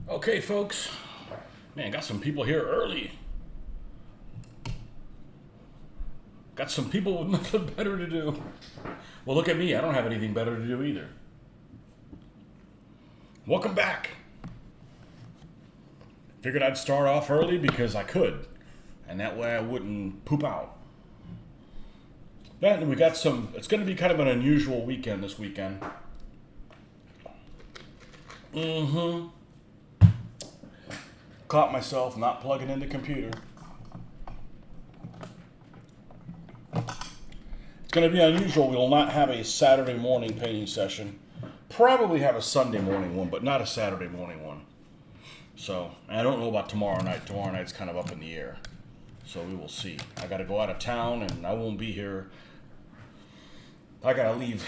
Okay, folks. Man, got some people here early. Got some people with nothing better to do. Well, look at me. I don't have anything better to do either. Welcome back. Figured I'd start off early because I could. And that way I wouldn't poop out. Then we got some, it's going to be kind of an unusual weekend this weekend. Caught myself not plugging in the computer. It's going to be unusual. We will not have a Saturday morning painting session. Probably have a Sunday morning one, but not a Saturday morning one. So, I don't know about tomorrow night. Tomorrow night's kind of up in the air. So we will see. I got to go out of town and I won't be here. I got to leave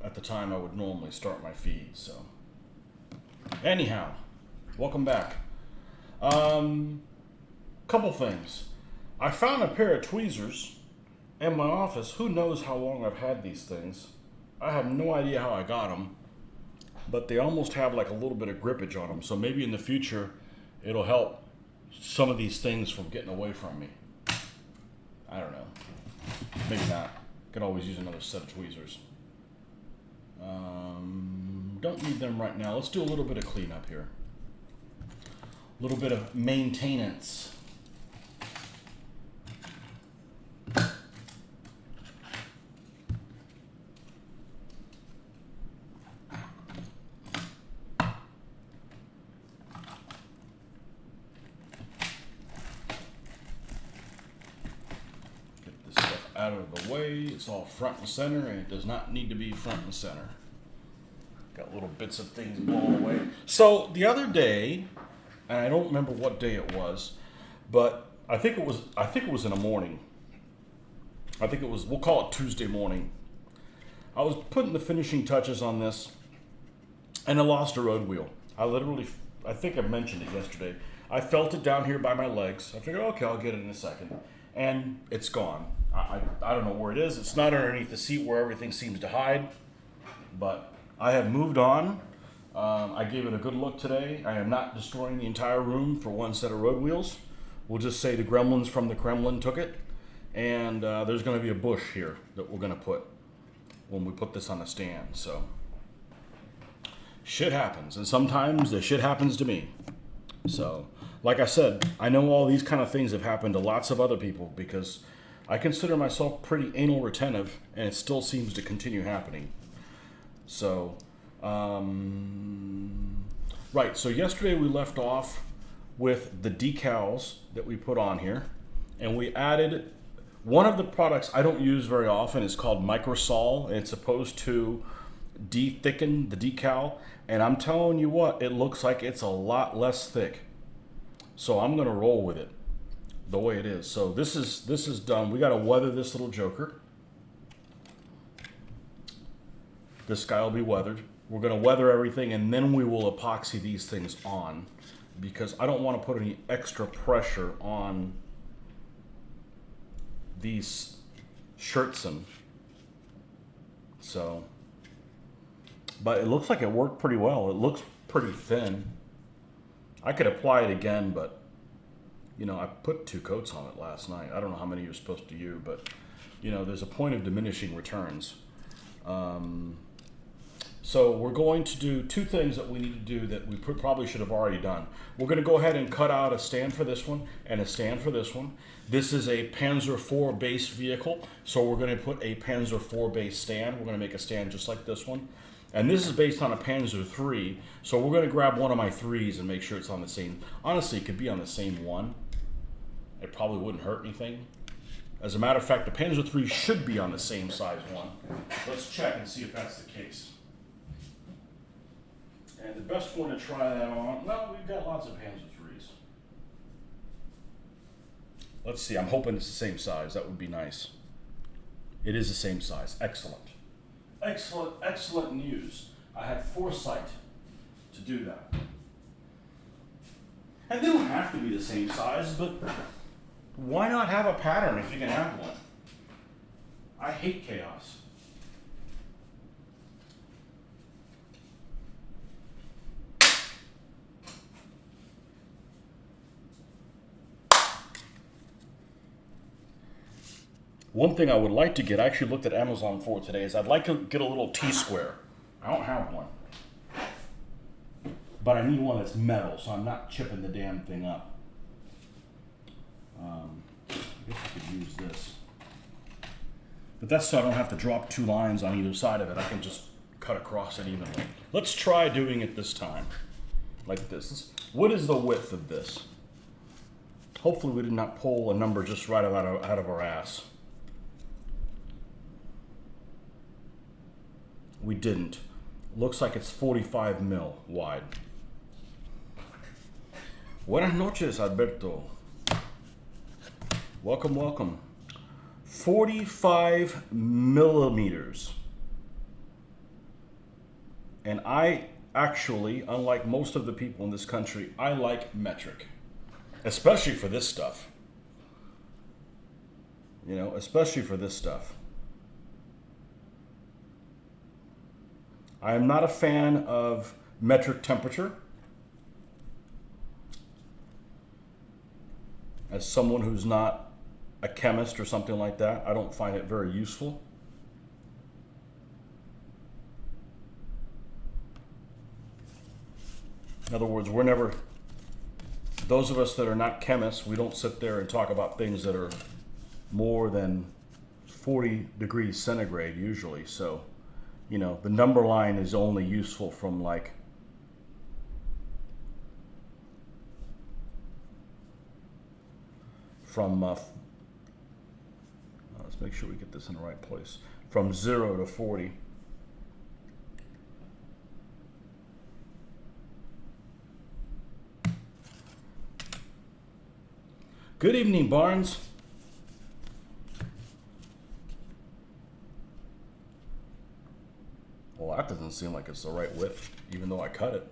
at the time I would normally start my feed. So, anyhow, welcome back. Couple things. I found a pair of tweezers in my office. Who knows how long I've had these things? I have no idea how I got them, but they almost have like a little bit of grippage on them. So maybe in the future, it'll help some of these things from getting away from me. I don't know. Maybe not. Could always use another set of tweezers. Don't need them right now. Let's do a little bit of cleanup here. A little bit of maintenance. Out of the way. It's all front and center, and it does not need to be front and center. Got little bits of things blown away. So the other day, and I don't remember what day it was, but I think it was in the morning. I think it was, we'll call it Tuesday morning. I was putting the finishing touches on this, and I lost a road wheel. I think I mentioned it yesterday. I felt it down here by my legs. I figured, okay, I'll get it in a second. And it's gone. I don't know where it is. It's not underneath the seat where everything seems to hide. But I have moved on. I gave it a good look today. I am not destroying the entire room for one set of road wheels. We'll just say the gremlins from the Kremlin took it. And there's going to be a bush here that we're going to put when we put this on the stand. So shit happens. And sometimes the shit happens to me. So like I said, I know all these kind of things have happened to lots of other people because I consider myself pretty anal retentive, and it still seems to continue happening. So, right, so yesterday we left off with the decals that we put on here, and we added one of the products I don't use very often. It's called Microsol, and it's supposed to de-thicken the decal, and I'm telling you what, it looks like it's a lot less thick. So I'm going to roll with it the way it is. So this is done. We got to weather this little joker. This guy will be weathered. We're going to weather everything, and then we will epoxy these things on because I don't want to put any extra pressure on these shirts. So, but it looks like it worked pretty well. It looks pretty thin. I could apply it again, but you know, I put 2 coats on it last night. I don't know how many you're supposed to use, but you know, there's a point of diminishing returns. So we're going to do 2 things that we need to do that we probably should have already done. We're going to go ahead and cut out a stand for this one and a stand for this one. This is a Panzer IV base vehicle, so we're going to put a Panzer IV base stand. We're going to make a stand just like this one. And this is based on a Panzer III, so we're going to grab one of my 3s and make sure it's on the same. Honestly, it could be on the same one. It probably wouldn't hurt anything. As a matter of fact, the Panzer III should be on the same size one. Let's check and see if that's the case. And the best one to try that on, well, we've got lots of Panzer IIIs. Let's see, I'm hoping it's the same size. That would be nice. It is the same size. Excellent. Excellent, excellent news. I had foresight to do that. And they don't have to be the same size, but why not have a pattern if you can have one? I hate chaos. One thing I would like to get, I actually looked at Amazon for today, is I'd like to get a little T-square. I don't have one. But I need one that's metal, so I'm not chipping the damn thing up. I guess I could use this. But that's so I don't have to drop 2 lines on either side of it. I can just cut across it evenly. Let's try doing it this time. Like this. What is the width of this? Hopefully we did not pull a number just right out of our ass. We didn't. Looks like it's 45 mil wide. Buenas noches, Alberto. Welcome, welcome. 45 millimeters. And I actually, unlike most of the people in this country, I like metric. Especially for this stuff. You know, especially for this stuff. I am not a fan of metric temperature. As someone who's not a chemist or something like that, I don't find it very useful. In other words, we're never, those of us that are not chemists, we don't sit there and talk about things that are more than 40 degrees centigrade usually. So, you know, the number line is only useful from like let's make sure we get this in the right place. From 0 to 40. Good evening, Barnes. Well, that doesn't seem like it's the right width, even though I cut it.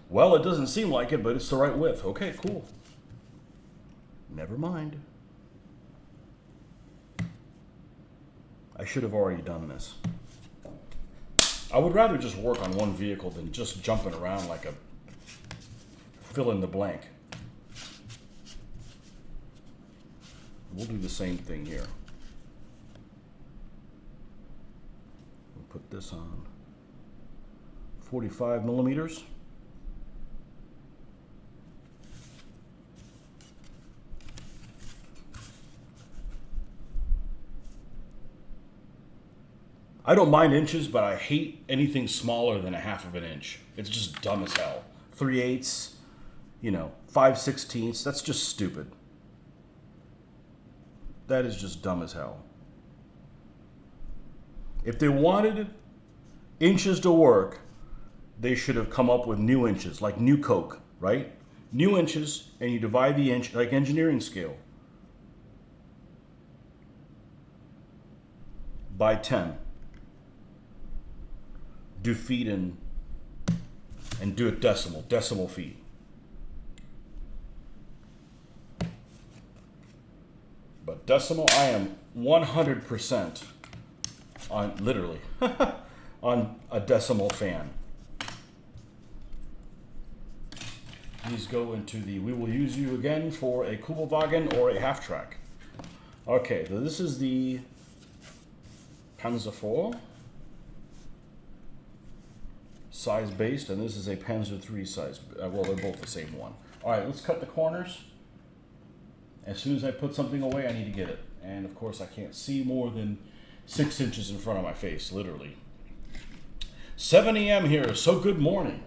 Well, it doesn't seem like it, but it's the right width. Okay, cool. Never mind. I should have already done this. I would rather just work on one vehicle than just jumping around like a fill in the blank. We'll do the same thing here. We'll put this on 45 millimeters. I don't mind inches, but I hate anything smaller than 1/2 inch. It's just dumb as hell. 3/8, you know, 5/16, that's just stupid. That is just dumb as hell. If they wanted inches to work, they should have come up with new inches, like new Coke, right? New inches, and you divide the inch, like engineering scale, by 10. Do feet and do it decimal feet. But decimal, I am 100% on, literally, on a decimal fan. These go into the, we will use you again for a Kugelwagen or a half track. Okay, so this is the Panzer IV. Size based, and this is a Panzer III size. Well, they're both the same one. All right, let's cut the corners. As soon as I put something away, I need to get it. And of course, I can't see more than 6 inches in front of my face, literally. 7 a.m. here, so good morning.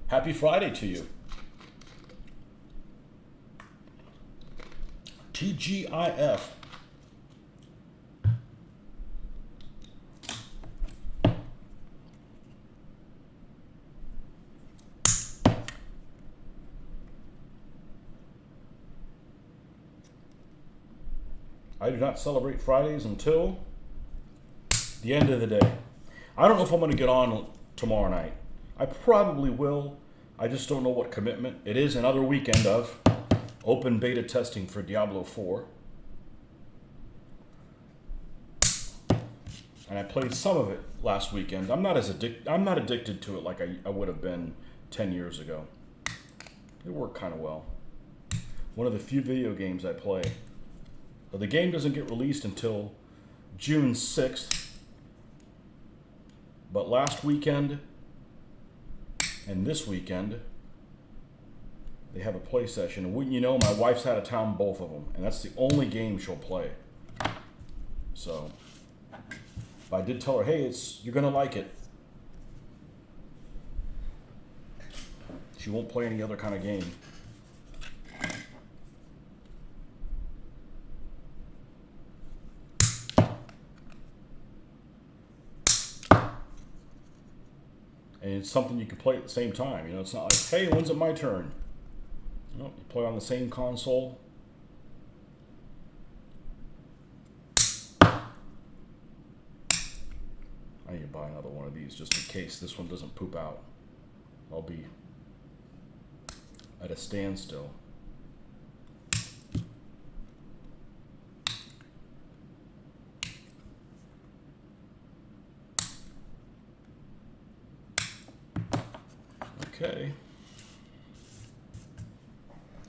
Happy Friday to you. TGIF. I do not celebrate Fridays until the end of the day. I don't know if I'm going to get on tomorrow night. I probably will. I just don't know what commitment. It is another weekend of open beta testing for Diablo 4. And I played some of it last weekend. I'm not addicted to it like I would have been 10 years ago. It worked kind of well. One of the few video games I play. But the game doesn't get released until June 6th. But last weekend and this weekend, they have a play session. And wouldn't you know, my wife's out of town both of them. And that's the only game she'll play. So, but I did tell her, hey, you're going to like it. She won't play any other kind of game. And it's something you can play at the same time. You know, it's not like, hey, when's it my turn? No, you play on the same console. I need to buy another one of these just in case this one doesn't poop out. I'll be at a standstill. Okay.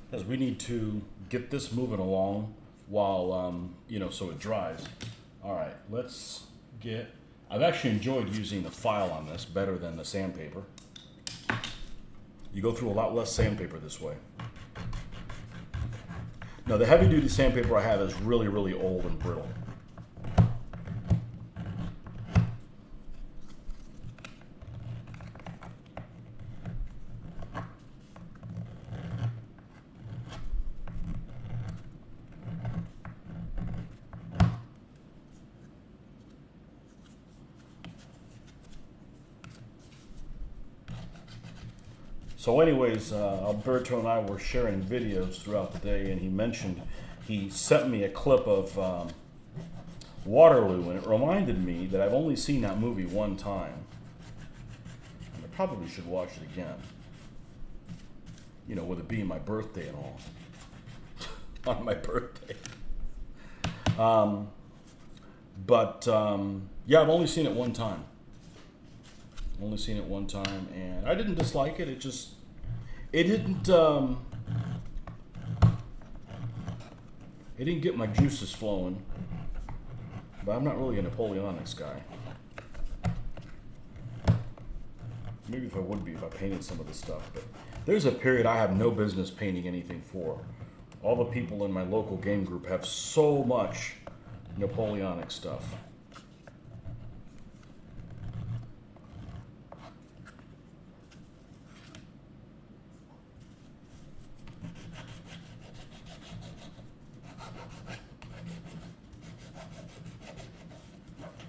Because we need to get this moving along while, you know, so it dries. All right, let's get... I've actually enjoyed using the file on this better than the sandpaper. You go through a lot less sandpaper this way. Now, the heavy-duty sandpaper I have is really, really old and brittle. So anyways, Alberto and I were sharing videos throughout the day, and he sent me a clip of Waterloo, and it reminded me that I've only seen that movie one time. And I probably should watch it again. You know, with it being my birthday and all. On my birthday. Yeah, I've only seen it one time. Only seen it one time, and I didn't dislike it. It didn't get my juices flowing. But I'm not really a Napoleonics guy. Maybe if I would be, if I painted some of this stuff. But there's a period I have no business painting anything for. All the people in my local game group have so much Napoleonic stuff.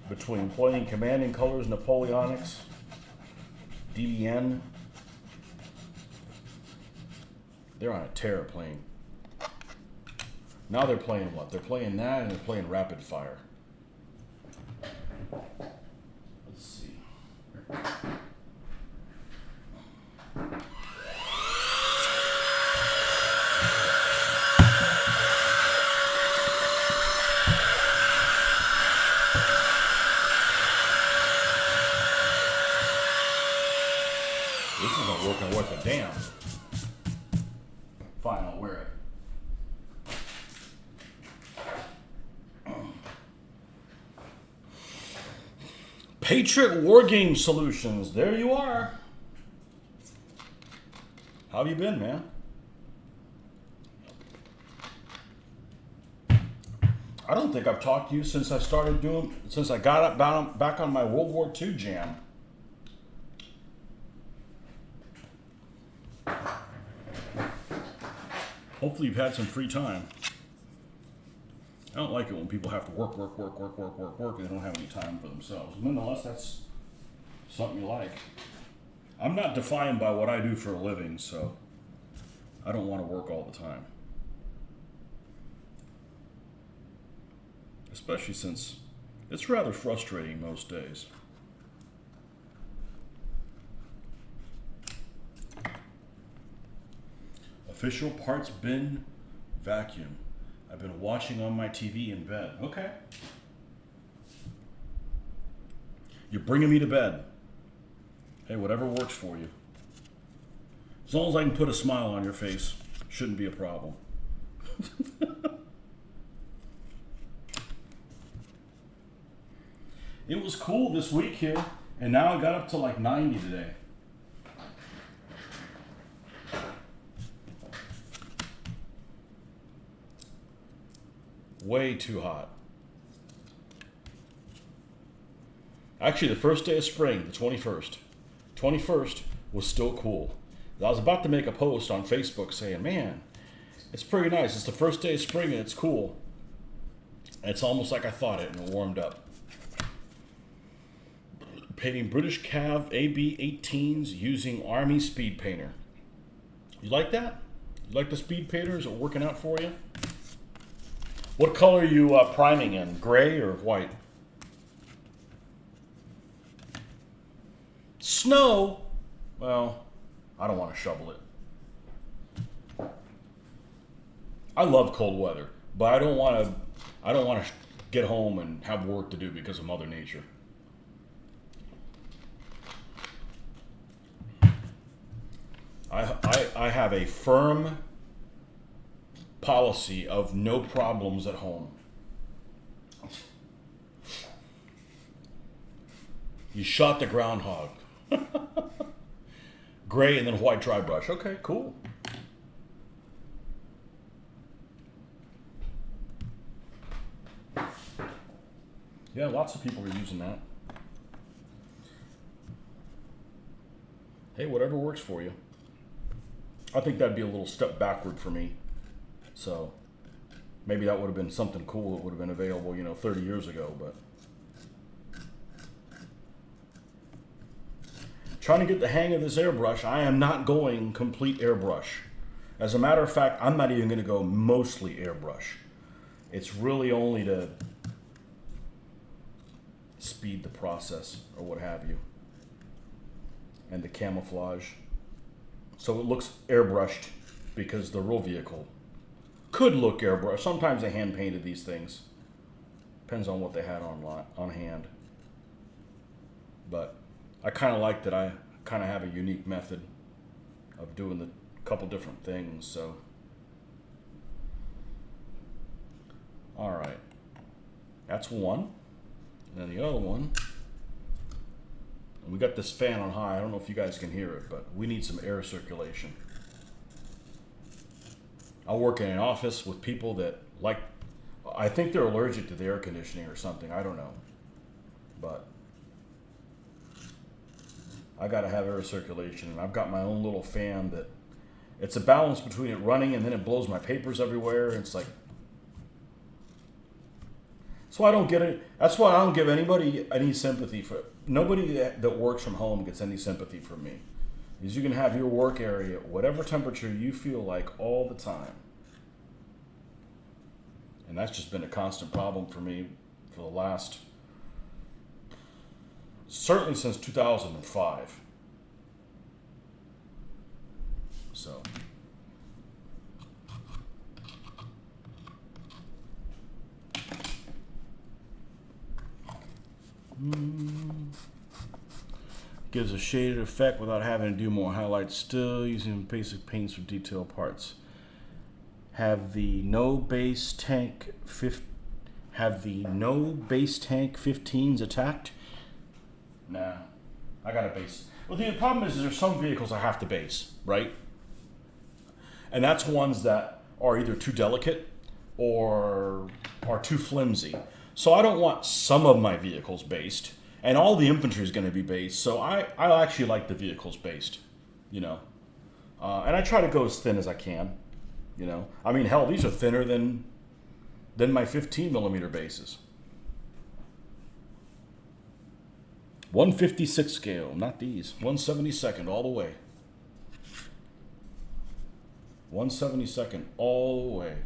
Between playing Command and Colors, Napoleonics, DBN, they're on a tear playing. Now they're playing what? They're playing that and they're playing Rapid Fire. Let's see. This isn't working worth a damn. Fine, I'll wear it. Patriot Wargame Solutions. There you are. How have you been, man? I don't think I've talked to you since I got back on my World War II jam. Hopefully you've had some free time. I don't like it when people have to work, and they don't have any time for themselves. Nonetheless, that's something you like. I'm not defined by what I do for a living, so I don't want to work all the time. Especially since it's rather frustrating most days. Official parts bin vacuum. I've been watching on my TV in bed. Okay. You're bringing me to bed. Hey, whatever works for you. As long as I can put a smile on your face, shouldn't be a problem. It was cool this week here, and now I got up to like 90 today. Way too hot. Actually, the first day of spring, the 21st. 21st was still cool. I was about to make a post on Facebook saying, man, it's pretty nice. It's the first day of spring and it's cool. It's almost like I thought it and it warmed up. Painting British Cav AB-18s using Army Speed Painter. You like that? You like the Speed Painter? Is it working out for you? What color are you priming in? Gray or white? Snow? Well, I don't want to shovel it. I love cold weather, but I don't want to get home and have work to do because of Mother Nature. I have a firm policy of no problems at home. You shot the groundhog. Gray and then white dry brush. Okay, cool. Yeah, lots of people are using that. Hey, whatever works for you. I think that'd be a little step backward for me. So maybe that would have been something cool that would have been available, 30 years ago, but trying to get the hang of this airbrush. I am not going complete airbrush. As a matter of fact, I'm not even going to go mostly airbrush. It's really only to speed the process or what have you. And the camouflage. So it looks airbrushed because the real vehicle could look airbrushed. Sometimes they hand painted these things. Depends on what they had on hand. But I kind of like that I kind of have a unique method of doing the couple different things. So, all right, that's one. And then the other one, and we got this fan on high. I don't know if you guys can hear it, but we need some air circulation. I work in an office with people that I think they're allergic to the air conditioning or something. I don't know, but I got to have air circulation, and I've got my own little fan that it's a balance between it running and then it blows my papers everywhere. It's like, so I don't get it. That's why I don't give anybody any sympathy for it. Nobody that works from home gets any sympathy from me. Because you can have your work area at whatever temperature you feel like all the time. And that's just been a constant problem for me for the last, certainly since 2005. So. Gives a shaded effect without having to do more highlights. Still using basic paints for detailed parts. Have the no base tank 15s attacked? Nah, I got a base. Well, the problem is there's some vehicles I have to base, right? And that's ones that are either too delicate or are too flimsy. So I don't want some of my vehicles based, and all the infantry is going to be based. So I actually like the vehicles based, and I try to go as thin as I can, I mean, hell, these are thinner than my 15 millimeter bases. 156 scale, not these. 1/72 all the way. 1/72 all the way.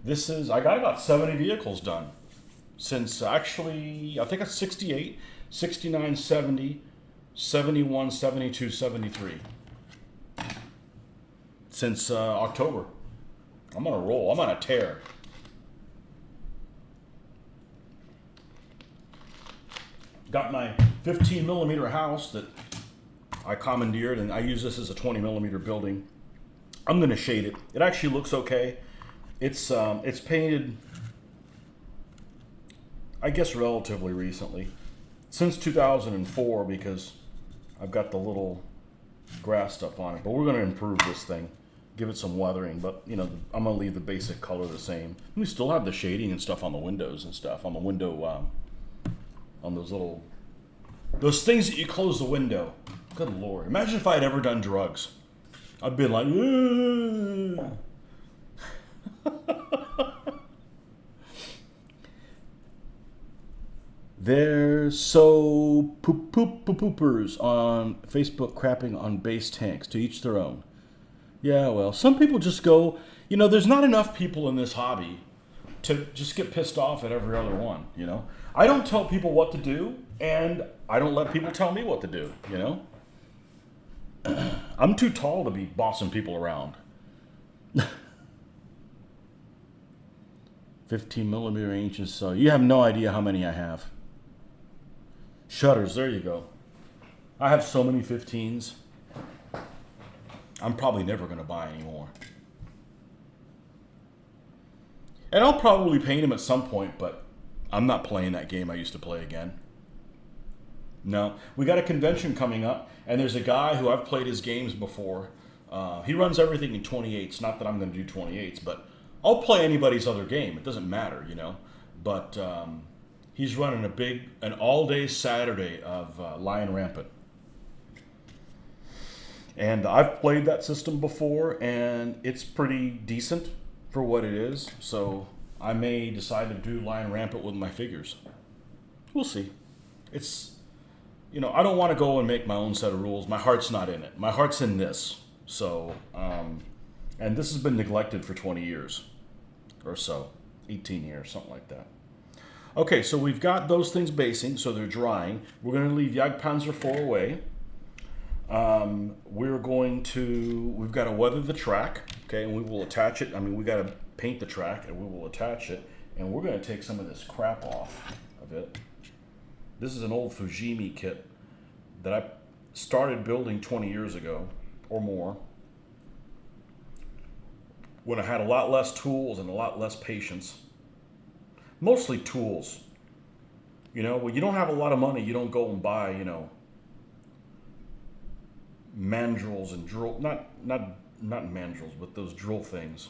I got about 70 vehicles done since actually, I think it's 68, 69, 70, 71, 72, 73. Since October. I'm on a roll. I'm on a tear. Got my 15 millimeter house that I commandeered, and I use this as a 20 millimeter building. I'm going to shade it. It actually looks okay. It's painted, I guess, relatively recently. Since 2004, because I've got the little grass stuff on it. But we're going to improve this thing. Give it some weathering. But, you know, I'm going to leave the basic color the same. We still have the shading and stuff on the windows and stuff. On the window, on those things that you close the window. Good Lord. Imagine if I had ever done drugs. I'd been like, ugh. They're so poopers on Facebook crapping on base tanks. To each their own. Yeah, well, some people just go, you know, there's not enough people in this hobby to just get pissed off at every other one, you know. I don't tell people what to do, and I don't let people tell me what to do, you know. I'm too tall to be bossing people around. 15 millimeter inches, so you have no idea how many I have. Shutters, there you go. I have so many 15s. I'm probably never going to buy any more. And I'll probably paint them at some point, but I'm not playing that game I used to play again. No. We got a convention coming up, and there's a guy who I've played his games before. He runs everything in 28s. Not that I'm going to do 28s, but I'll play anybody's other game. It doesn't matter, you know. But he's running an all-day Saturday of Lion Rampant. And I've played that system before, and it's pretty decent for what it is. So I may decide to do Lion Rampant with my figures. We'll see. It's, you know, I don't want to go and make my own set of rules. My heart's not in it. My heart's in this. So, and this has been neglected for 20 years or so, 18 years, something like that. Okay, so we've got those things basing, so they're drying. We're going to leave Jagdpanzer 4 away. We've got to weather the track, okay, and we will attach it. I mean, we got to paint the track, and we will attach it, and we're going to take some of this crap off of it. This is an old Fujimi kit that I started building 20 years ago or more, when I had a lot less tools and a lot less patience. Mostly tools. You know, when you don't have a lot of money, you don't go and buy, you know, mandrels and drill, not mandrels, but those drill things.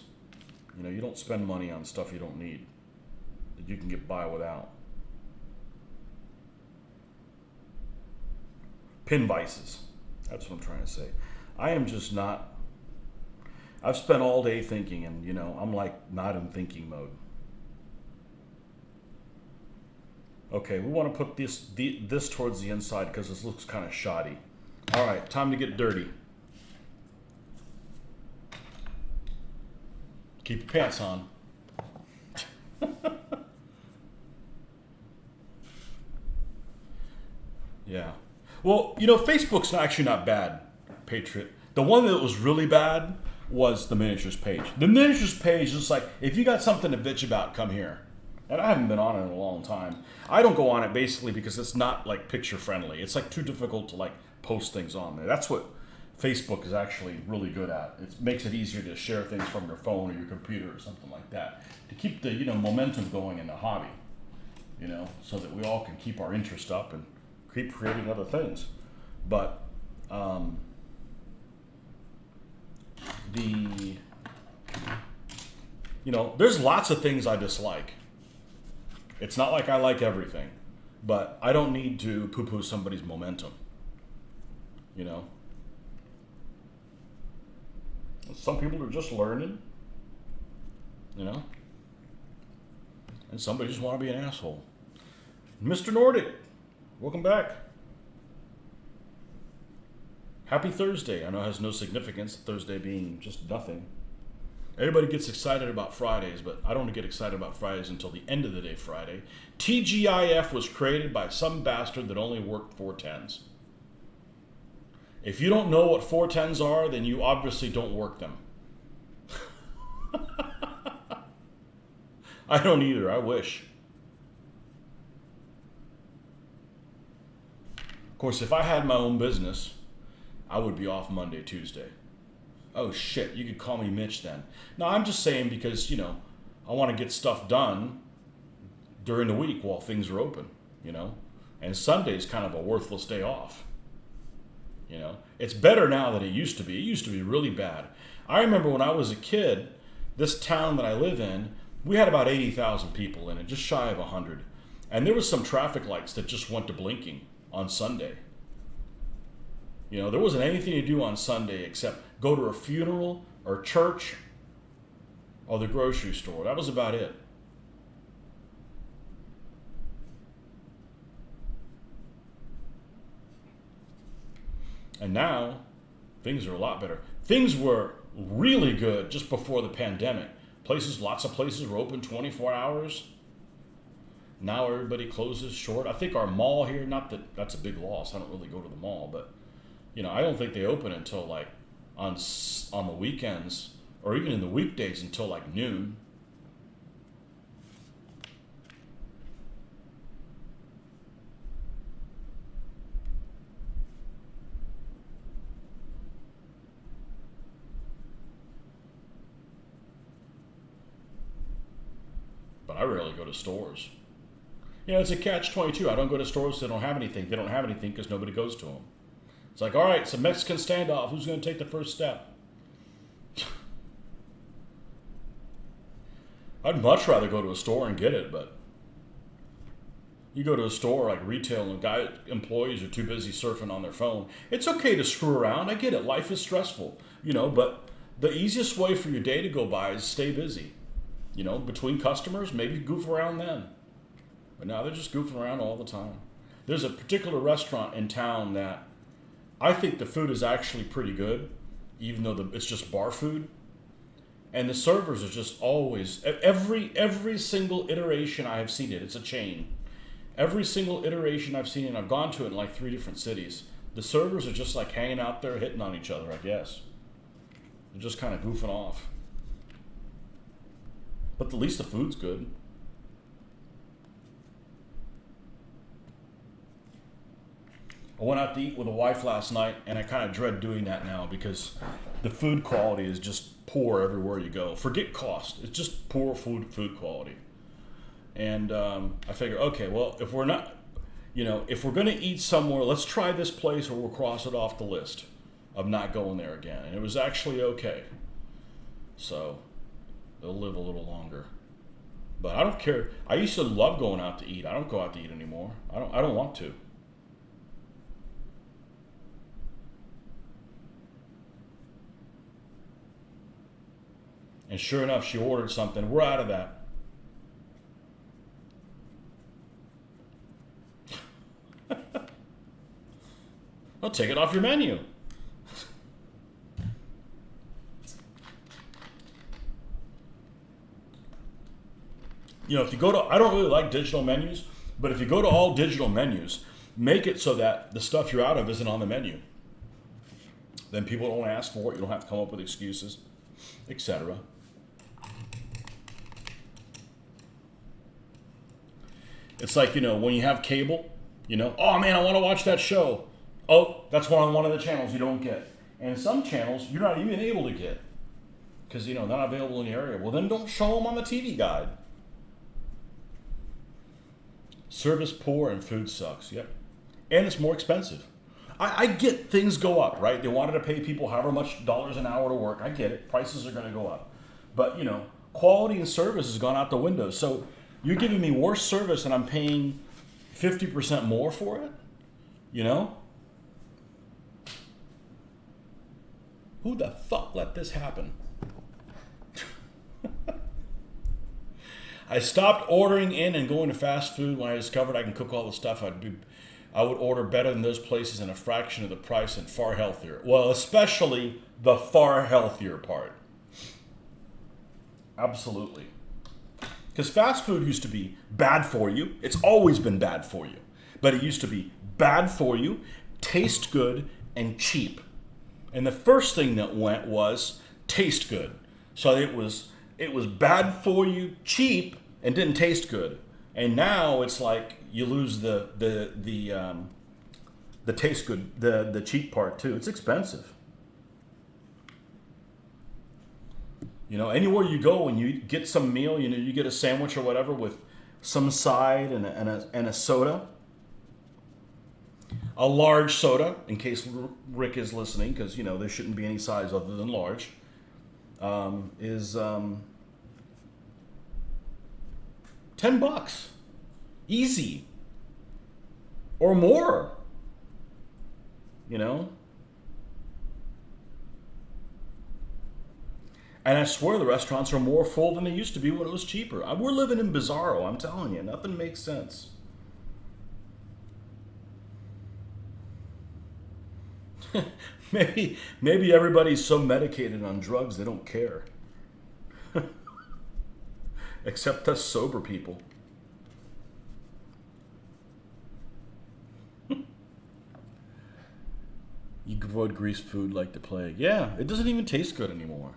You know, you don't spend money on stuff you don't need, that you can get by without. Pin vices. That's what I'm trying to say. I am just not, I've spent all day thinking, and, you know, I'm like not in thinking mode. Okay, we want to put this towards the inside because this looks kind of shoddy. All right, time to get dirty. Keep your pants on. Yeah. Well, you know, Facebook's actually not bad, Patriot. The one that was really bad was the miniatures page. The miniatures page is like, if you got something to bitch about, come here. And I haven't been on it in a long time. I don't go on it basically because it's not like picture friendly. It's like too difficult to like post things on there. That's what Facebook is actually really good at. It makes it easier to share things from your phone or your computer or something like that to keep the, you know, momentum going in the hobby, you know, so that we all can keep our interest up and keep creating other things. But you know, there's lots of things I dislike. It's not like I like everything, but I don't need to poo-poo somebody's momentum, you know. Some people are just learning, you know, and somebody just want to be an asshole. Mr. Nordic, welcome back. Happy Thursday. I know it has no significance, Thursday being just nothing. Everybody gets excited about Fridays, but I don't get excited about Fridays until the end of the day Friday. TGIF was created by some bastard that only worked 410s. If you don't know what 410s are, then you obviously don't work them. I don't either. I wish. Of course, if I had my own business, I would be off Monday, Tuesday. Oh shit, you could call me Mitch then. No, I'm just saying because, I want to get stuff done during the week while things are open, you know? And Sunday's kind of a worthless day off. It's better now than it used to be. It used to be really bad. I remember when I was a kid, this town that I live in, we had about 80,000 people in it, just shy of 100. And there was some traffic lights that just went to blinking on Sunday. There wasn't anything to do on Sunday except go to a funeral or church or the grocery store. That was about it. And now, things are a lot better. Things were really good just before the pandemic. Lots of places were open 24 hours. Now everybody closes short. I think our mall here, not that that's a big loss. I don't really go to the mall, but I don't think they open until like on the weekends or even in the weekdays until like noon. But I rarely go to stores. It's a catch-22. I don't go to stores that don't have anything. They don't have anything because nobody goes to them. It's like, all right, it's a Mexican standoff. Who's going to take the first step? I'd much rather go to a store and get it, but you go to a store like retail and employees are too busy surfing on their phone. It's okay to screw around. I get it. Life is stressful, but the easiest way for your day to go by is stay busy. Between customers, maybe goof around then. But now they're just goofing around all the time. There's a particular restaurant in town that I think the food is actually pretty good, even though it's just bar food. And the servers are just always, every single iteration I have seen it, it's a chain. Every single iteration I've seen it, I've gone to it in like 3 different cities. The servers are just like hanging out there, hitting on each other, I guess. They're just kind of goofing off. But at least the food's good. I went out to eat with a wife last night, and I kind of dread doing that now because the food quality is just poor everywhere you go. Forget cost. It's just poor food quality. And I figure, okay, well, if we're going to eat somewhere, let's try this place or we'll cross it off the list of not going there again. And it was actually okay. So they'll live a little longer. But I don't care. I used to love going out to eat. I don't go out to eat anymore. I don't want to. And sure enough, she ordered something. We're out of that. I'll take it off your menu. If you go to, I don't really like digital menus, but if you go to all digital menus, make it so that the stuff you're out of isn't on the menu. Then people don't ask for it. You don't have to come up with excuses, etc. It's like, when you have cable, oh man, I want to watch that show. Oh, that's one of the channels you don't get. And some channels you're not even able to get because, they're not available in the area. Well, then don't show them on the TV guide. Service poor and food sucks. Yep. And it's more expensive. I get things go up, right? They wanted to pay people however much dollars an hour to work. I get it. Prices are going to go up. But, quality and service has gone out the window. So you're giving me worse service and I'm paying 50% more for it? Who the fuck let this happen? I stopped ordering in and going to fast food when I discovered I can cook all the stuff I would order better than those places in a fraction of the price and far healthier. Well, especially the far healthier part. Absolutely. Because fast food used to be bad for you. It's always been bad for you. But it used to be bad for you, taste good, and cheap. And the first thing that went was taste good. So it was bad for you, cheap, and didn't taste good. And now it's like you lose the taste good, the cheap part too. It's expensive. You know, anywhere you go and you get some meal, you know, you get a sandwich or whatever with some side and a soda, a large soda, in case Rick is listening, because, you know, there shouldn't be any size other than large, is $10. Easy. Or more. You know? And I swear the restaurants are more full than they used to be when it was cheaper. We're living in bizarro, I'm telling you. Nothing makes sense. maybe everybody's so medicated on drugs they don't care. Except us sober people. You can avoid greased food like the plague. Yeah, it doesn't even taste good anymore.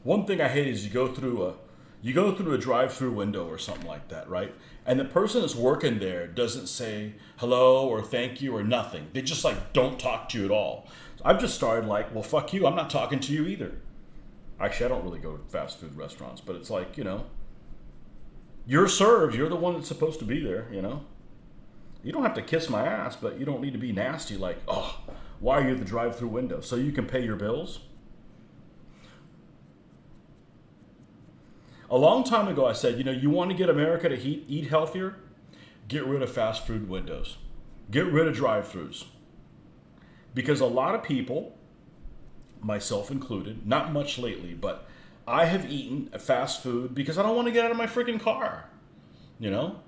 One thing I hate is you go through a drive-through window or something like that, right? And the person that's working there doesn't say hello or thank you or nothing. They just like don't talk to you at all. So I've just started like, well, fuck you. I'm not talking to you either. Actually, I don't really go to fast food restaurants, but it's like, you know, you're served. You're the one that's supposed to be there, you know? You don't have to kiss my ass, but you don't need to be nasty like, oh, why are you at the drive-through window? So you can pay your bills? A long time ago, I said, you know, you want to get America to eat healthier? Get rid of fast food windows. Get rid of drive-thrus. Because a lot of people, myself included, not much lately, but I have eaten fast food because I don't want to get out of my freaking car. You know?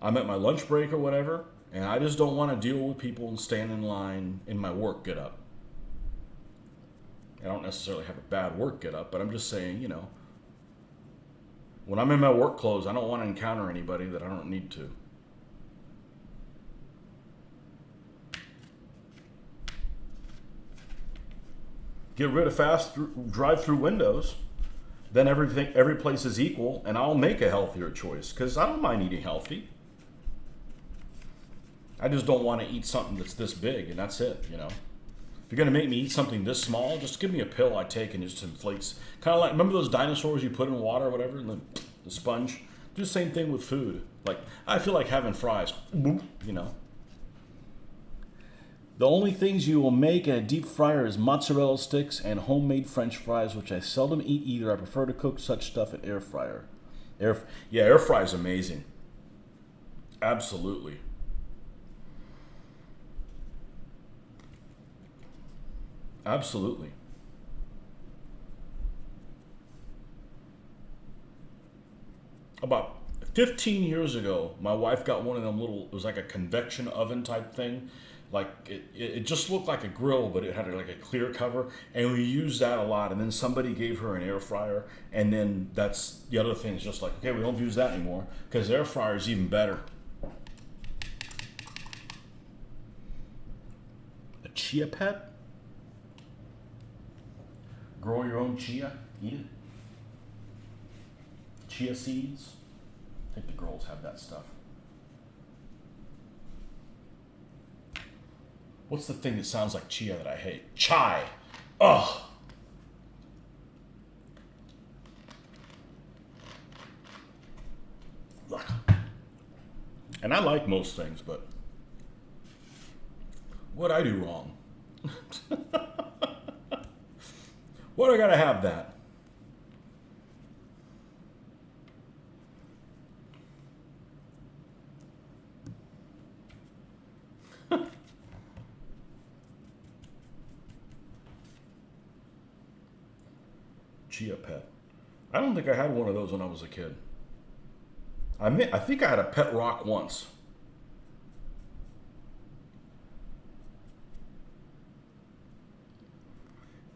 I'm at my lunch break or whatever, and I just don't want to deal with people and stand in line in my work get up. I don't necessarily have a bad work get up, but I'm just saying, you know, when I'm in my work clothes, I don't want to encounter anybody that I don't need to. Get rid of drive-through windows, then every place is equal, and I'll make a healthier choice because I don't mind eating healthy. I just don't want to eat something that's this big, and that's it, you know. If you're going to make me eat something this small, just give me a pill I take and it just inflates. Kind of like, remember those dinosaurs you put in water or whatever, and the sponge? Do the same thing with food. Like, I feel like having fries, you know. The only things you will make in a deep fryer is mozzarella sticks and homemade French fries, which I seldom eat either. I prefer to cook such stuff in air fryer. Air fry is amazing. Absolutely. Absolutely. About 15 years ago, my wife got one of them little, it was like a convection oven type thing. Like it just looked like a grill, but it had like a clear cover, and we used that a lot. And then somebody gave her an air fryer, and then that's the other thing is just like, okay, we don't use that anymore because air fryer is even better. A chia pet? Grow your own chia, eat it. Chia seeds. I think the girls have that stuff. What's the thing that sounds like chia that I hate? Chai. Ugh. And I like most things, but what'd I do wrong? What do I gotta have that? Chia pet. I don't think I had one of those when I was a kid. I think I had a pet rock once.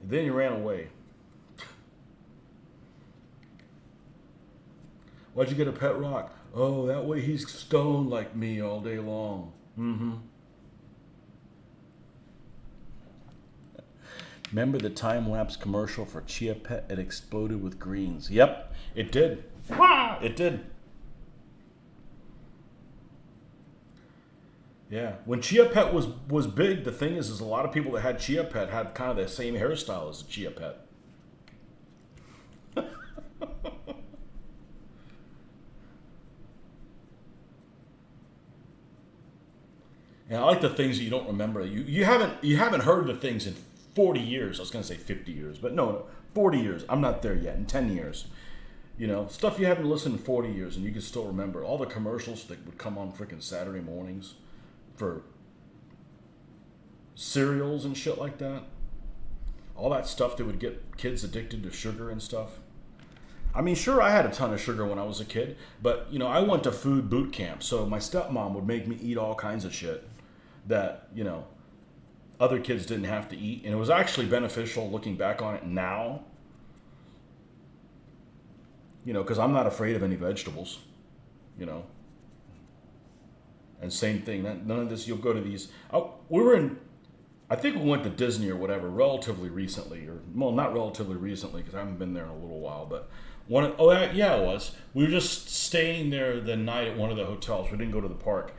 Then he ran away. Why'd you get a pet rock? Oh, that way he's stoned like me all day long. Mm-hmm. Remember the time-lapse commercial for Chia Pet? It exploded with greens. Yep, it did. Wah! It did. Yeah. When Chia Pet was big, the thing is a lot of people that had Chia Pet had kind of the same hairstyle as Chia Pet. And I like the things that you don't remember. You haven't heard the things in 40 years. I was gonna say 50 years, but no, 40 years. I'm not there yet. In 10 years. Stuff you haven't listened in 40 years and you can still remember. All the commercials that would come on freaking Saturday mornings for cereals and shit like that. All that stuff that would get kids addicted to sugar and stuff. I mean, sure, I had a ton of sugar when I was a kid, but, I went to food boot camp, so my stepmom would make me eat all kinds of shit that, other kids didn't have to eat. And it was actually beneficial looking back on it now, because I'm not afraid of any vegetables, And same thing, none of this, you'll go to these. I think we went to Disney or whatever relatively recently, not relatively recently because I haven't been there in a little while, but it was. We were just staying there the night at one of the hotels. We didn't go to the park.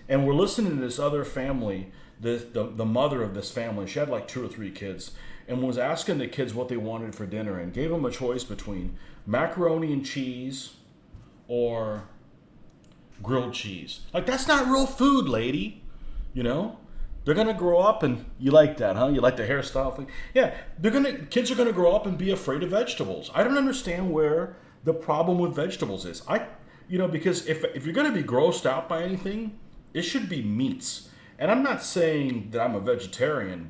And we're listening to this other family, the mother of this family. She had like 2 or 3 kids and was asking the kids what they wanted for dinner and gave them a choice between macaroni and cheese or grilled cheese. Like, that's not real food, lady. They're gonna grow up and you like that, huh? You like the hairstyle thing? Yeah, kids are gonna grow up and be afraid of vegetables. I don't understand where the problem with vegetables is. Because if you're gonna be grossed out by anything, it should be meats. And I'm not saying that I'm a vegetarian,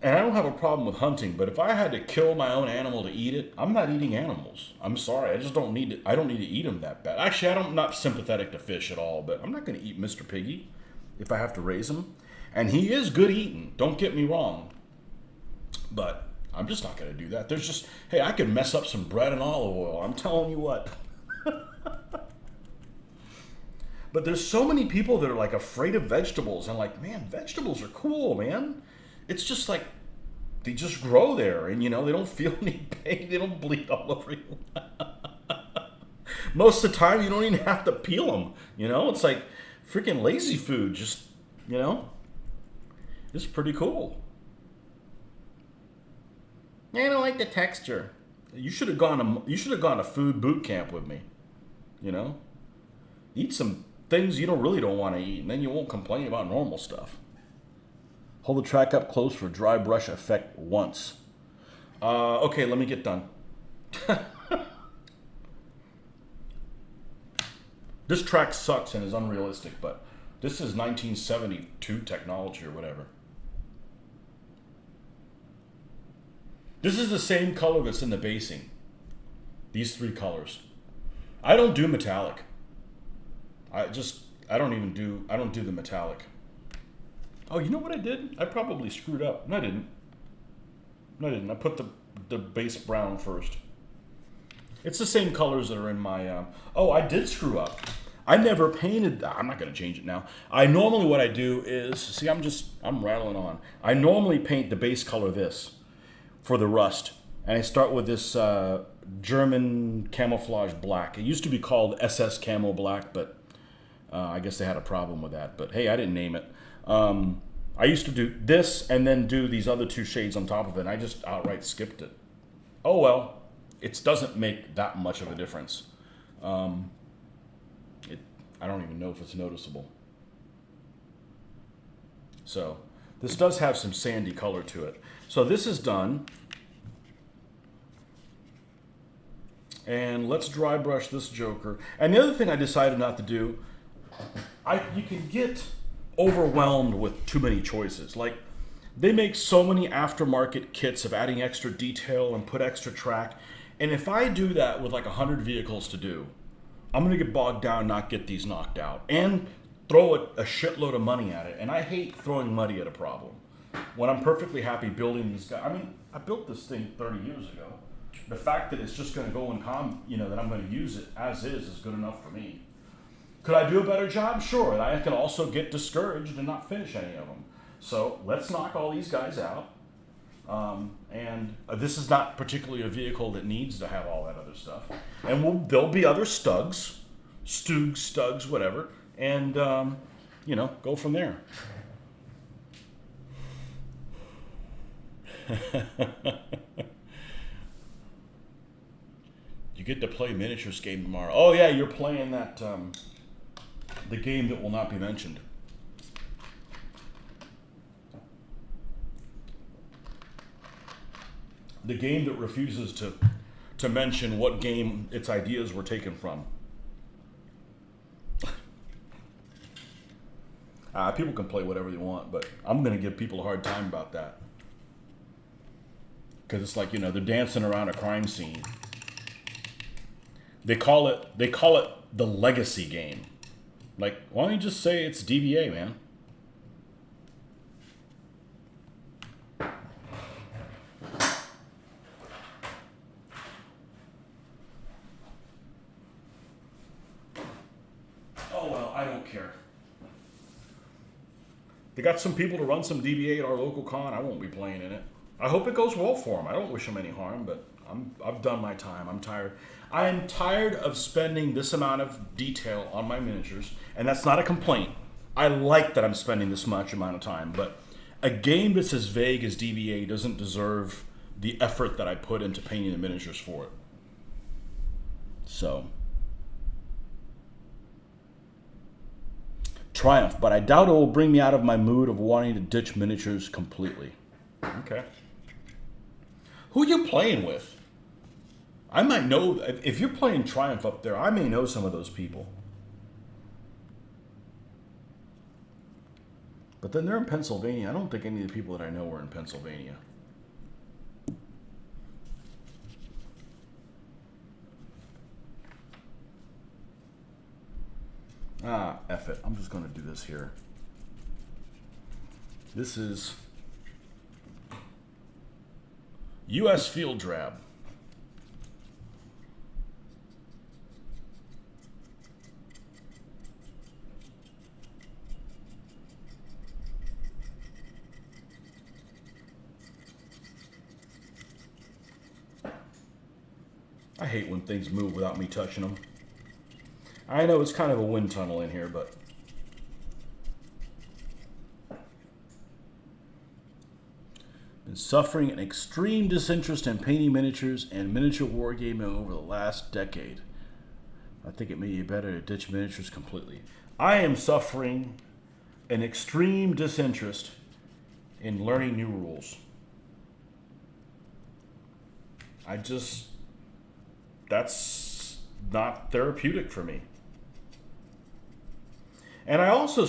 and I don't have a problem with hunting, but if I had to kill my own animal to eat it, I'm not eating animals. I'm sorry, I just don't need to. I don't need to eat them that bad. Actually, I'm not sympathetic to fish at all, but I'm not going to eat Mr. Piggy if I have to raise him. And he is good eating, don't get me wrong. But I'm just not going to do that. Hey, I could mess up some bread and olive oil. I'm telling you what. But there's so many people that are like afraid of vegetables. And like, man, vegetables are cool, man. It's just like, they just grow there and, they don't feel any pain. They don't bleed all over you. Most of the time, you don't even have to peel them. It's like freaking lazy food. Just, it's pretty cool. I don't like the texture. You should have gone to food boot camp with me. Eat some things you really don't want to eat, and then you won't complain about normal stuff. Hold the track up close for dry brush effect once. Okay, let me get done. This track sucks and is unrealistic, but this is 1972 technology or whatever. This is the same color that's in the basing. These 3 colors. I don't do metallic. I don't do the metallic. Oh, you know what I did? I probably screwed up. No, I didn't. I put the base brown first. It's the same colors that are in my... I did screw up. I never painted... I'm not going to change it now. Normally what I do is... See, I'm rattling on. I normally paint the base color this for the rust. And I start with this German camouflage black. It used to be called SS Camo Black, but I guess they had a problem with that. But hey, I didn't name it. I used to do this and then do these other 2 shades on top of it. And I just outright skipped it. Oh well, it doesn't make that much of a difference. I don't even know if it's noticeable. So this does have some sandy color to it. So this is done. And let's dry brush this joker. And the other thing I decided not to do, you can get overwhelmed with too many choices. Like, they make so many aftermarket kits of adding extra detail and put extra track. And if I do that with like 100 vehicles to do, I'm going to get bogged down, not get these knocked out, and throw a shitload of money at it. And I hate throwing money at a problem when I'm perfectly happy building these guys. I mean, I built this thing 30 years ago. The fact that it's just going to go in that I'm going to use it as is good enough for me. Could I do a better job? Sure. And I can also get discouraged and not finish any of them. So let's knock all these guys out. And this is not particularly a vehicle that needs to have all that other other stuff. And there'll be other Stugs, Stugs, whatever. And, go from there. You get to play miniatures game tomorrow. Oh yeah, you're playing that the game that will not be mentioned. The game that refuses to mention what game its ideas were taken from. People can play whatever they want, but I'm going to give people a hard time about that. Because it's like, they're dancing around a crime scene. They call it the legacy game. Like, why don't you just say it's DBA, man? Oh well, I don't care. They got some people to run some DBA at our local con. I won't be playing in it. I hope it goes well for them. I don't wish them any harm, but I've done my time. I'm tired. I am tired of spending this amount of detail on my miniatures, and that's not a complaint. I like that I'm spending this much amount of time, but a game that's as vague as DBA doesn't deserve the effort that I put into painting the miniatures for it. So, Triumph, but I doubt it will bring me out of my mood of wanting to ditch miniatures completely. Okay. Who are you playing with? I might know, if you're playing Triumph up there, I may know some of those people. But then they're in Pennsylvania. I don't think any of the people that I know are in Pennsylvania. F it. I'm just going to do this here. This is U.S. Field Drab. I hate when things move without me touching them. I know it's kind of a wind tunnel in here, but been suffering an extreme disinterest in painting miniatures and miniature wargaming over the last decade. I think it may be better to ditch miniatures completely. I am suffering an extreme disinterest in learning new rules. That's not therapeutic for me. And I've also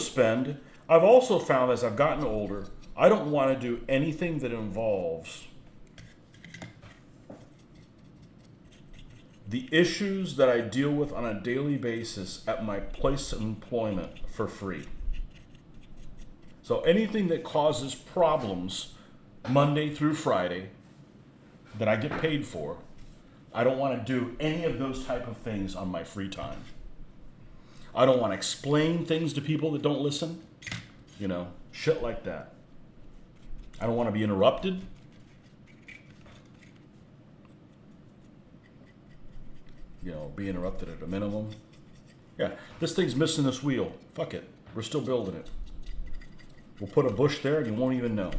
found as I've gotten older, I don't want to do anything that involves the issues that I deal with on a daily basis at my place of employment for free. So anything that causes problems Monday through Friday that I get paid for, I don't want to do any of those type of things on my free time. I don't want to explain things to people that don't listen. Shit like that. I don't want to be interrupted. Be interrupted at a minimum. Yeah, this thing's missing this wheel. Fuck it. We're still building it. We'll put a bush there and you won't even know.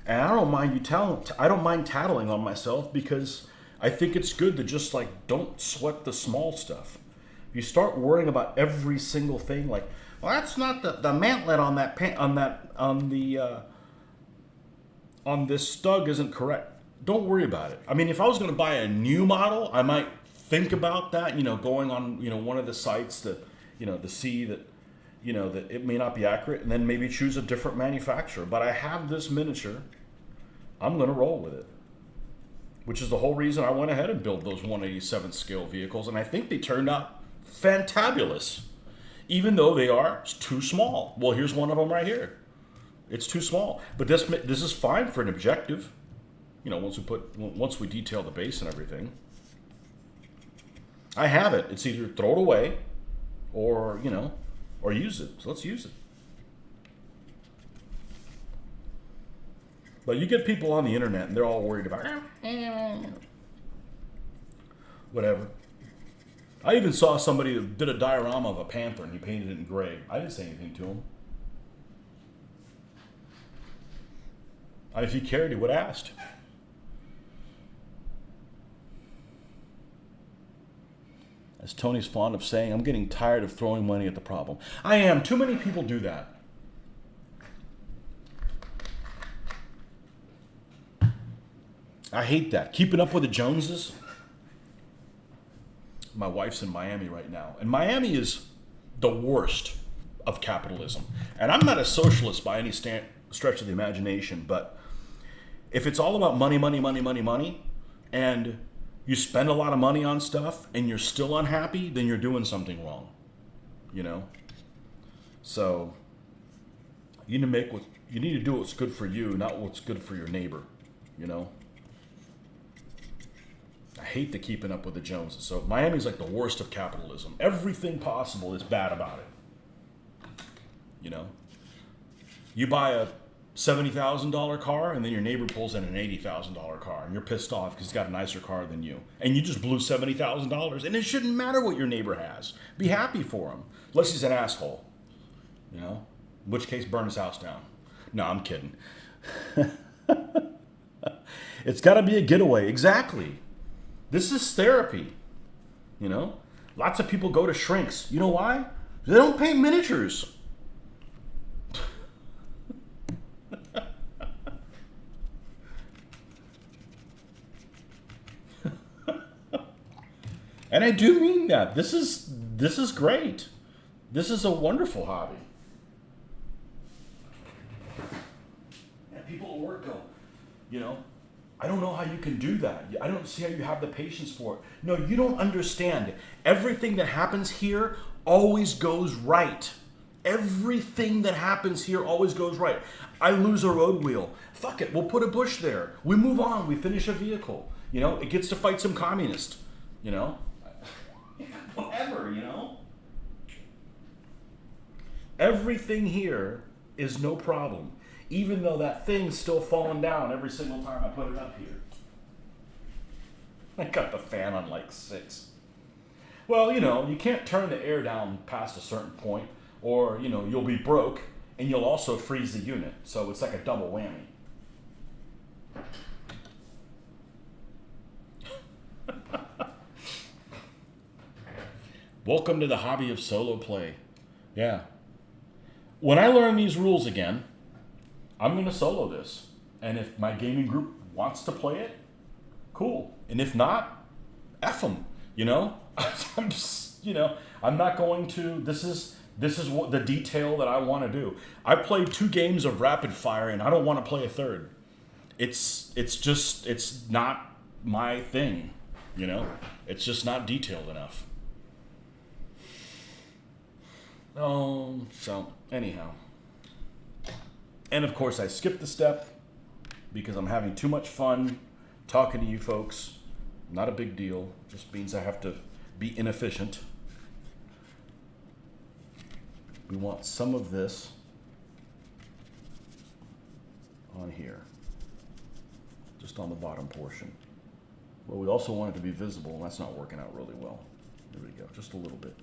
And I don't mind tattling on myself because I think it's good to just don't sweat the small stuff. If you start worrying about every single thing, well, that's not the mantlet on that on this Stug isn't correct. Don't worry about it. I mean, if I was going to buy a new model, I might think about that. Going on one of the sites to see that that it may not be accurate, and then maybe choose a different manufacturer. But I have this miniature. I'm going to roll with it. Which is the whole reason I went ahead and built those 1/87 scale vehicles, and I think they turned out fantabulous, even though they are too small. Well, here's one of them right here. It's too small, but this is fine for an objective. Once we detail the base and everything. I have it. It's either throw it away, or use it. So let's use it. But you get people on the internet and they're all worried about, Whatever. I even saw somebody that did a diorama of a panther and he painted it in gray. I didn't say anything to him. If he cared, he would have asked. As Tony's fond of saying, I'm getting tired of throwing money at the problem. I am. Too many people do that. I hate that. Keeping up with the Joneses. My wife's in Miami right now. And Miami is the worst of capitalism. And I'm not a socialist by any stretch of the imagination, but if it's all about money, money, money, money, money, and you spend a lot of money on stuff and you're still unhappy, then you're doing something wrong. You know? So you need to do what's good for you, not what's good for your neighbor, you know? I hate the keeping up with the Joneses. So Miami's like the worst of capitalism. Everything possible is bad about it. You know? You buy a $70,000 car and then your neighbor pulls in an $80,000 car and you're pissed off because he's got a nicer car than you. And you just blew $70,000 and it shouldn't matter what your neighbor has. Be happy for him. Unless he's an asshole. You know? In which case, burn his house down. No, I'm kidding. It's got to be a getaway. Exactly. This is therapy, you know? Lots of people go to shrinks. You know why? They don't paint miniatures. And I do mean that. This is great. This is a wonderful hobby. And people at work go, you know, I don't know how you can do that. I don't see how you have the patience for it. No, you don't understand. Everything that happens here always goes right. Everything that happens here always goes right. I lose a road wheel. Fuck it, we'll put a bush there. We move on, we finish a vehicle. You know, it gets to fight some communist. You know? Whatever, you know? Everything here is no problem. Even though that thing's still falling down every single time I put it up here. I got the fan on like 6. Well, you know, you can't turn the air down past a certain point, or, you know, you'll be broke, and you'll also freeze the unit. So it's like a double whammy. Welcome to the hobby of solo play. Yeah. When I learn these rules again, I'm going to solo this. And if my gaming group wants to play it, cool. And if not, F them, you know? I'm just, you know, I'm not going to, this is what the detail that I want to do. I played 2 games of rapid fire and I don't want to play a third. It's not my thing, you know? It's just not detailed enough. Oh, so anyhow. And of course I skipped the step because I'm having too much fun talking to you folks. Not a big deal. Just means I have to be inefficient. We want some of this on here. Just on the bottom portion. Well, we also want it to be visible, and that's not working out really well. There we go, just a little bit.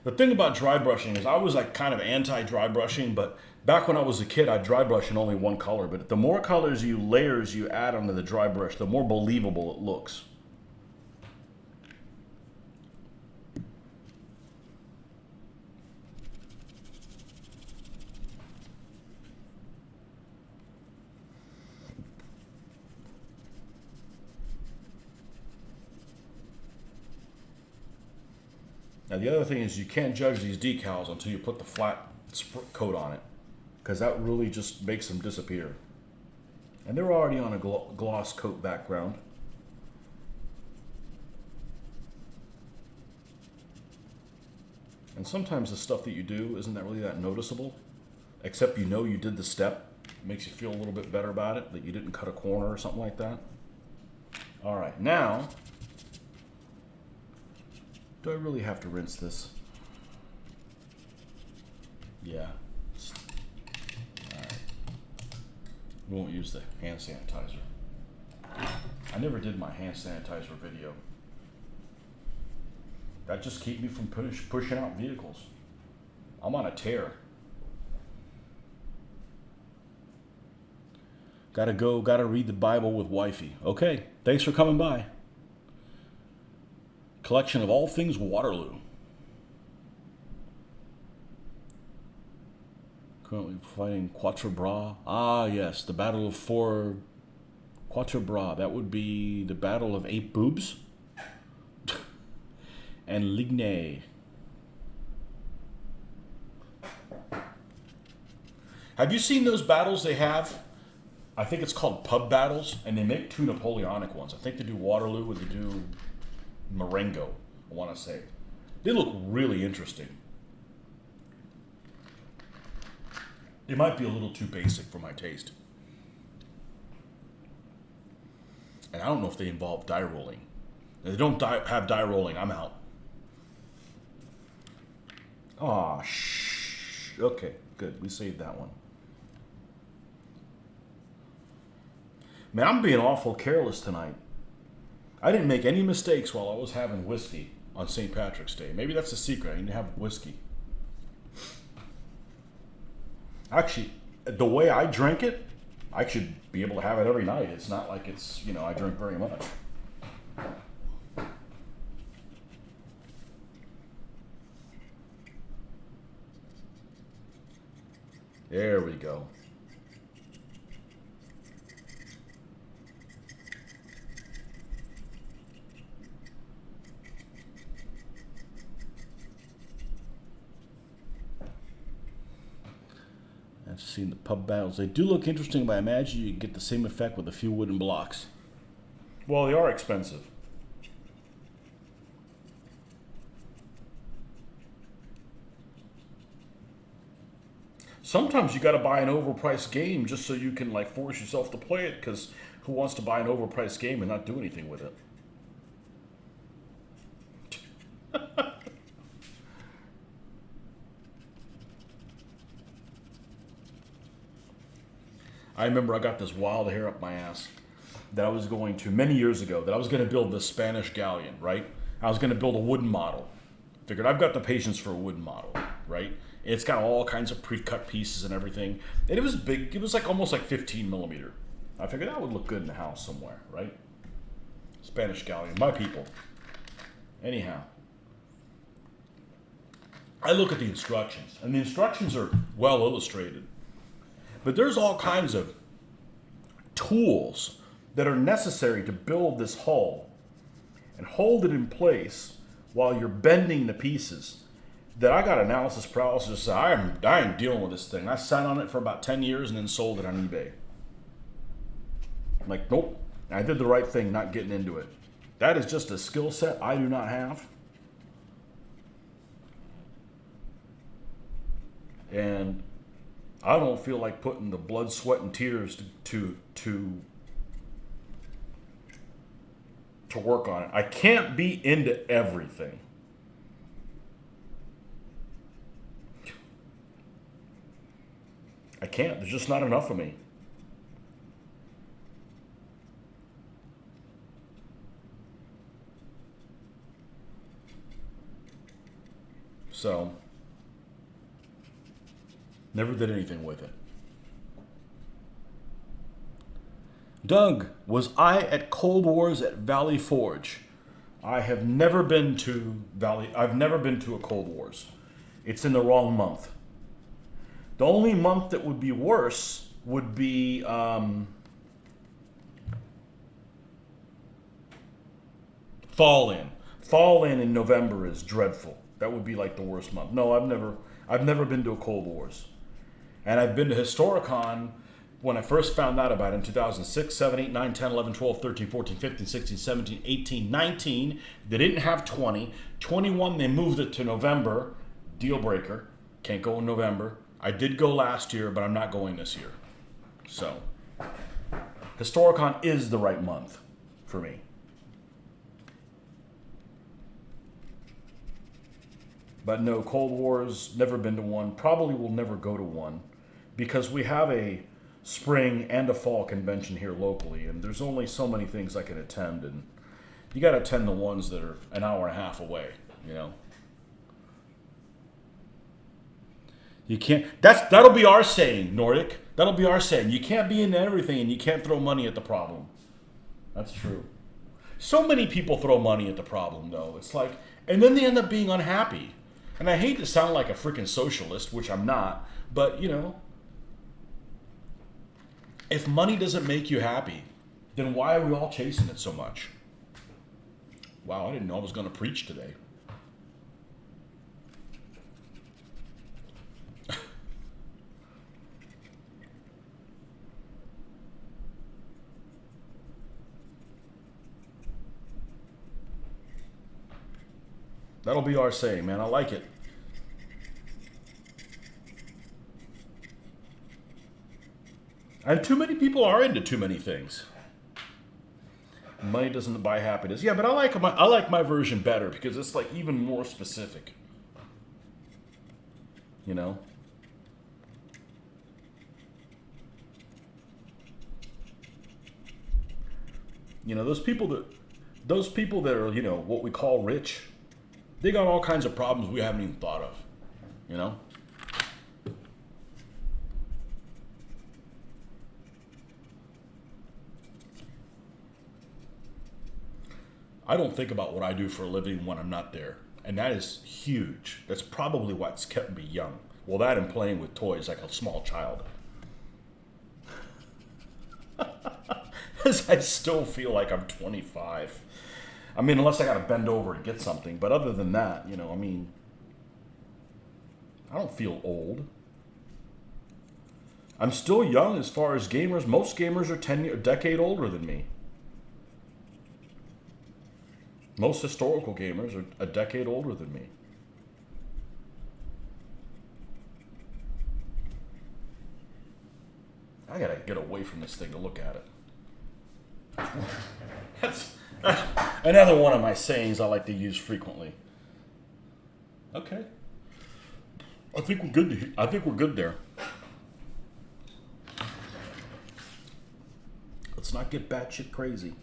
The thing about dry brushing is I was like kind of anti-dry brushing, but back when I was a kid, I'd dry brush in only one color. But the more layers you add onto the dry brush, the more believable it looks. Now the other thing is you can't judge these decals until you put the flat coat on it, because that really just makes them disappear. And they're already on a gloss coat background. And sometimes the stuff that you do isn't that really that noticeable, except you know you did the step. It makes you feel a little bit better about it, that you didn't cut a corner or something like that. All right, now, do I really have to rinse this? Yeah. All right. We won't use the hand sanitizer. I never did my hand sanitizer video. That just keeps me from pushing out vehicles. I'm on a tear. Gotta go, gotta read the Bible with wifey. Okay, thanks for coming by. Collection of all things Waterloo. Currently fighting Quatre Bras. Ah, yes, the Battle of Quatre Bras. That would be the Battle of 8 Boobs. And Ligny. Have you seen those battles they have? I think it's called pub battles, and they make 2 Napoleonic ones. I think they do Waterloo and they do Marengo, I want to say. They look really interesting. It might be a little too basic for my taste. And I don't know if they involve die rolling. If they don't have die rolling, I'm out. Aw, shh. Okay, good. We saved that one. Man, I'm being awful careless tonight. I didn't make any mistakes while I was having whiskey on St. Patrick's Day. Maybe that's the secret. I need to have whiskey. Actually, the way I drink it, I should be able to have it every night. It's not like it's, I drink very much. There we go. I've seen the pub battles. They do look interesting, but I imagine you get the same effect with a few wooden blocks. Well, they are expensive. Sometimes you got to buy an overpriced game just so you can force yourself to play it, because who wants to buy an overpriced game and not do anything with it? I remember I got this wild hair up my ass that I was going to, many years ago, that I was going to build this Spanish galleon, right? I was going to build a wooden model. Figured I've got the patience for a wooden model, right? It's got all kinds of pre-cut pieces and everything. And it was big. It was almost 15 millimeter. I figured that would look good in the house somewhere, right? Spanish galleon, my people. Anyhow, I look at the instructions, and the instructions are well illustrated. But there's all kinds of tools that are necessary to build this hull and hold it in place while you're bending the pieces. That I got analysis paralysis. I ain't dealing with this thing. I sat on it for about 10 years and then sold it on eBay. I'm like, nope. I did the right thing not getting into it. That is just a skill set I do not have. And I don't feel like putting the blood, sweat, and tears to work on it. I can't be into everything. I can't. There's just not enough of me. So, never did anything with it. Doug, was I at Cold Wars at Valley Forge? I have never been to I've never been to a Cold Wars. It's in the wrong month. The only month that would be worse would be Fall In. Fall in November is dreadful. That would be the worst month. No, I've never been to a Cold Wars. And I've been to Historicon when I first found out about it in 2006, 7, 8, 9, 10, 11, 12, 13, 14, 15, 16, 17, 18, 19. They didn't have 20. 21, they moved it to November. Deal breaker. Can't go in November. I did go last year, but I'm not going this year. So, Historicon is the right month for me. But no, Cold Wars, never been to one. Probably will never go to one. Because we have a spring and a fall convention here locally, and there's only so many things I can attend, and you got to attend the ones that are an hour and a half away, you know. You can't. That'll be our saying, Nordic. That'll be our saying. You can't be into everything, and you can't throw money at the problem. That's true. So many people throw money at the problem, though. It's like, and then they end up being unhappy. And I hate to sound like a freaking socialist, which I'm not, but you know, if money doesn't make you happy, then why are we all chasing it so much? Wow, I didn't know I was going to preach today. That'll be our saying, man. I like it. And too many people are into too many things. Money doesn't buy happiness. Yeah, but I like my version better because it's like even more specific. You know? You know, those people that are, you know, what we call rich, they got all kinds of problems we haven't even thought of. You know? I don't think about what I do for a living when I'm not there. And that is huge. That's probably what's kept me young. Well, that and playing with toys like a small child. Because I still feel like I'm 25. I mean, unless I got to bend over to get something. But other than that, you know, I mean, I don't feel old. I'm still young as far as gamers. Most gamers are a decade older than me. Most historical gamers are a decade older than me. I gotta get away from this thing to look at it. That's another one of my sayings I like to use frequently. Okay. I think we're good. I think we're good there. Let's not get batshit crazy.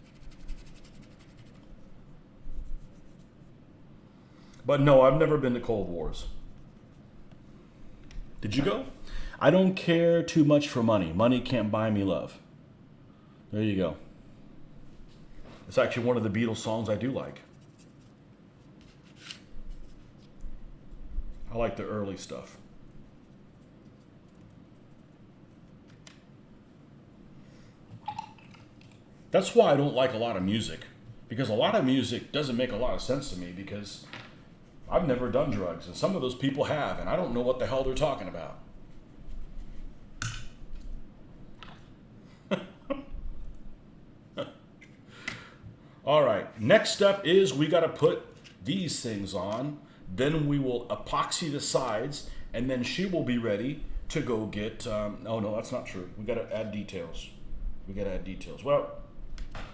But no, I've never been to Cold Wars. Did you go? I don't care too much for money. Money can't buy me love. There you go. It's actually one of the Beatles songs I do like. I like the early stuff. That's why I don't like a lot of music. Because a lot of music doesn't make a lot of sense to me because I've never done drugs, and some of those people have, and I don't know what the hell they're talking about. All right, next step is we got to put these things on. Then we will epoxy the sides, and then she will be ready to go get, oh no, that's not true. We got to add details. Well,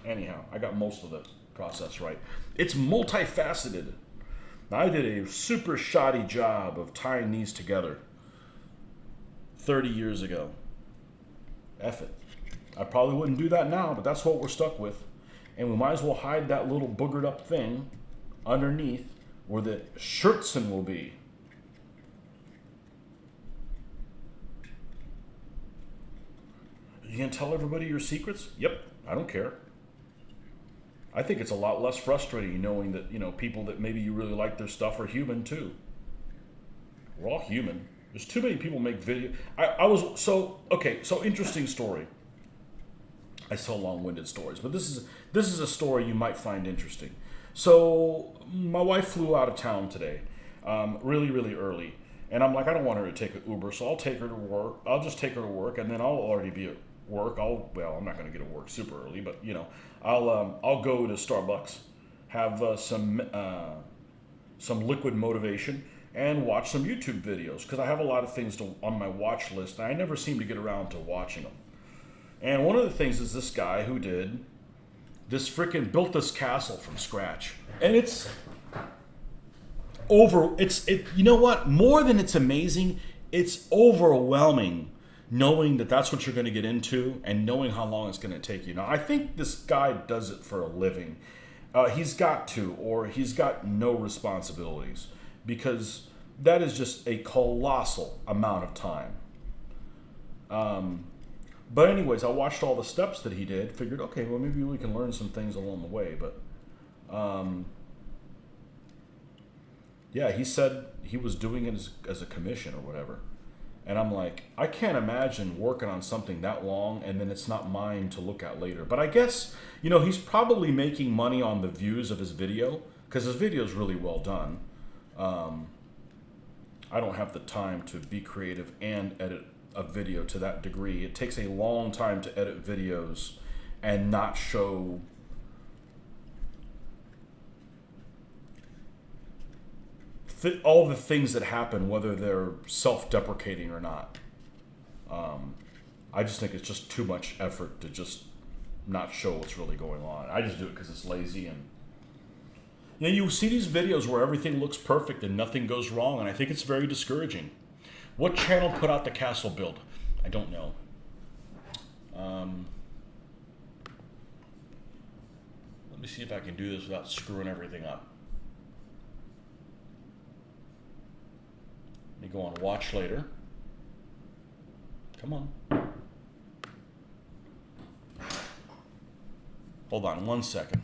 anyhow, I got most of the process right. It's multifaceted. I did a super shoddy job of tying these together 30 years ago. F it. I probably wouldn't do that now, but that's what we're stuck with. And we might as well hide that little boogered up thing underneath where the shirtson will be. You gonna tell everybody your secrets? Yep, I don't care. I think it's a lot less frustrating knowing that, you know, people that maybe you really like their stuff are human too. We're all human. There's too many people make video. So interesting story. I tell long-winded stories, but this is a story you might find interesting. So my wife flew out of town today, really, really early. And I'm like, I don't want her to take an Uber, so I'll take her to work. I'll just take her to work, and then I'll already be at work. I'm not going to get to work super early, but you know, I'll go to Starbucks, have some liquid motivation, and watch some YouTube videos because I have a lot of things on my watch list, and I never seem to get around to watching them. And one of the things is this guy who built this castle from scratch, and it's you know what? More than it's amazing, it's overwhelming knowing that that's what you're going to get into and knowing how long it's going to take you. Now, I think this guy does it for a living. He's got to, or he's got no responsibilities, because that is just a colossal amount of time. But anyways, I watched all the steps that he did, figured, okay, well, maybe we can learn some things along the way. But yeah, he said he was doing it as a commission or whatever. And I'm like, I can't imagine working on something that long and then it's not mine to look at later. But I guess, he's probably making money on the views of his video, because his video is really well done. I don't have the time to be creative and edit a video to that degree. It takes a long time to edit videos and not show all the things that happen, whether they're self-deprecating or not. I just think it's just too much effort to just not show what's really going on. I just do it because it's lazy. And you see these videos where everything looks perfect and nothing goes wrong, and I think it's very discouraging. What channel put out the castle build? I don't know. Let me see if I can do this without screwing everything up. Let me go on watch later. Come on. Hold on 1 second.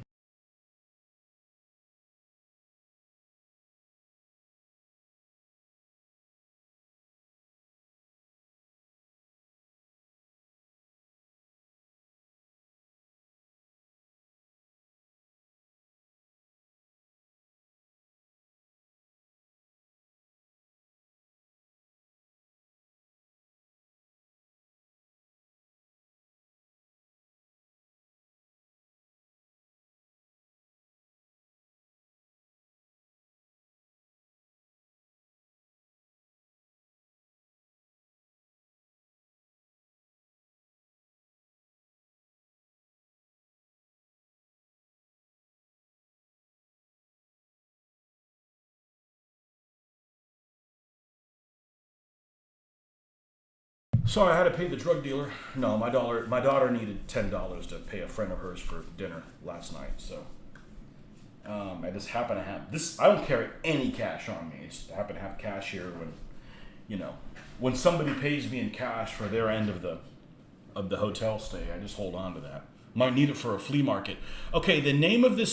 Sorry, I had to pay the drug dealer. No, my daughter needed $10 to pay a friend of hers for dinner last night. So I just happen to have this. I don't carry any cash on me. I just happen to have cash here when somebody pays me in cash for their end of the hotel stay. I just hold on to that. Might need it for a flea market. Okay, the name of the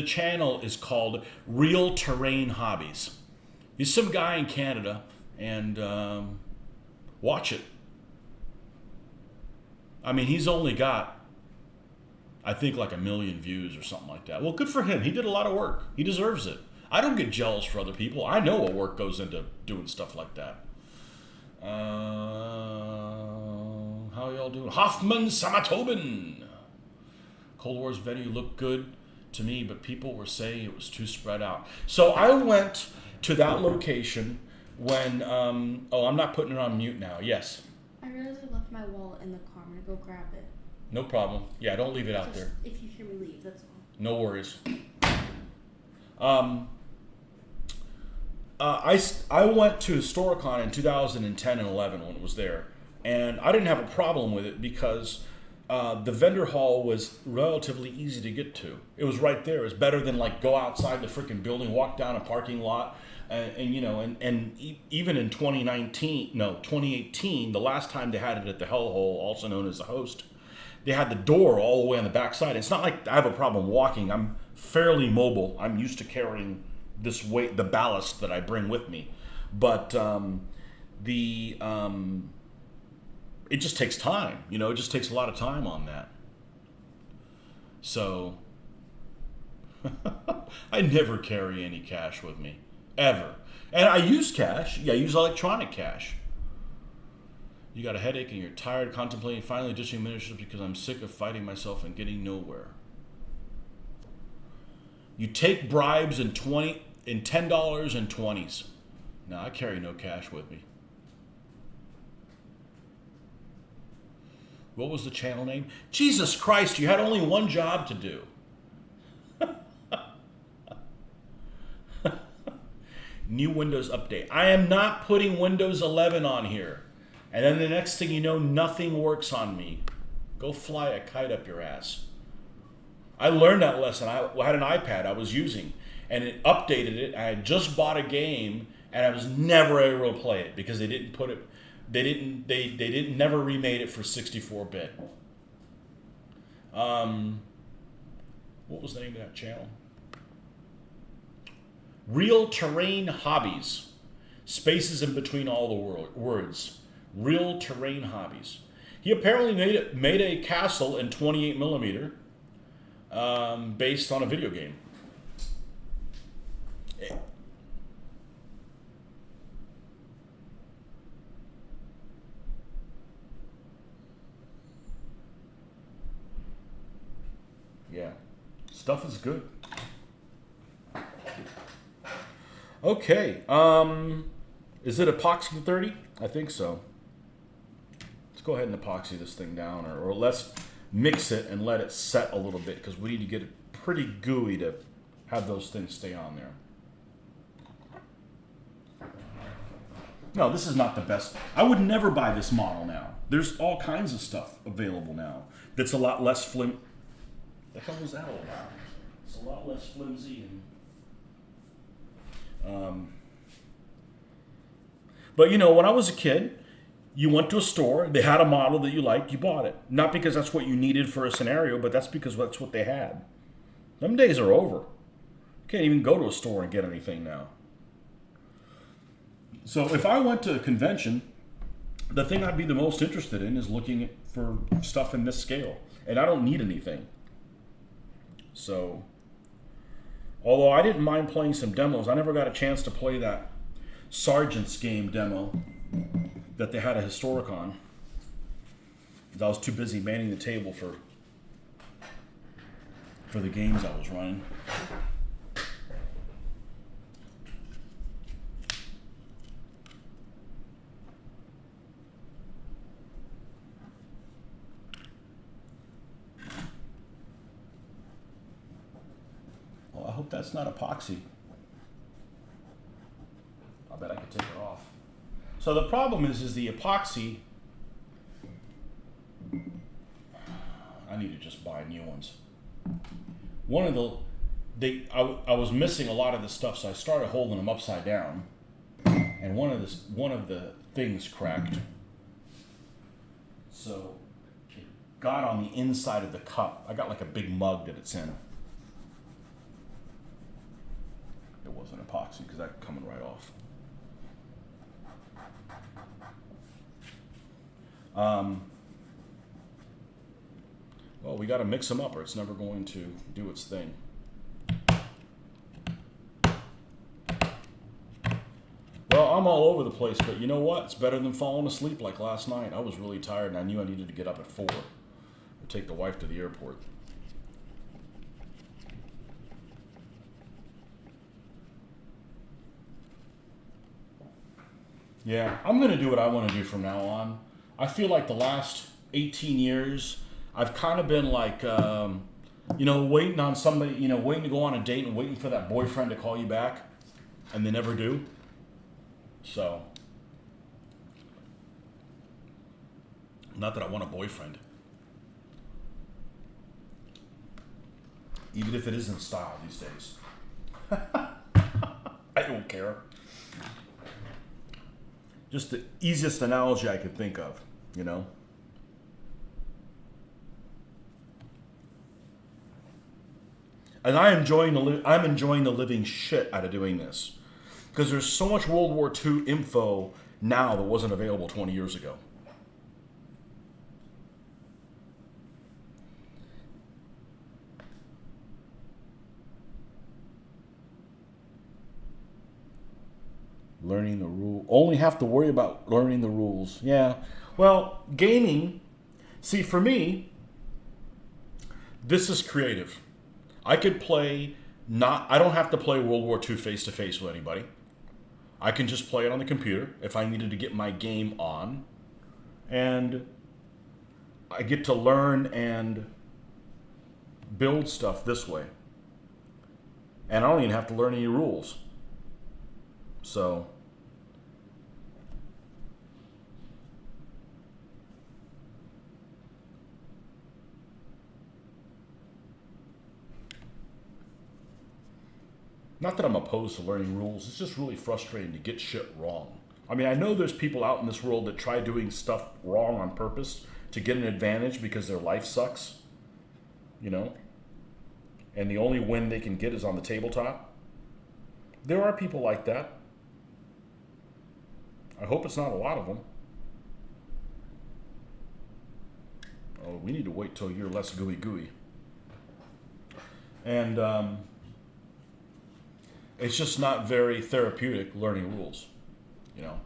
channel is called Real Terrain Hobbies. He's some guy in Canada, and watch it. I mean, he's only got, I think, like 1 million views or something like that. Well, good for him. He did a lot of work. He deserves it. I don't get jealous for other people. I know what work goes into doing stuff like that. How y'all doing? Hoffman Samatobin. Cold War's venue looked good to me, but people were saying it was too spread out. So I went to that location when, I'm not putting it on mute now. Yes. I realized I left my wallet in the car. I'm going to go grab it. No problem. Yeah, don't leave it out there. If you hear me leave, that's all. No worries. I went to Historicon in 2010 and 11 when it was there, and I didn't have a problem with it because the vendor hall was relatively easy to get to. It was right there. It was better than like go outside the freaking building, walk down a parking lot. And even in 2018, the last time they had it at the Hellhole, also known as the Host, they had the door all the way on the back side. It's not like I have a problem walking. I'm fairly mobile. I'm used to carrying this weight, the ballast that I bring with me. But it just takes time. It just takes a lot of time on that. So I never carry any cash with me. Ever. And I use cash. Yeah, I use electronic cash. You got a headache and you're tired, contemplating finally ditching ministry because I'm sick of fighting myself and getting nowhere. You take bribes in $10 and 20s. No, I carry no cash with me. What was the channel name? Jesus Christ, you had only one job to do. New Windows update. I am not putting Windows 11 on here. And then the next thing you know, nothing works on me. Go fly a kite up your ass. I learned that lesson. I had an iPad I was using, and it updated it. I had just bought a game, and I was never able to play it because they didn't put it. They didn't never remade it for 64-bit. What was the name of that channel? Real Terrain Hobbies. Spaces in between all the words. Real Terrain Hobbies. He apparently made a castle in 28 millimeter based on a video game. Yeah, stuff is good. Okay, is it epoxy 30? I think so. Let's go ahead and epoxy this thing down, or let's mix it and let it set a little bit because we need to get it pretty gooey to have those things stay on there. No, this is not the best. I would never buy this model now. There's all kinds of stuff available now that's a lot less flim. The hell was that all about? It's a lot less flimsy and. But you know, when I was a kid, you went to a store, they had a model that you liked, you bought it. Not because that's what you needed for a scenario, but that's because that's what they had. Them days are over. You can't even go to a store and get anything now. So if I went to a convention, the thing I'd be the most interested in is looking for stuff in this scale. And I don't need anything. So, although I didn't mind playing some demos, I never got a chance to play that Sergeant's game demo that they had a historic on. I was too busy manning the table for the games I was running. Well, I hope that's not epoxy. I bet I could take it off. So the problem is the epoxy. I need to just buy new ones. One of I was missing a lot of the stuff, so I started holding them upside down, and one of the things cracked. So it got on the inside of the cup. I got like a big mug that it's in. It wasn't epoxy because that's coming right off. Well, we got to mix them up or it's never going to do its thing. Well, I'm all over the place, but you know what? It's better than falling asleep like last night. I was really tired and I knew I needed to get up at 4 to take the wife to the airport. Yeah, I'm going to do what I want to do from now on. I feel like the last 18 years, I've kind of been like, waiting on somebody, waiting to go on a date and waiting for that boyfriend to call you back, and they never do. So, not that I want a boyfriend. Even if it is in style these days. I don't care. Just the easiest analogy I could think of, And I'm enjoying the living shit out of doing this. Because there's so much World War II info now that wasn't available 20 years ago. Learning the rule. Only have to worry about learning the rules. Yeah. Well, gaming, see, for me, this is creative. I could play I don't have to play World War II face to face with anybody. I can just play it on the computer if I needed to get my game on. And I get to learn and build stuff this way. And I don't even have to learn any rules. So Not that I'm opposed to learning rules. It's just really frustrating to get shit wrong. I mean, I know there's people out in this world that try doing stuff wrong on purpose to get an advantage because their life sucks, you know? And the only win they can get is on the tabletop. There are people like that. I hope it's not a lot of them. Oh, we need to wait till you're less gooey gooey. And it's just not very therapeutic learning rules, you know.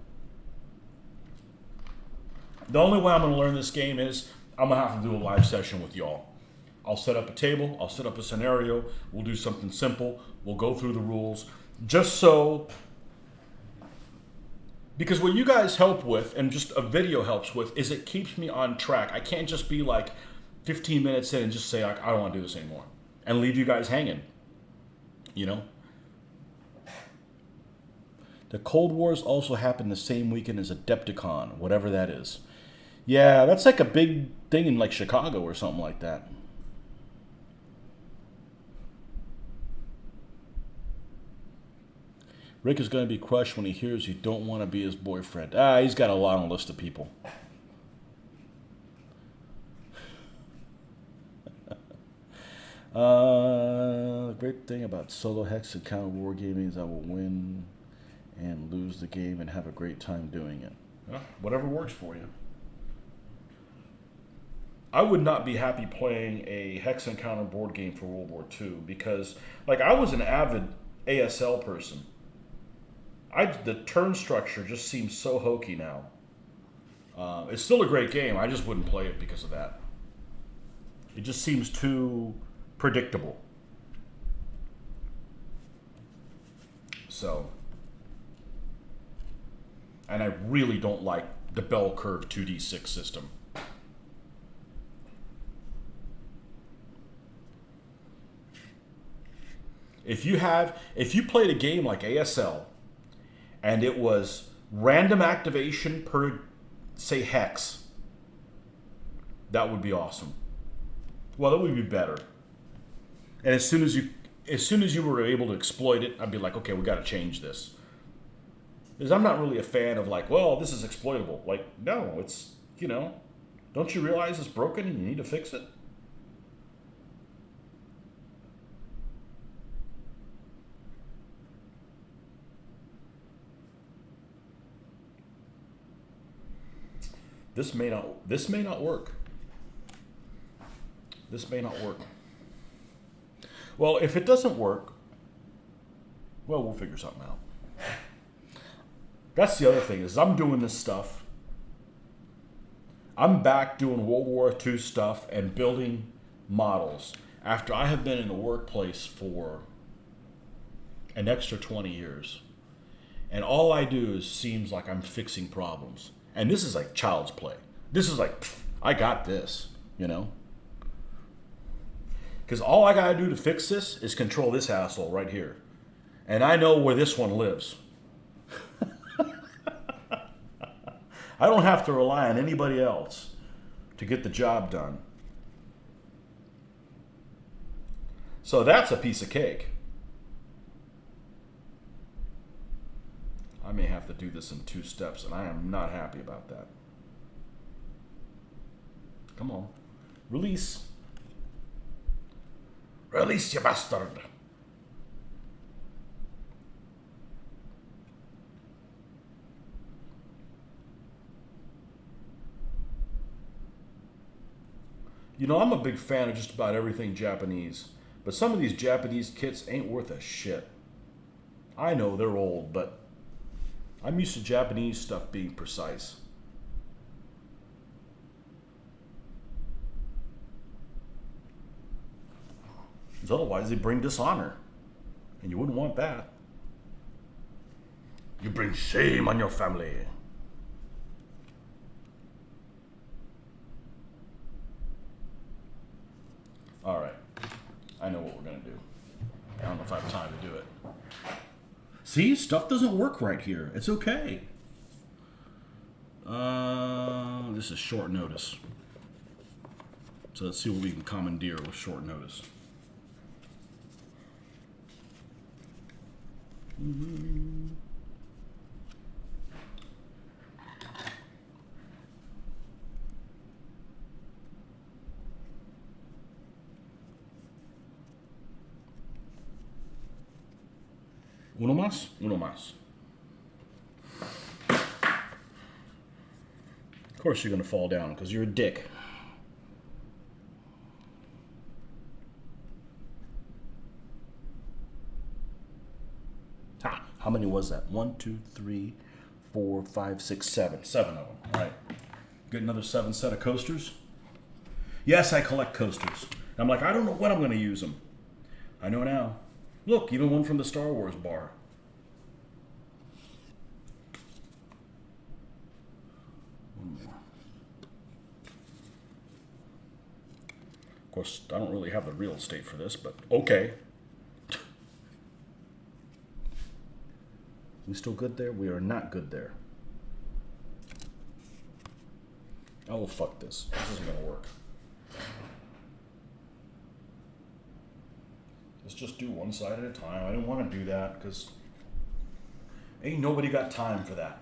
The only way I'm going to learn this game is I'm going to have to do a live session with y'all. I'll set up a table, I'll set up a scenario, we'll do something simple, we'll go through the rules, just so, because what you guys help with, and just a video helps with, is it keeps me on track. I can't just be like 15 minutes in and just say, I don't want to do this anymore, and leave you guys hanging, you know? The Cold Wars also happened the same weekend as Adepticon, whatever that is. Yeah, that's like a big thing in like Chicago or something like that. Rick is going to be crushed when he hears you don't want to be his boyfriend. He's got a long list of people. The great thing about solo hex and counter wargaming is I will win and lose the game and have a great time doing it. Whatever works for you. I would not be happy playing a hex and counter board game for World War II because, like, I was an avid ASL person. The turn structure just seems so hokey now. It's still a great game. I just wouldn't play it because of that. It just seems too predictable. So, and I really don't like the bell curve 2d6 system. If you played a game like ASL and it was random activation per, say, hex, that would be awesome. Well, that would be better. And as soon as you were able to exploit it, I'd be like, okay, we got to change this. Because I'm not really a fan of like, well, this is exploitable. Like, no, it's, you know, don't you realize it's broken and you need to fix it? This may not work. This may not work. Well, if it doesn't work, well, we'll figure something out. That's the other thing is I'm doing this stuff. I'm back doing World War II stuff and building models after I have been in the workplace for an extra 20 years. And all I do is seems like I'm fixing problems. And this is like child's play. This is like, I got this, you know? Because all I gotta do to fix this is control this asshole right here. And I know where this one lives. I don't have to rely on anybody else to get the job done. So that's a piece of cake. I may have to do this in 2 steps, and I am not happy about that. Come on. Release. Release, you bastard. You know, I'm a big fan of just about everything Japanese, but some of these Japanese kits ain't worth a shit. I know they're old, but I'm used to Japanese stuff being precise. Because otherwise they bring dishonor. And you wouldn't want that. You bring shame on your family. Alright. I know what we're going to do. I don't know if I have time to do it. See? Stuff doesn't work right here. It's okay. This is short notice. So let's see what we can commandeer with short notice. Uno más? Uno más. Of course you're going to fall down because you're a dick. Ha! How many was that? 1, 2, 3, 4, 5, 6, 7. 7 of them. All right. Get another 7 set of coasters. Yes, I collect coasters. I'm like, I don't know when I'm going to use them. I know now. Look, even one from the Star Wars bar. One more. Of course, I don't really have the real estate for this, but okay. We still good there? We are not good there. Oh, fuck this. This isn't gonna work. Let's just do one side at a time. I didn't want to do that because ain't nobody got time for that.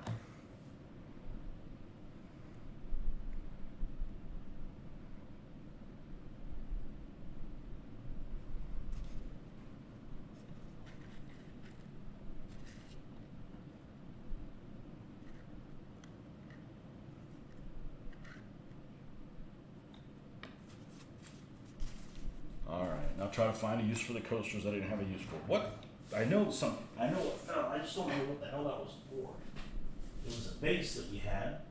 Now try to find a use for the coasters I didn't have a use for. What? I know something. I know what fell. I just don't know what the hell that was for. It was a base that we had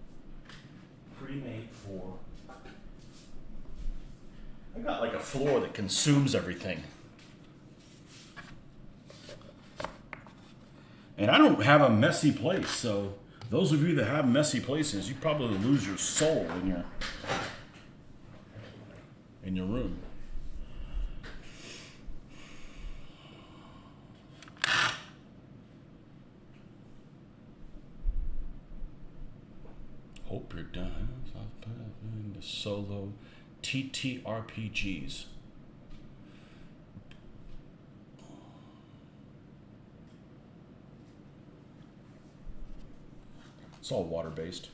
pre-made for. I got like a floor that consumes everything. And I don't have a messy place, so those of you that have messy places, you probably lose your soul in your room. Hope you're done. The solo TTRPGs. It's all water-based.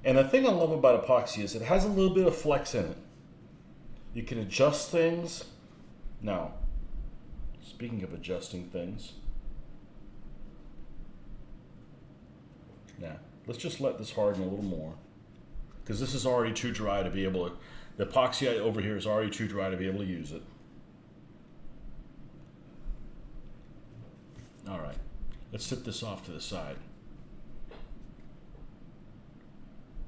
And the thing I love about epoxy is it has a little bit of flex in it. You can adjust things. Now, speaking of adjusting things, let's just let this harden a little more. Because this is already too dry to be able to, the epoxy over here is already too dry to be able to use it. All right, let's set this off to the side.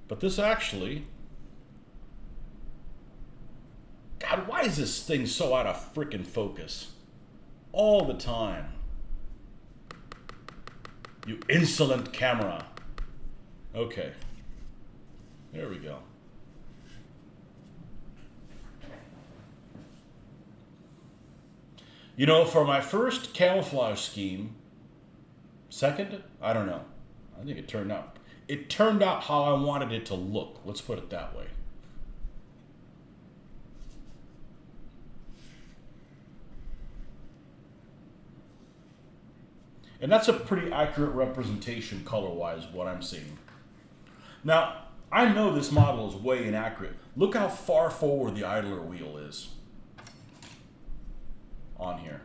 But this actually, God, why is this thing so out of freaking focus? All the time. You insolent camera. Okay. There we go. You know, for my first camouflage scheme, second, I don't know. I think it turned out how I wanted it to look. Let's put it that way. And that's a pretty accurate representation color-wise of what I'm seeing. Now, I know this model is way inaccurate. Look how far forward the idler wheel is on here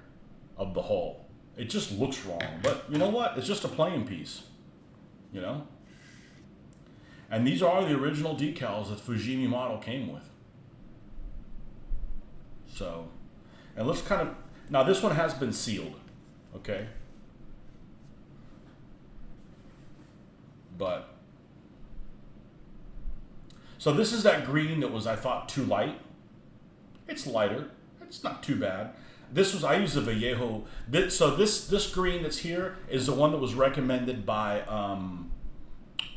of the hull. It just looks wrong. But you know what? It's just a playing piece. You know? And these are the original decals that Fujimi model came with. So, and let's kind of, now this one has been sealed. Okay? But, so this is that green that was, I thought, too light. It's lighter. It's not too bad. This was, I used a Vallejo. So this green that's here is the one that was recommended by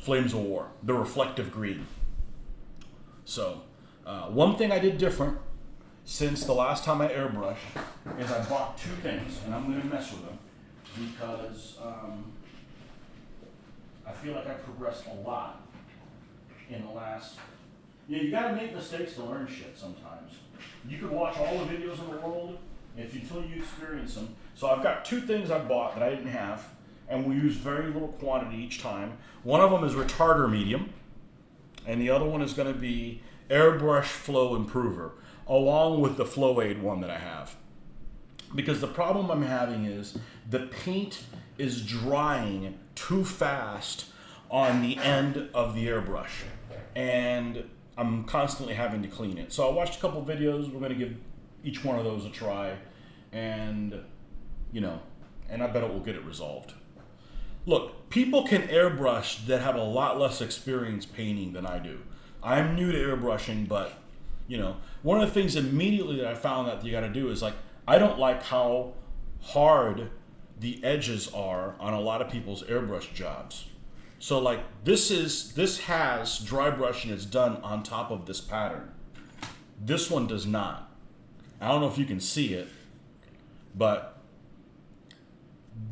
Flames of War, the reflective green. So, one thing I did different since the last time I airbrushed is I bought two things, and I'm going to mess with them because I feel like I've progressed a lot in the last. Yeah, you gotta make mistakes to learn shit sometimes. You could watch all the videos in the world until you experience them. So I've got two things I bought that I didn't have, and we use very little quantity each time. One of them is retarder medium, and the other one is going to be airbrush flow improver, along with the flow aid one that I have. Because the problem I'm having is the paint is drying too fast on the end of the airbrush, and I'm constantly having to clean it. So I watched a couple videos. We're going to give each one of those a try, and and I bet it will get it resolved. Look, people can airbrush that have a lot less experience painting than I do. I'm new to airbrushing, but one of the things immediately that I found that you got to do is I don't like how hard the edges are on a lot of people's airbrush jobs. So this has dry brush and it's done on top of this pattern. This one does not. I don't know if you can see it, but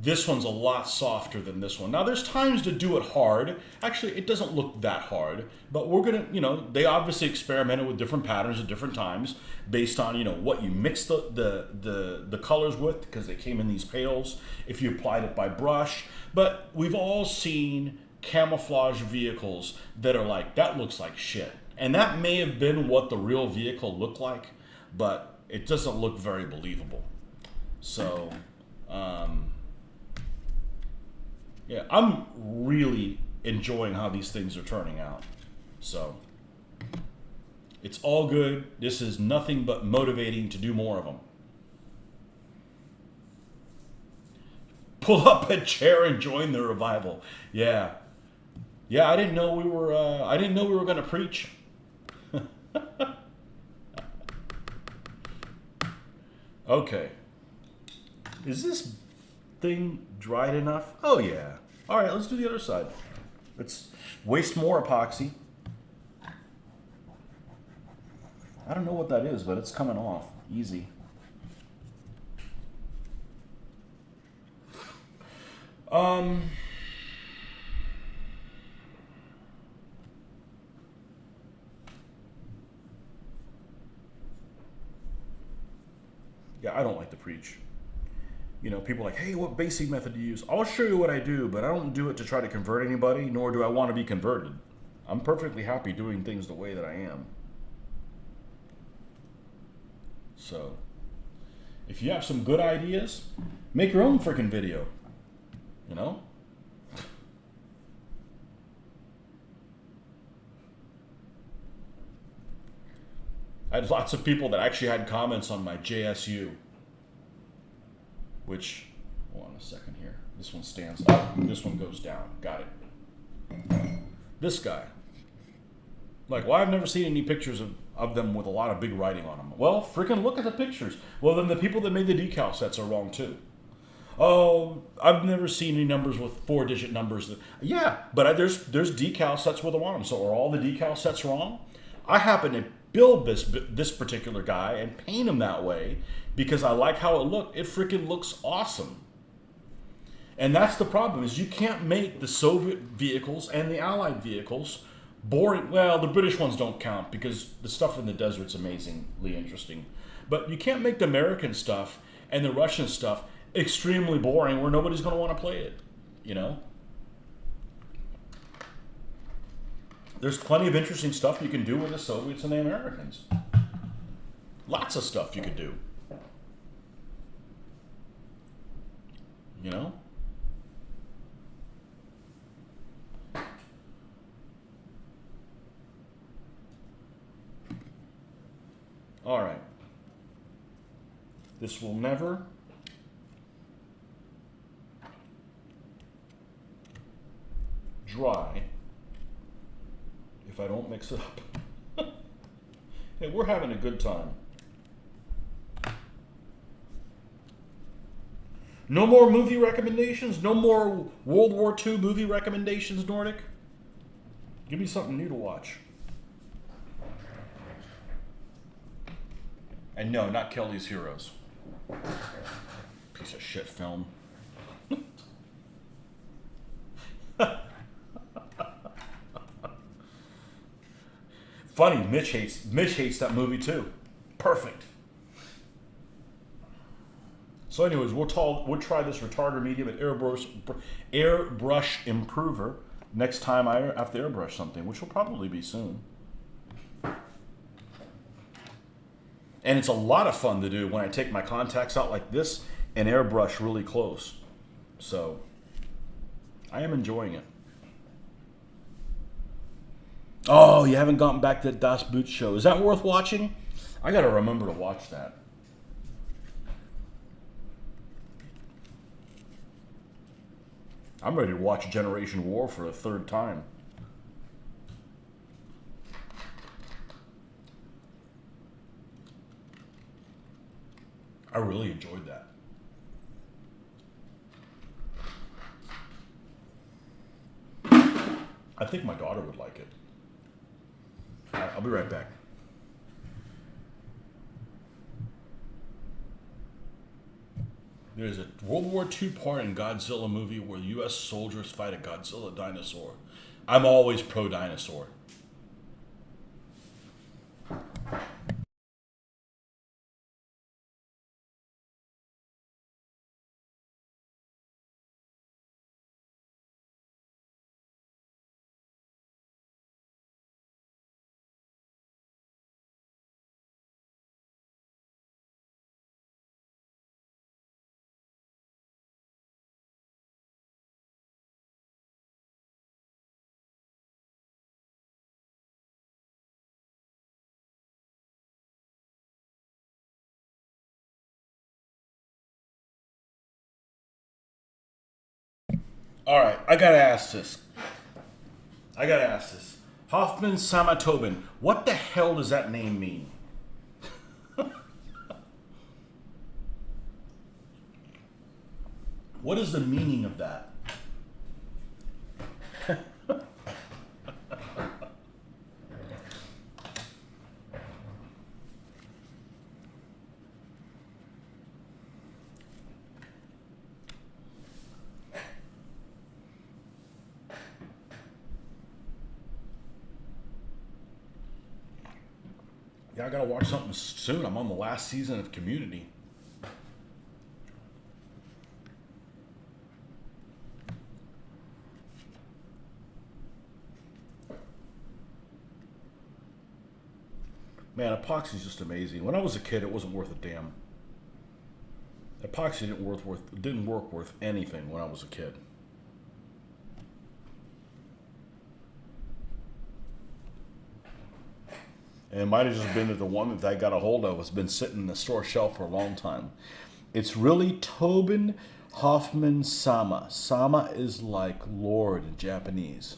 this one's a lot softer than this one. Now there's times to do it hard. Actually, it doesn't look that hard, but we're gonna, they obviously experimented with different patterns at different times based on, what you mix the colors with, because they came in these pails, if you applied it by brush. But we've all seen camouflage vehicles that are that looks like shit. And that may have been what the real vehicle looked like, but it doesn't look very believable. So, yeah, I'm really enjoying how these things are turning out. So, it's all good. This is nothing but motivating to do more of them. Pull up a chair and join the revival. Yeah. Yeah, I didn't know we were going to preach. Okay. Is this thing dried enough? Oh yeah. All right, let's do the other side. Let's waste more epoxy. I don't know what that is, but it's coming off easy. Yeah, I don't like to preach. People are like, hey, what basic method do you use? I'll show you what I do, but I don't do it to try to convert anybody, nor do I want to be converted. I'm perfectly happy doing things the way that I am. So, if you have some good ideas, make your own freaking video. I had lots of people that actually had comments on my JSU, which, hold on a second here. This one stands up, this one goes down. Got it. This guy. Well, I've never seen any pictures of them with a lot of big writing on them. Well, freaking look at the pictures. Well, then the people that made the decal sets are wrong too. Oh, I've never seen any numbers with 4-digit numbers. Yeah, but there's decal sets with them on them. So are all the decal sets wrong? I happen to build this particular guy and paint him that way because I like how it looked. It freaking looks awesome. And that's the problem, is you can't make the Soviet vehicles and the Allied vehicles boring. Well, the British ones don't count because the stuff in the desert's amazingly interesting. But you can't make the American stuff and the Russian stuff extremely boring where nobody's going to want to play it, There's plenty of interesting stuff you can do with the Soviets and the Americans. Lots of stuff you could do. All right. This will never dry if I don't mix it up. Hey, we're having a good time. No more movie recommendations? No more World War II movie recommendations, Nordic? Give me something new to watch. And no, not Kelly's Heroes. Piece of shit film. Funny, Mitch hates that movie too. Perfect. So, anyways, we'll try this retarder medium at airbrush improver next time I have to airbrush something, which will probably be soon. And it's a lot of fun to do when I take my contacts out like this and airbrush really close. So, I am enjoying it. Oh, you haven't gotten back to that Das Boot show. Is that worth watching? I gotta remember to watch that. I'm ready to watch Generation War for a third time. I really enjoyed that. I think my daughter would like it. I'll be right back. There's a World War II part in Godzilla movie where U.S. soldiers fight a Godzilla dinosaur. I'm always pro-dinosaur. All right, I gotta ask this. Hoffman Samatobin. What the hell does that name mean? What is the meaning of that? Yeah, I gotta watch something soon. I'm on the last season of Community. Man, epoxy is just amazing. When I was a kid, it wasn't worth a damn. Epoxy didn't work worth anything when I was a kid. And it might have just been that the one that I got a hold of has been sitting in the store shelf for a long time. It's really Tobin Hoffman Sama. Sama is like Lord in Japanese.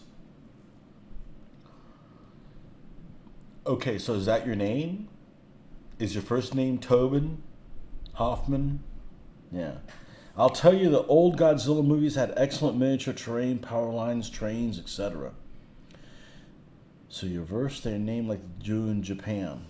Okay, so is that your name? Is your first name Tobin Hoffman? Yeah. I'll tell you, the old Godzilla movies had excellent miniature terrain, power lines, trains, etc. So you reverse their name like the Jew in Japan.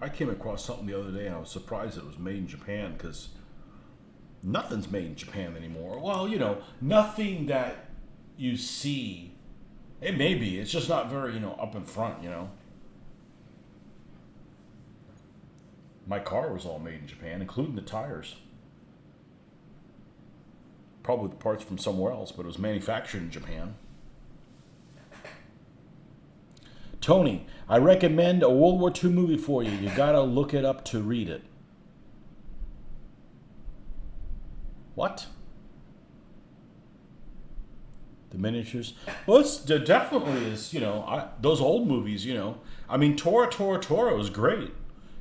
I came across something the other day and I was surprised it was made in Japan because nothing's made in Japan anymore. Well, you know, nothing that you see. It may be. It's just not very, up in front, My car was all made in Japan, including the tires. Probably the parts from somewhere else, but it was manufactured in Japan. Tony, I recommend a World War II movie for you. You gotta look it up to read it. What? The miniatures? Well, there definitely is, those old movies, I mean, Tora was great.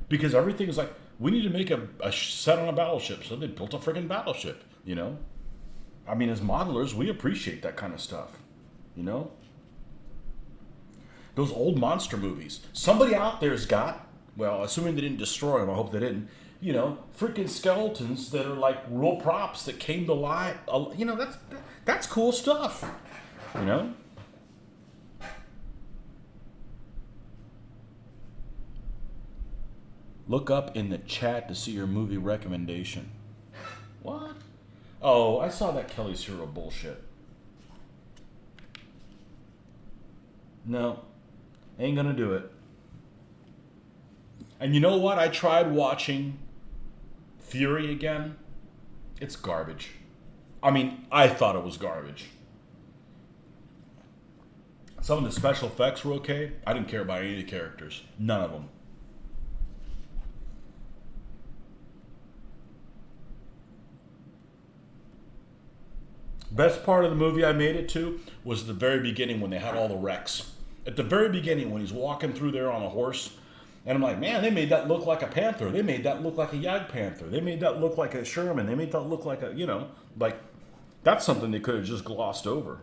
Because everything is like, we need to make a set on a battleship. So they built a friggin' battleship, I mean, as modelers, we appreciate that kind of stuff, Those old monster movies. Somebody out there's got, well, assuming they didn't destroy them, I hope they didn't, freaking skeletons that are like real props that came to life. That's cool stuff. You know. Look up in the chat to see your movie recommendation. What? Oh, I saw that Kelly's Hero bullshit. No, ain't gonna do it. And you know what? I tried watching Fury again. It's garbage. I mean, I thought it was garbage. Some of the special effects were okay. I didn't care about any of the characters. None of them. Best part of the movie I made it to was the very beginning when they had all the wrecks. At the very beginning when he's walking through there on a horse, and I'm like, man, they made that look like a panther. They made that look like a Yag Panther. They made that look like a Sherman. They made that look like a, like, that's something they could have just glossed over.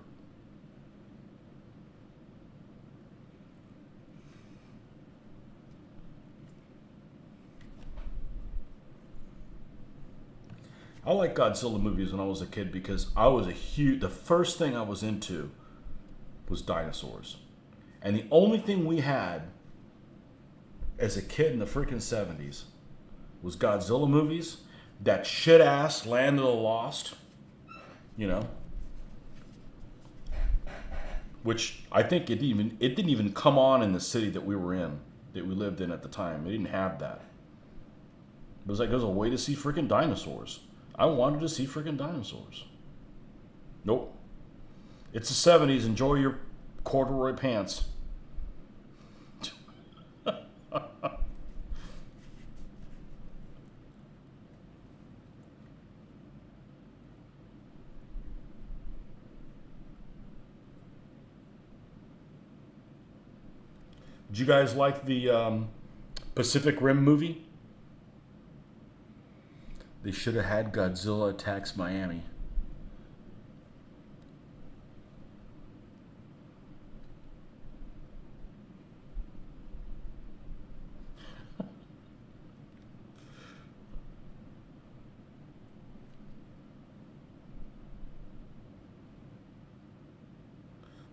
I like Godzilla movies when I was a kid because the first thing I was into was dinosaurs. And the only thing we had as a kid in the freaking 70s was Godzilla movies, that shit ass Land of the Lost, which I think it didn't even come on in the city that we lived in at the time. It didn't have that. It was a way to see freaking dinosaurs. I wanted to see freaking dinosaurs. Nope. It's the 70s. Enjoy your corduroy pants. Did you guys like the Pacific Rim movie? They should have had Godzilla Attacks Miami.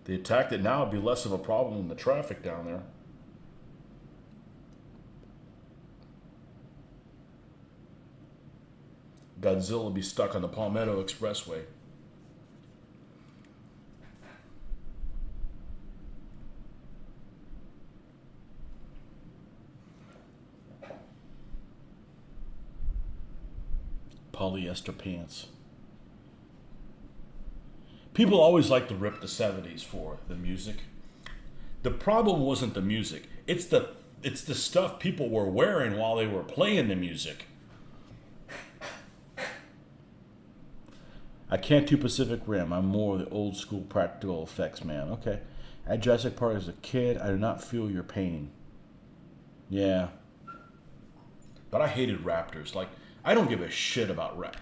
They attacked it now, it'd be less of a problem than the traffic down there. Godzilla will be stuck on the Palmetto Expressway. Polyester pants. People always like to rip the 70s for the music. The problem wasn't the music. It's the stuff people were wearing while they were playing the music. I can't do Pacific Rim. I'm more the old school practical effects man. Okay. At Jurassic Park as a kid, I do not feel your pain. Yeah. But I hated raptors. Like, I don't give a shit about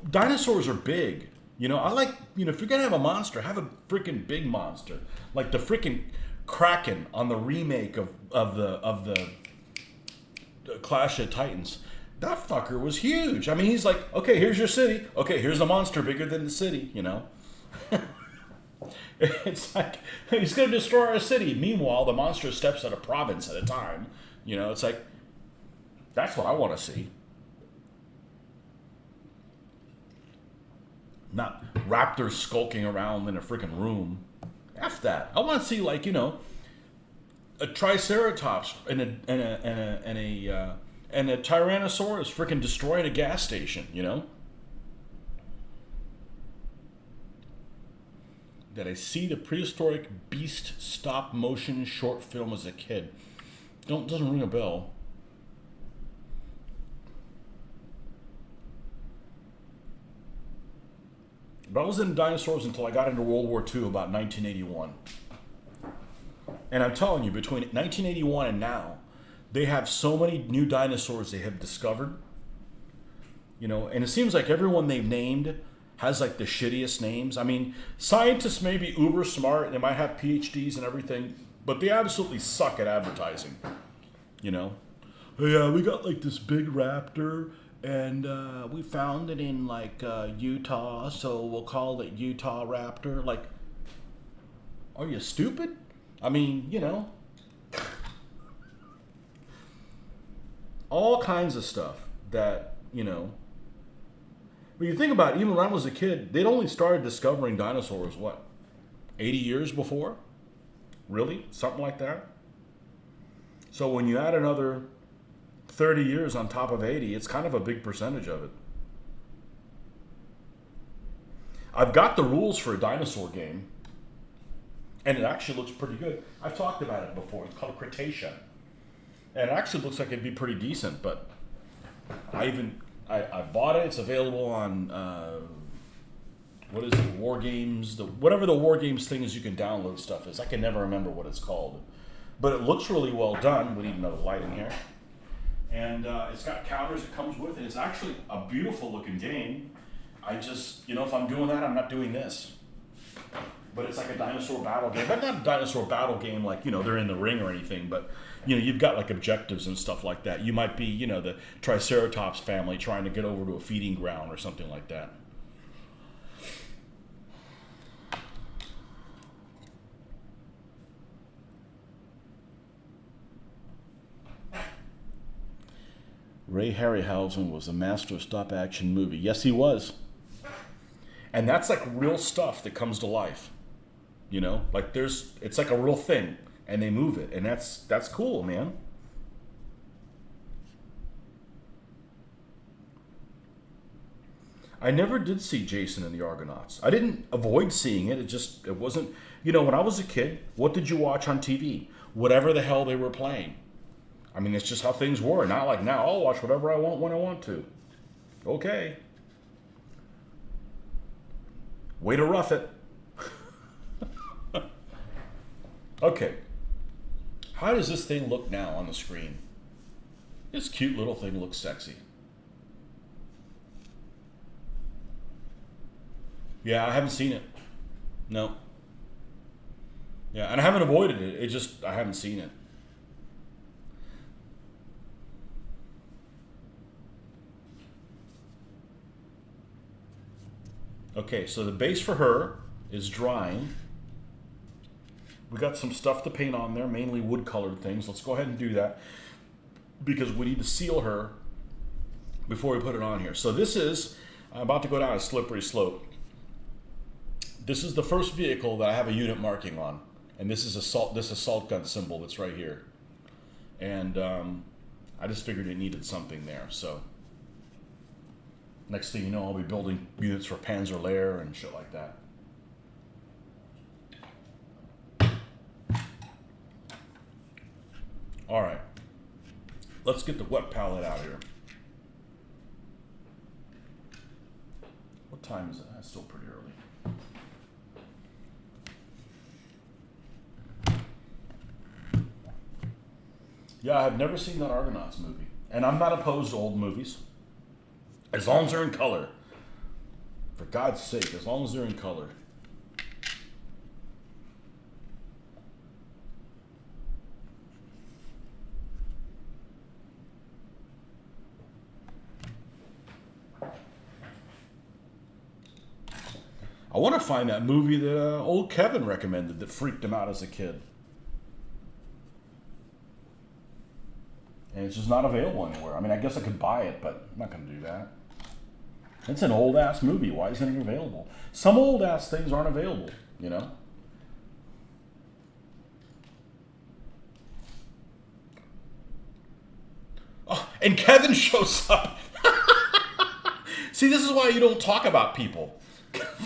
dinosaurs are big. I like, if you're going to have a monster, have a freaking big monster. Like the freaking Kraken on the remake of the Clash of Titans. That fucker was huge. I mean, he's like, okay, here's your city. Okay, here's a monster bigger than the city, It's like, he's going to destroy our city. Meanwhile, the monster steps at a province at a time. It's like, that's what I want to see. Not raptors skulking around in a freaking room. F that. I want to see, like, a triceratops and a Tyrannosaurus freaking destroying a gas station, Did I see the prehistoric beast stop motion short film as a kid? Doesn't ring a bell. But I was into dinosaurs until I got into World War II about 1981. And I'm telling you, between 1981 and now, they have so many new dinosaurs they have discovered. And it seems like everyone they've named has like the shittiest names. I mean, scientists may be uber smart and they might have PhDs and everything, but they absolutely suck at advertising. Yeah, we got like this big raptor, and we found it in like Utah, so we'll call it Utah Raptor. Like, are you stupid? I mean, all kinds of stuff that, When you think about it, even when I was a kid, they'd only started discovering dinosaurs, what, 80 years before? Really? Something like that? So when you add another 30 years on top of 80, it's kind of a big percentage of it. I've got the rules for a dinosaur game, and it actually looks pretty good. I've talked about it before. It's called Cretaceous. And it actually looks like it'd be pretty decent, but I bought it. It's available on, what is it, War Games? Whatever the War Games thing is you can download stuff is. I can never remember what it's called. But it looks really well done. We need another light in here. And it's got counters it comes with, and it's actually a beautiful looking game. I just, if I'm doing that, I'm not doing this. But it's like a dinosaur battle game. But not a dinosaur battle game like, they're in the ring or anything, but, you've got like objectives and stuff like that. You might be, the Triceratops family trying to get over to a feeding ground or something like that. Ray Harryhausen was a master of stop-action movie. Yes, he was. And that's like real stuff that comes to life. Like it's like a real thing, and they move it, and that's cool, man. I never did see Jason and the Argonauts. I didn't avoid seeing it. It wasn't, when I was a kid, what did you watch on TV? Whatever the hell they were playing. I mean, it's just how things were. Not like now, I'll watch whatever I want when I want to. Okay. Way to rough it. Okay. How does this thing look now on the screen? This cute little thing looks sexy. Yeah, I haven't seen it. No. Yeah, and I haven't avoided it. I haven't seen it. Okay, so the base for her is drying. We got some stuff to paint on there, mainly wood-colored things. Let's go ahead and do that because we need to seal her before we put it on here. So I'm about to go down a slippery slope. This is the first vehicle that I have a unit marking on, and this is this assault gun symbol that's right here. And I just figured it needed something there, so next thing you know, I'll be building units for Panzer Lehr and shit like that. All right, let's get the wet palette out here. What time is it? That's still pretty early. Yeah, I've never seen that Argonauts movie, and I'm not opposed to old movies. As long as they're in color. For God's sake, as long as they're in color. I want to find that movie that old Kevin recommended that freaked him out as a kid. And it's just not available anywhere. I mean, I guess I could buy it, but I'm not going to do that. It's an old-ass movie. Why isn't it available? Some old-ass things aren't available, Oh, and Kevin shows up. See, this is why you don't talk about people.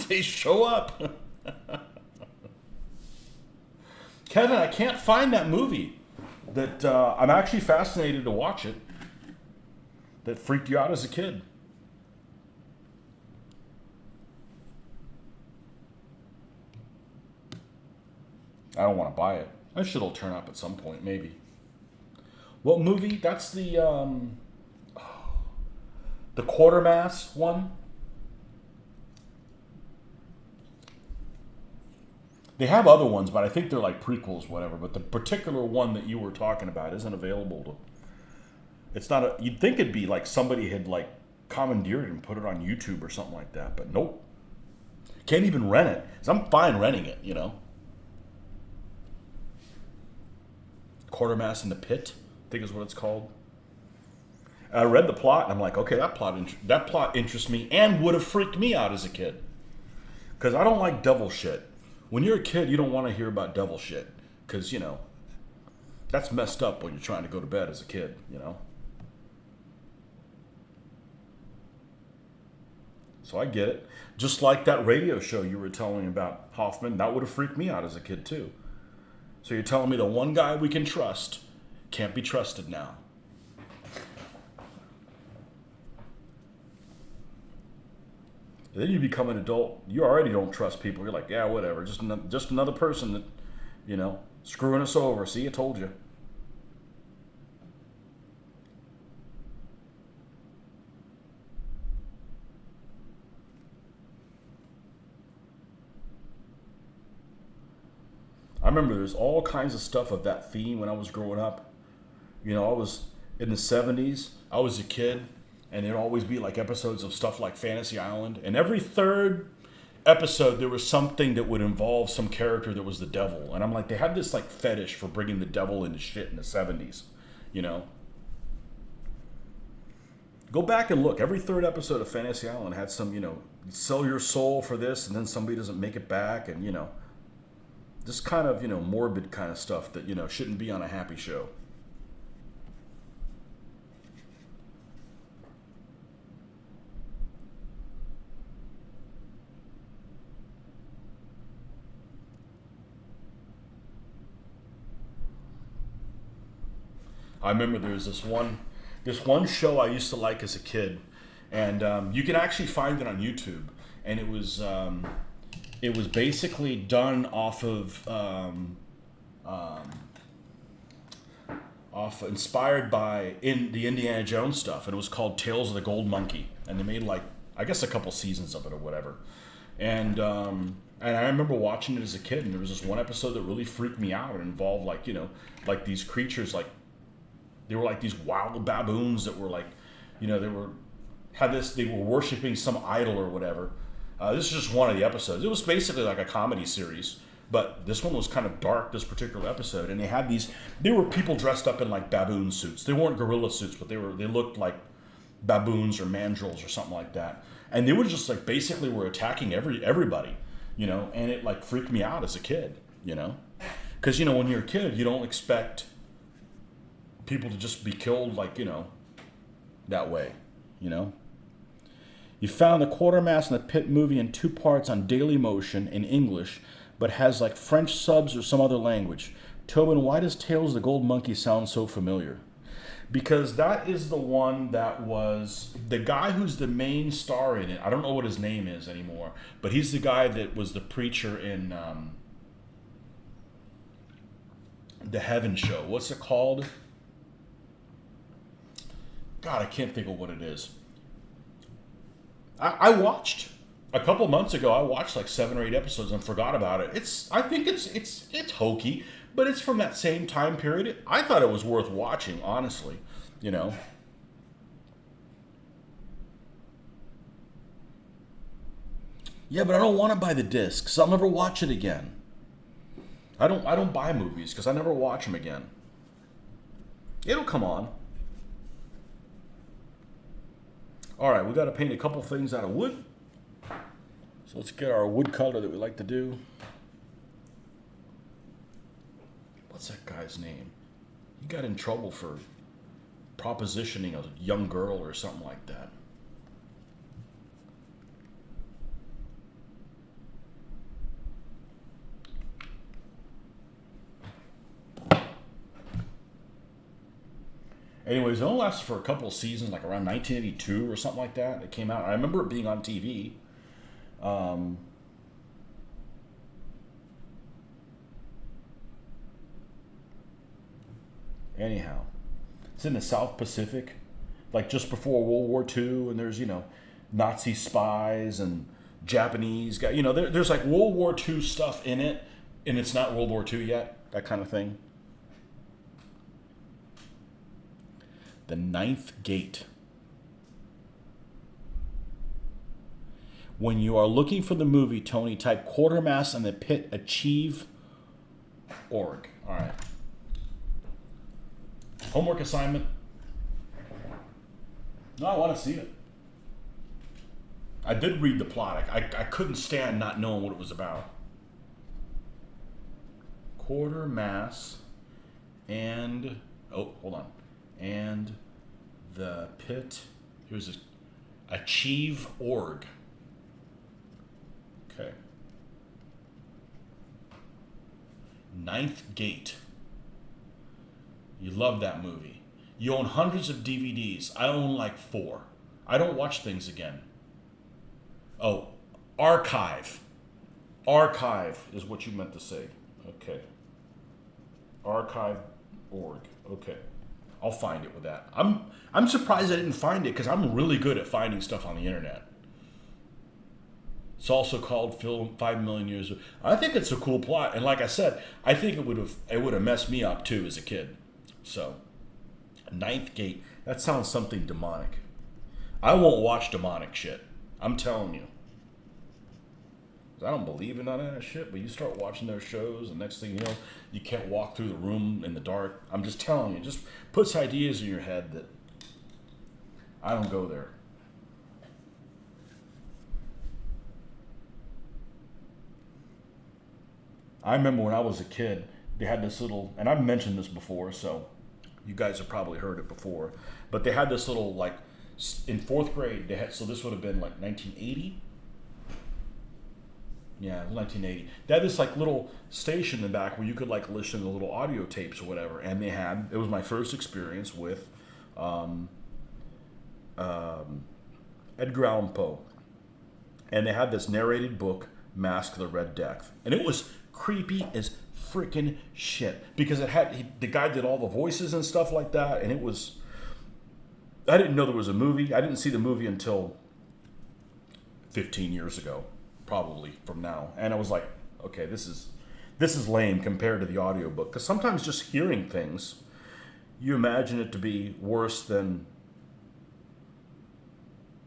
They show up. Kevin, I can't find that movie that I'm actually fascinated to watch it that freaked you out as a kid. I don't want to buy it. I should will turn up at some point, maybe. What movie? That's the Quartermass one. They have other ones, but I think they're like prequels, whatever. But the particular one that you were talking about isn't available It's not a. You'd think it'd be like somebody had like commandeered it and put it on YouTube or something like that, but nope. Can't even rent it. 'Cause I'm fine renting it, you know. Quartermass in the Pit, I think is what it's called. I read the plot and I'm like, okay, that plot interests me and would have freaked me out as a kid. Because I don't like devil shit. When you're a kid, you don't want to hear about devil shit. Because, you know, that's messed up when you're trying to go to bed as a kid, you know. So I get it. Just like that radio show you were telling me about, Hoffman, that would have freaked me out as a kid too. So you're telling me the one guy we can trust can't be trusted now. Then you become an adult. You already don't trust people. You're like, yeah, whatever. Just another person that, you know, screwing us over. See, I told you. I remember there's all kinds of stuff of that theme when I was growing up. You know, I was in the 70s. I was a kid. And there'd always be like episodes of stuff like Fantasy Island. And every third episode, there was something that would involve some character that was the devil. And I'm like, they had this like fetish for bringing the devil into shit in the 70s, you know? Go back and look. Every third episode of Fantasy Island had some, you know, sell your soul for this and then somebody doesn't make it back. And, you know, this kind of, you know, morbid kind of stuff that, you know, shouldn't be on a happy show. I remember there was this one show I used to like as a kid, and you can actually find it on YouTube. And it was basically done off of inspired by the Indiana Jones stuff, and it was called Tales of the Gold Monkey. And they made like I guess a couple seasons of it or whatever. And I remember watching it as a kid, and there was this one episode that really freaked me out. It involved like, you know, like these creatures like. They were like these wild baboons that were like, you know, they were worshiping some idol or whatever. This is just one of the episodes. It was basically like a comedy series, but this one was kind of dark, this particular episode. And they were people dressed up in like baboon suits. They weren't gorilla suits, but they looked like baboons or mandrills or something like that. And they were just like basically were attacking everybody, you know, and it like freaked me out as a kid, you know, because, you know, when you're a kid, you don't expect people to just be killed like, you know, that way, you know. You found the Quartermass in the Pit movie in 2 parts on Daily Motion in English, but has like French subs or some other language. Tobin, why does Tales of the Gold Monkey sound so familiar? Because that is the one that was the guy who's the main star in it. I don't know what his name is anymore, but he's the guy that was the preacher in the Heaven Show. What's it called? God, I can't think of what it is. I watched a couple months ago. I watched like 7 or 8 episodes and forgot about it. I think it's hokey, but it's from that same time period. I thought it was worth watching, honestly. You know. Yeah, but I don't want to buy the discs. I'll never watch it again. I don't buy movies because I never watch them again. It'll come on. All right, we got to paint a couple things out of wood. So let's get our wood color that we like to do. What's that guy's name? He got in trouble for propositioning a young girl or something like that. Anyways, it only lasted for a couple of seasons, like around 1982 or something like that. It came out. I remember it being on TV. Anyhow, it's in the South Pacific, like just before World War II, and there's, you know, Nazi spies and Japanese guys. You know, there's like World War II stuff in it, and it's not World War II yet, that kind of thing. The Ninth Gate. When you are looking for the movie, Tony, type Quartermass and the Pit Achieve org. All right. Homework assignment. No, I want to see it. I did read the plot. I couldn't stand not knowing what it was about. Quartermass and... Oh, hold on. And the Pit... Here's this. Achieve org. Okay. Ninth Gate. You love that movie. You own hundreds of DVDs. I own like 4. I don't watch things again. Oh, archive. Archive is what you meant to say. Okay. Archive.org. Okay. I'll find it with that. I'm surprised I didn't find it because I'm really good at finding stuff on the internet. It's also called Film 5 Million Years. I think it's a cool plot, and like I said, I think it would have messed me up too as a kid. So, Ninth Gate. That sounds something demonic. I won't watch demonic shit. I'm telling you. I don't believe in none of that shit, but you start watching their shows, and next thing you know, you can't walk through the room in the dark. I'm just telling you, it just puts ideas in your head that I don't go there. I remember when I was a kid, they had this little, and I've mentioned this before, so you guys have probably heard it before, but they had this little, like, in 4th grade, they had, so this would have been like 1980? Yeah, 1980. They had this like little station in the back where you could like listen to little audio tapes or whatever, and it was my first experience with Edgar Allan Poe. And they had this narrated book, Mask of the Red Death. And it was creepy as freaking shit because the guy did all the voices and stuff like that, and it was... I didn't know there was a movie. I didn't see the movie until 15 years ago, probably from now. And I was like, okay, this is lame compared to the audiobook. Because sometimes just hearing things, you imagine it to be worse than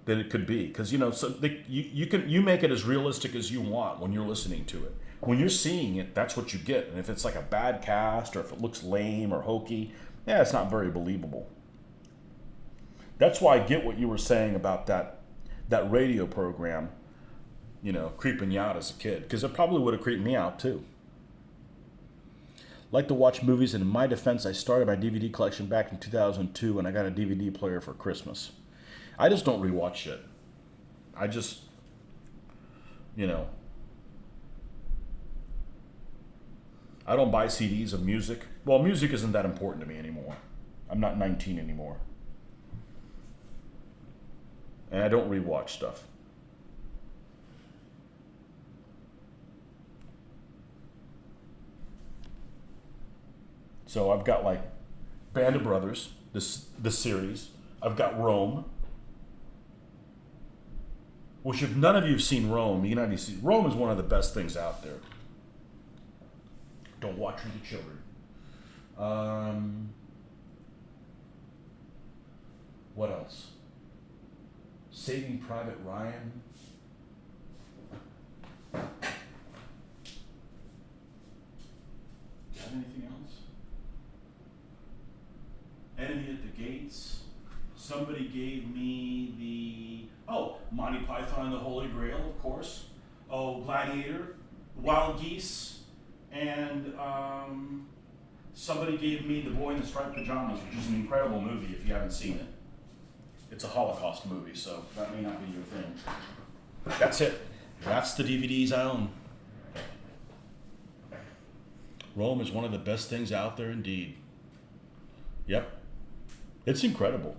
it could be. Because, so you make it as realistic as you want when you're listening to it. When you're seeing it, that's what you get. And if it's like a bad cast or if it looks lame or hokey, yeah, it's not very believable. That's why I get what you were saying about that radio program, creeping you out as a kid. Because it probably would have creeped me out too. Like to watch movies, and in my defense, I started my DVD collection back in 2002 and I got a DVD player for Christmas. I just don't rewatch shit. I just, I don't buy CDs of music. Well, music isn't that important to me anymore. I'm not 19 anymore. And I don't rewatch stuff. So I've got like Band of Brothers, this series. I've got Rome. Which if none of you have seen Rome, you need to see. Rome is one of the best things out there. Don't watch with the children. What else? Saving Private Ryan. Got anything else? Enemy at the Gates. Somebody gave me Monty Python and the Holy Grail, of course. Gladiator, Wild Geese, and somebody gave me The Boy in the Striped Pajamas, which is an incredible movie if you haven't seen it. It's a Holocaust movie, so that may not be your thing. That's it. That's the DVDs I own. Rome is one of the best things out there indeed. Yep. It's incredible.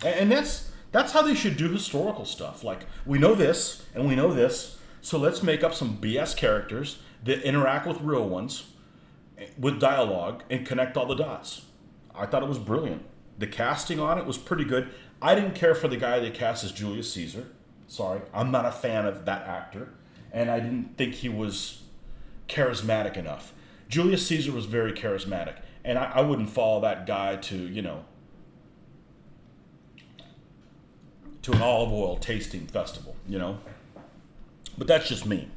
And that's how they should do historical stuff. Like, we know this, and we know this, so let's make up some BS characters that interact with real ones, with dialogue, and connect all the dots. I thought it was brilliant. The casting on it was pretty good. I didn't care for the guy they cast as Julius Caesar. Sorry, I'm not a fan of that actor. And I didn't think he was charismatic enough. Julius Caesar was very charismatic. And I wouldn't follow that guy to, to an olive oil tasting festival, you know? But that's just me.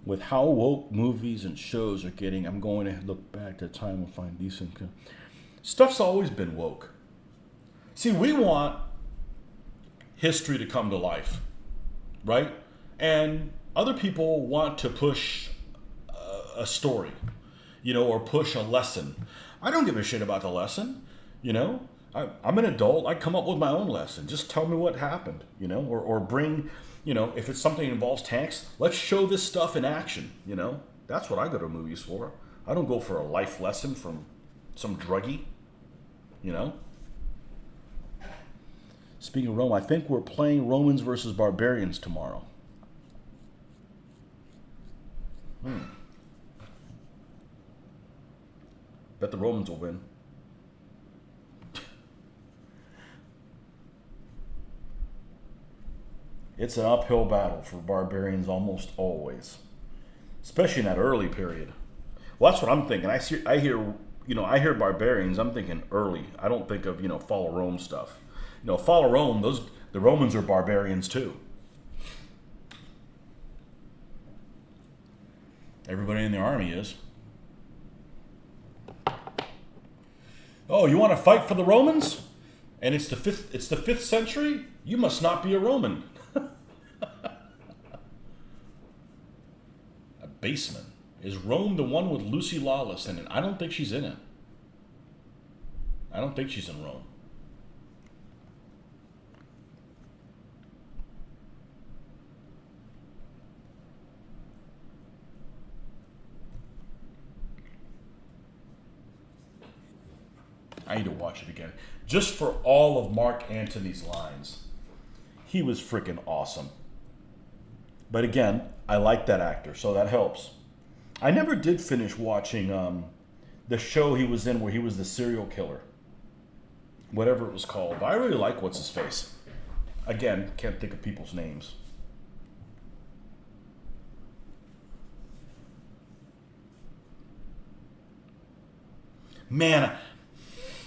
With how woke movies and shows are getting, I'm going to look back to a time and find decent. Stuff's always been woke. See, we want history to come to life, right? And other people want to push a story, you know, or push a lesson. I don't give a shit about the lesson, you know? I'm an adult. I come up with my own lesson. Just tell me what happened, you know, or bring, you know, if it's something that involves tanks, let's show this stuff in action, you know? That's what I go to movies for. I don't go for a life lesson from some druggie, you know? Speaking of Rome, I think we're playing Romans versus Barbarians tomorrow. Bet the Romans will win. It's an uphill battle for barbarians almost always, especially in that early period. Well, that's what I'm thinking. I hear barbarians. I'm thinking early. I don't think of, you know, Fall of Rome stuff. You know, Fall of Rome. The Romans are barbarians too. Everybody in the army is. Oh, you want to fight for the Romans? And it's the fifth century? You must not be a Roman. A basement. Is Rome the one with Lucy Lawless in it? I don't think she's in it. I don't think she's in Rome. I need to watch it again. Just for all of Mark Antony's lines. He was freaking awesome. But again, I like that actor, so that helps. I never did finish watching the show he was in where he was the serial killer. Whatever it was called. But I really like what's his face. Again, can't think of people's names. Man,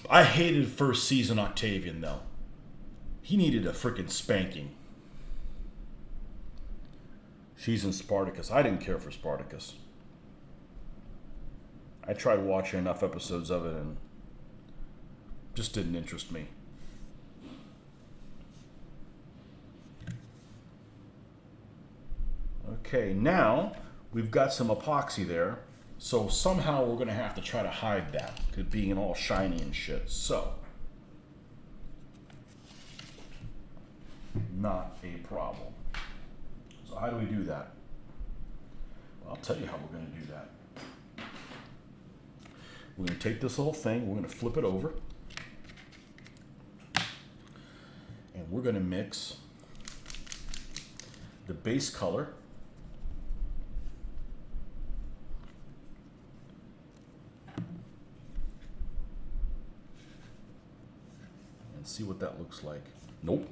I hated first season Octavian though. He needed a freaking spanking. She's in Spartacus. I didn't care for Spartacus. I tried watching enough episodes of it and just didn't interest me. Okay, now we've got some epoxy there. So somehow we're going to have to try to hide that, it being all shiny and shit. So, not a problem. So how do we do that? Well, I'll tell you how we're going to do that. We're going to take this little thing, we're going to flip it over, and we're going to mix the base color and see what that looks like. Nope.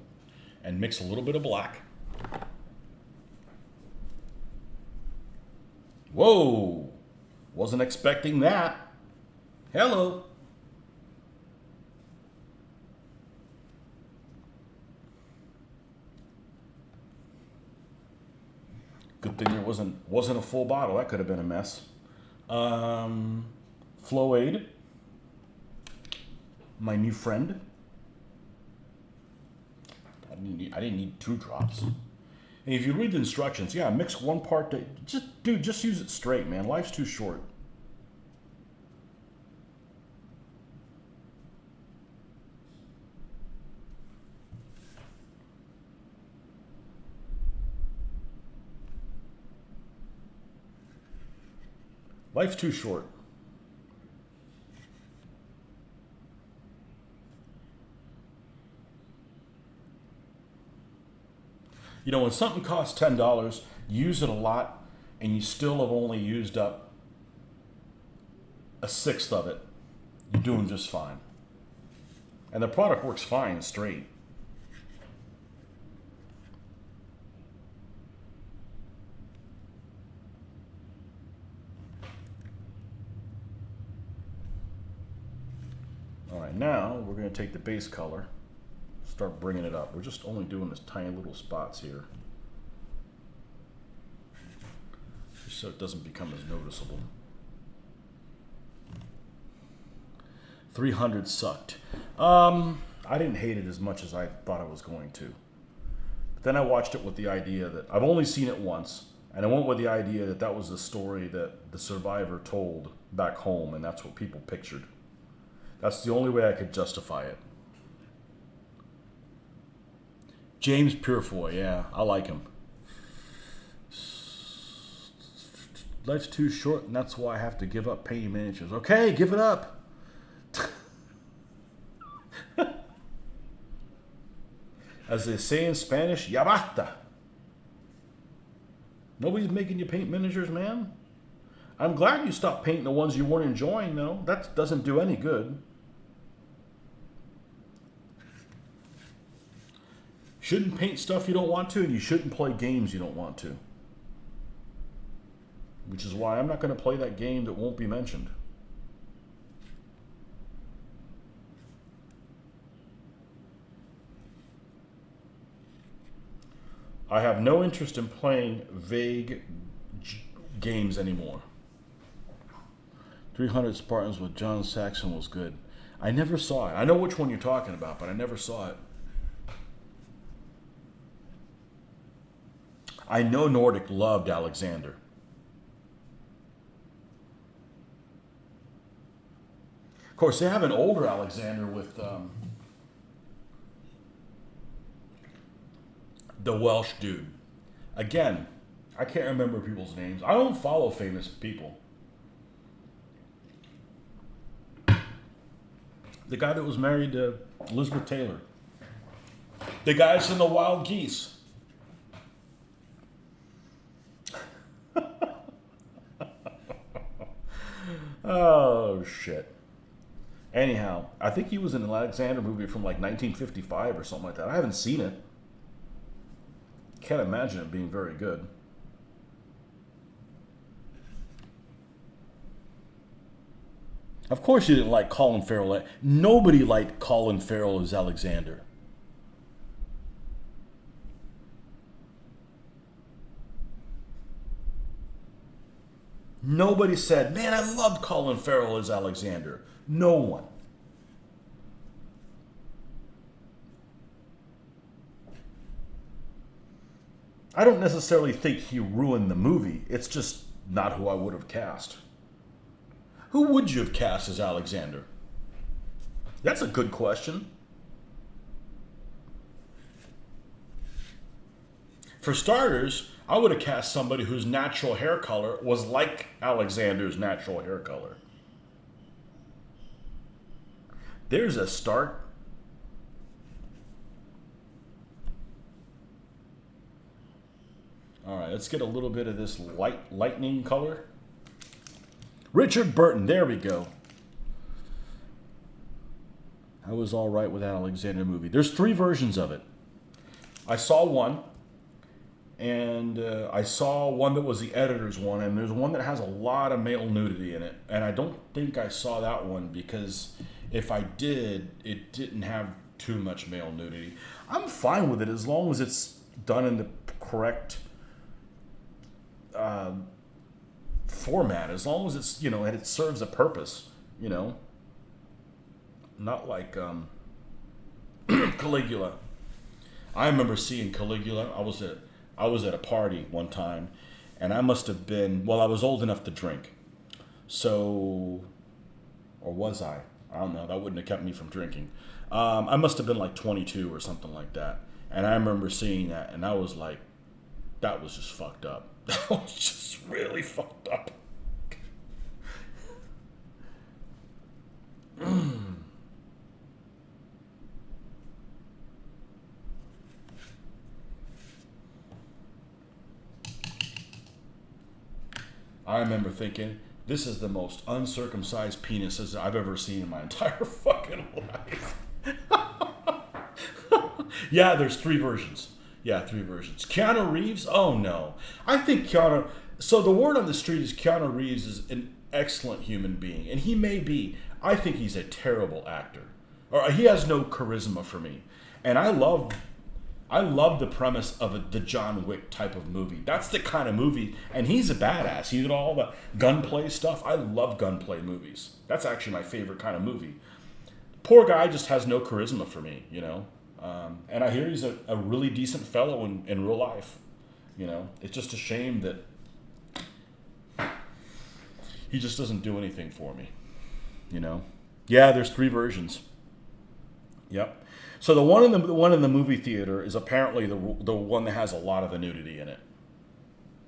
And mix a little bit of black. Whoa! Wasn't expecting that. Hello. Good thing there wasn't a full bottle. That could have been a mess. Flow-Aid, my new friend. I didn't need 2 drops. And if you read the instructions, yeah, mix 1 part. Just use it straight, man. Life's too short. Life's too short. You know, when something costs $10, you use it a lot, and you still have only used up a sixth of it, you're doing just fine. And the product works fine straight. All right, now we're going to take the base color, start bringing it up. We're just only doing this tiny little spots here, just so it doesn't become as noticeable. 300 sucked. I didn't hate it as much as I thought I was going to. But then I watched it with the idea that I've only seen it once, and I went with the idea that that was the story that the survivor told back home, and that's what people pictured. That's the only way I could justify it. James Purefoy, yeah, I like him. Life's too short, and that's why I have to give up painting miniatures. Okay, give it up. As they say in Spanish, ya basta. Nobody's making you paint miniatures, man. I'm glad you stopped painting the ones you weren't enjoying, though. That doesn't do any good. Shouldn't paint stuff you don't want to, and you shouldn't play games you don't want to. Which is why I'm not going to play that game that won't be mentioned. I have no interest in playing vague games anymore. 300 Spartans with John Saxon was good. I never saw it. I know which one you're talking about, but I never saw it. I know Nordic loved Alexander. Of course, they have an older Alexander with the Welsh dude. Again, I can't remember people's names. I don't follow famous people. The guy that was married to Elizabeth Taylor. The guys in the Wild Geese. Oh, shit. Anyhow, I think he was in an Alexander movie from like 1955 or something like that. I haven't seen it. Can't imagine it being very good. Of course you didn't like Colin Farrell. Nobody liked Colin Farrell as Alexander. Nobody said, man, I loved Colin Farrell as Alexander. No one. I don't necessarily think he ruined the movie. It's just not who I would have cast. Who would you have cast as Alexander? That's a good question. For starters, I would have cast somebody whose natural hair color was like Alexander's natural hair color. There's a start. All right, let's get a little bit of this lightning color. Richard Burton, there we go. I was all right with that Alexander movie. There's 3 versions of it. I saw one, and I saw one that was the editor's one, and there's one that has a lot of male nudity in it. And I don't think I saw that one because if I did, it didn't have too much male nudity. I'm fine with it as long as it's done in the correct format, as long as it's, you know, and it serves a purpose, you know. Not like Caligula. I remember seeing Caligula. I was at a party one time, and I must have been, well, I was old enough to drink. So, or was I? I don't know. That wouldn't have kept me from drinking. I must have been like 22 or something like that. And I remember seeing that, and I was like, that was just fucked up. That was just really fucked up. I remember thinking, this is the most uncircumcised penises I've ever seen in my entire fucking life. Yeah, there's 3 versions. Yeah, 3 versions. Keanu Reeves? Oh, no. I think Keanu... So the word on the street is Keanu Reeves excellent human being, and he may be. I think he's a terrible actor, or he has no charisma for me. And I love the premise of the John Wick type of movie. That's the kind of movie, and he's a badass. He did all the gunplay stuff. I love gunplay movies. That's actually my favorite kind of movie. Poor guy just has no charisma for me, you know. And I hear he's a really decent fellow in real life. You know, it's just a shame that he just doesn't do anything for me. You know, yeah. There's 3 versions. Yep. So the one in the movie theater is apparently the one that has a lot of the nudity in it.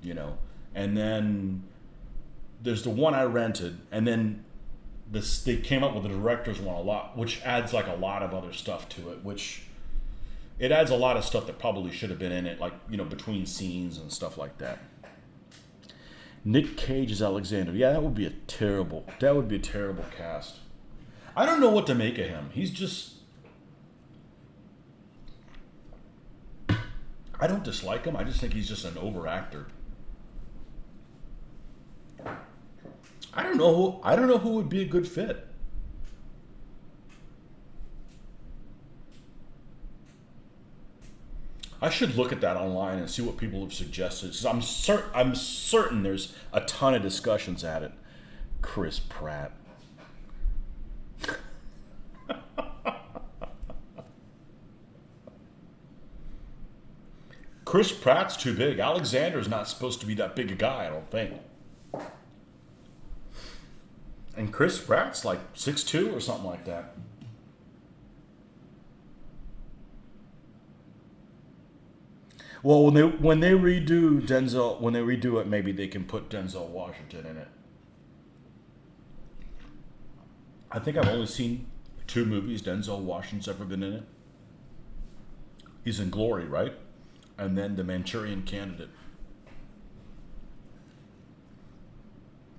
You know, and then there's the one I rented, and then they came up with the director's one a lot, which adds like a lot of other stuff to it, which it adds a lot of stuff that probably should have been in it, like, you know, between scenes and stuff like that. Nick Cage as Alexander. Yeah, that would be a terrible cast. I don't know what to make of him. He's just, I don't dislike him. I just think he's just an over actor. I don't know who would be a good fit. I should look at that online and see what people have suggested. 'Cause I'm certain there's a ton of discussions at it. Chris Pratt. Chris Pratt's too big. Alexander's not supposed to be that big a guy, I don't think. And Chris Pratt's like 6'2" or something like that. Well, when they redo it, maybe they can put Denzel Washington in it. I think I've only seen 2 movies Denzel Washington's ever been in it. He's in Glory, right? And then The Manchurian Candidate.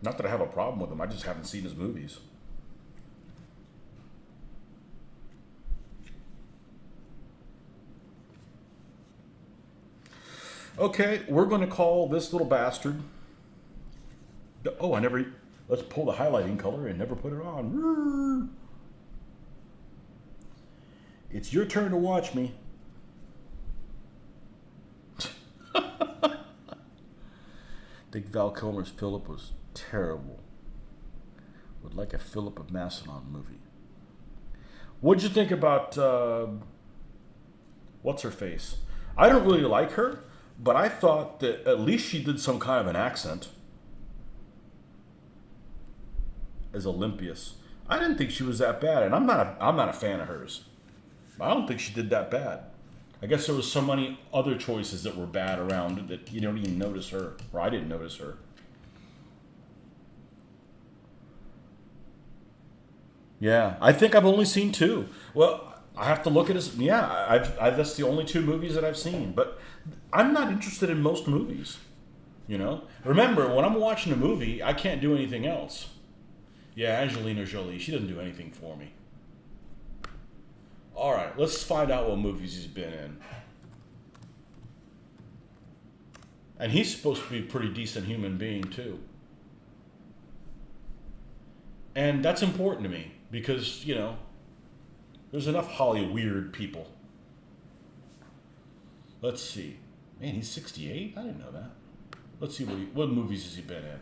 Not that I have a problem with him, I just haven't seen his movies. Okay, we're going to call this little bastard. Oh, let's pull the highlighting color and never put it on. It's your turn to watch me. I think Val Kilmer's Philip was terrible. Would like a Philip of Macedon movie. What'd you think about what's her face? I don't really like her, but I thought that at least she did some kind of an accent as Olympias. I didn't think she was that bad, and I'm not a fan of hers. I don't think she did that bad. I guess there was so many other choices that were bad around that you don't even notice her, or I didn't notice her. Yeah, I think I've only seen 2. Well, I have to look at his. Yeah, I've that's the only 2 movies that I've seen. But I'm not interested in most movies. You know, remember when I'm watching a movie, I can't do anything else. Yeah, Angelina Jolie, she doesn't do anything for me. All right, let's find out what movies he's been in. And he's supposed to be a pretty decent human being too. And that's important to me because, you know, there's enough Hollywood weird people. Let's see. Man, he's 68? I didn't know that. Let's see what movies has he been in.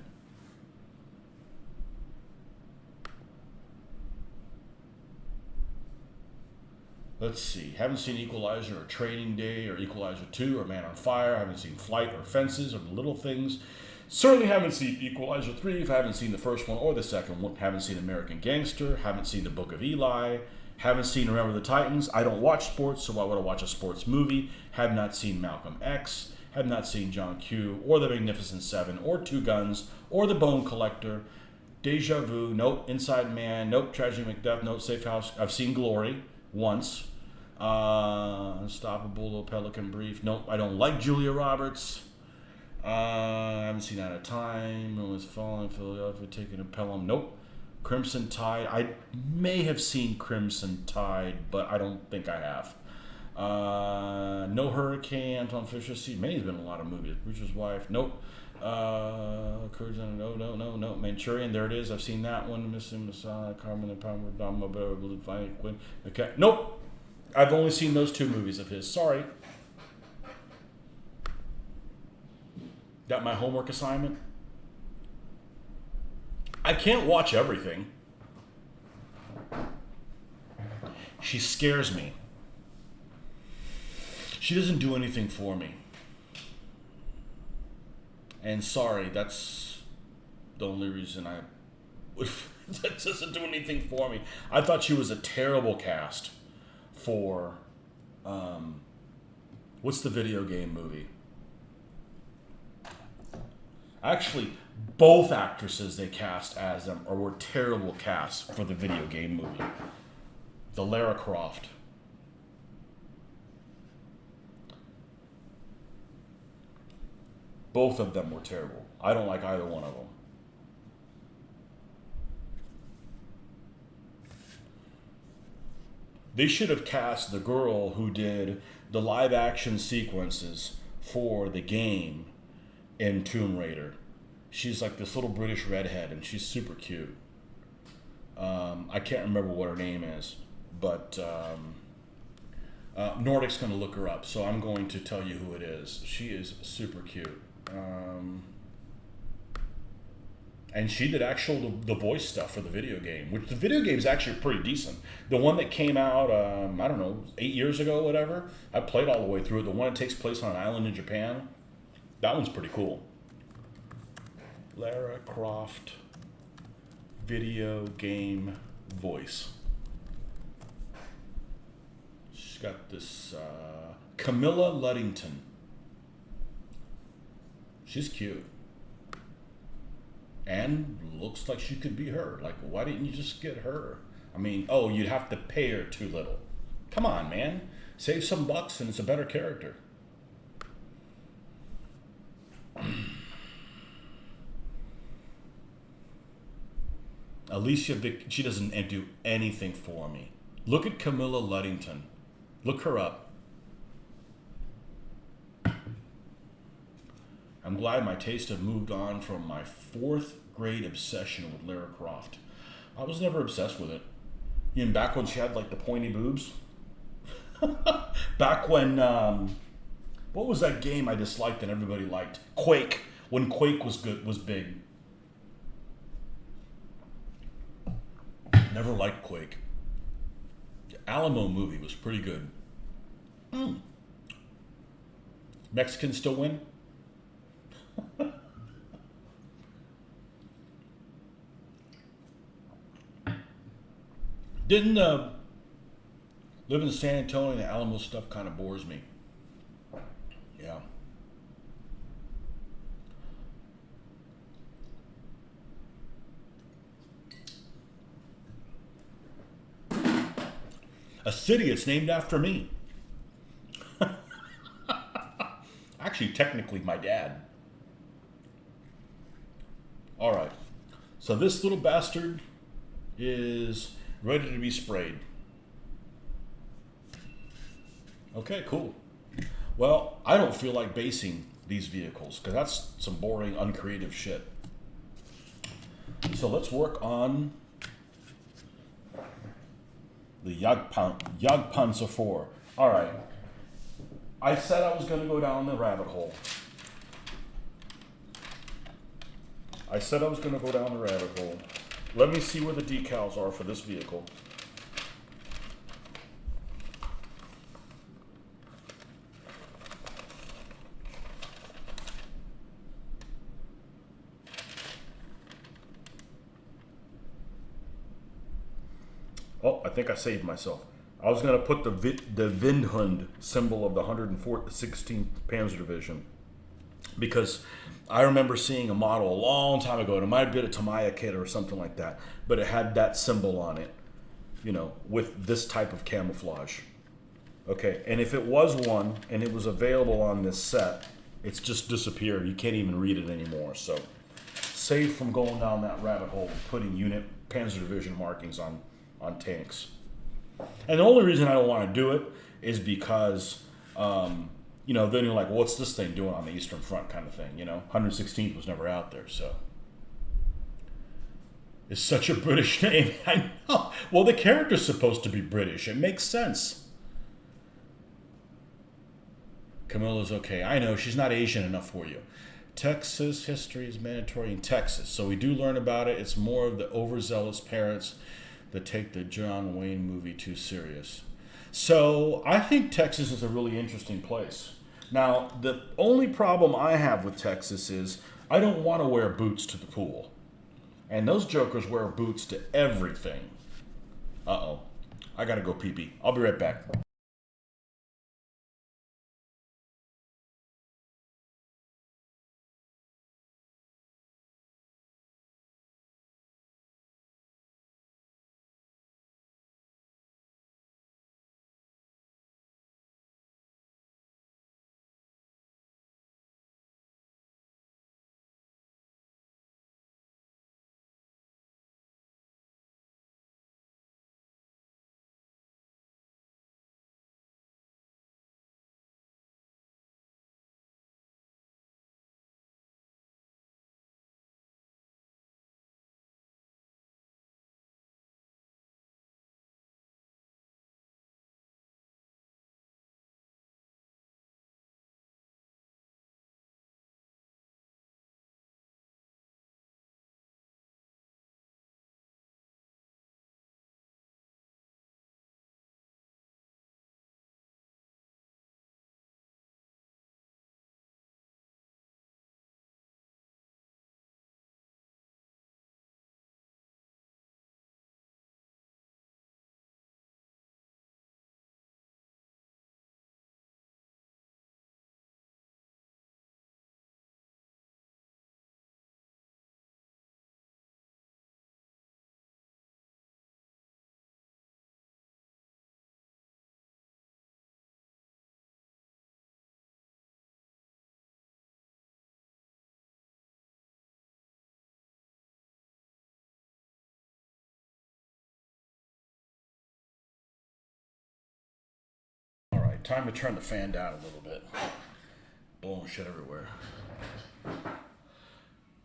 Let's see. Haven't seen Equalizer or Training Day or Equalizer 2 or Man on Fire. Haven't seen Flight or Fences or The Little Things. Certainly haven't seen Equalizer 3 if I haven't seen the first one or the second one. Haven't seen American Gangster. Haven't seen The Book of Eli. Haven't seen Remember the Titans. I don't watch sports, so why would I watch a sports movie? Have not seen Malcolm X. Have not seen John Q. or The Magnificent Seven or Two Guns or The Bone Collector. Deja Vu. Nope. Inside Man. Nope. Tragedy Macbeth. Nope. Safe House. I've seen Glory once. Unstoppable, Little Pelican Brief. Nope, I don't like Julia Roberts. I haven't seen Out of Time. It was Falling, Philadelphia, Taking a Pelham. Nope. Crimson Tide. I may have seen Crimson Tide, but I don't think I have. No Hurricane, Anton Fisher. See, man, he's been in a lot of movies. Preacher's Wife. Nope. Courage and no. Manchurian, there it is. I've seen that one. Missing Messiah, Carmen and Palmer, Dama, Beverly, Defiant Quinn. Okay. Nope. I've only seen those 2 movies of his. Sorry. Got my homework assignment. I can't watch everything. She scares me. She doesn't do anything for me. And sorry, that's the only reason I would. That doesn't do anything for me. I thought she was a terrible cast for. What's the video game movie? Actually, both actresses they cast as them were terrible casts for the video game movie. The Lara Croft. Both of them were terrible. I don't like either one of them. They should have cast the girl who did the live action sequences for the game in Tomb Raider. She's like this little British redhead and she's super cute. I can't remember what her name is, but Nordic's going to look her up, so I'm going to tell you who it is. She is super cute. And she did the voice stuff for the video game, which the video game is actually pretty decent. The one that came out, I don't know, 8 years ago, whatever. I played all the way through it. The one that takes place on an island in Japan, that one's pretty cool. Lara Croft video game voice. She's got this Camilla Luddington. She's cute. And looks like she could be her. Like, why didn't you just get her? I mean, oh, you'd have to pay her too little. Come on, man. Save some bucks and it's a better character. Alicia Vick, she doesn't do anything for me. Look at Camilla Luddington. Look her up. I'm glad my taste have moved on from my 4th grade obsession with Lara Croft. I was never obsessed with it. Even back when she had like the pointy boobs. Back when, what was that game I disliked and everybody liked? Quake. When Quake was big. Never liked Quake. The Alamo movie was pretty good. Mexicans still win? Didn't live in San Antonio, the Alamo stuff kind of bores me. Yeah. A city, it's named after me. Actually, technically, my dad. All right. So this little bastard is ready to be sprayed. Okay, cool. Well, I don't feel like basing these vehicles because that's some boring, uncreative shit. So let's work on the Jagdpanzer 4. All right. I said I was going to go down the rabbit hole. Let me see where the decals are for this vehicle. Oh, I think I saved myself. I was going to put the Windhund symbol of the 116th Panzer Division because I remember seeing a model a long time ago, and it might have been a Tamiya kit or something like that, but it had that symbol on it, you know, with this type of camouflage. Okay, and if it was one and it was available on this set, it's just disappeared. You can't even read it anymore. So, save from going down that rabbit hole and putting unit Panzer Division markings on tanks. And the only reason I don't want to do it is because then you're like, well, what's this thing doing on the Eastern Front kind of thing, 116th was never out there, so. It's such a British name. I know. Well, the character's supposed to be British. It makes sense. Camilla's okay. I know, she's not Asian enough for you. Texas history is mandatory in Texas, so we do learn about it. It's more of the overzealous parents that take the John Wayne movie too serious. So I think Texas is a really interesting place. Now, the only problem I have with Texas is I don't want to wear boots to the pool. And those jokers wear boots to everything. Uh-oh. I gotta go pee-pee. I'll be right back. All right, time to turn the fan down a little bit. Blowing shit everywhere.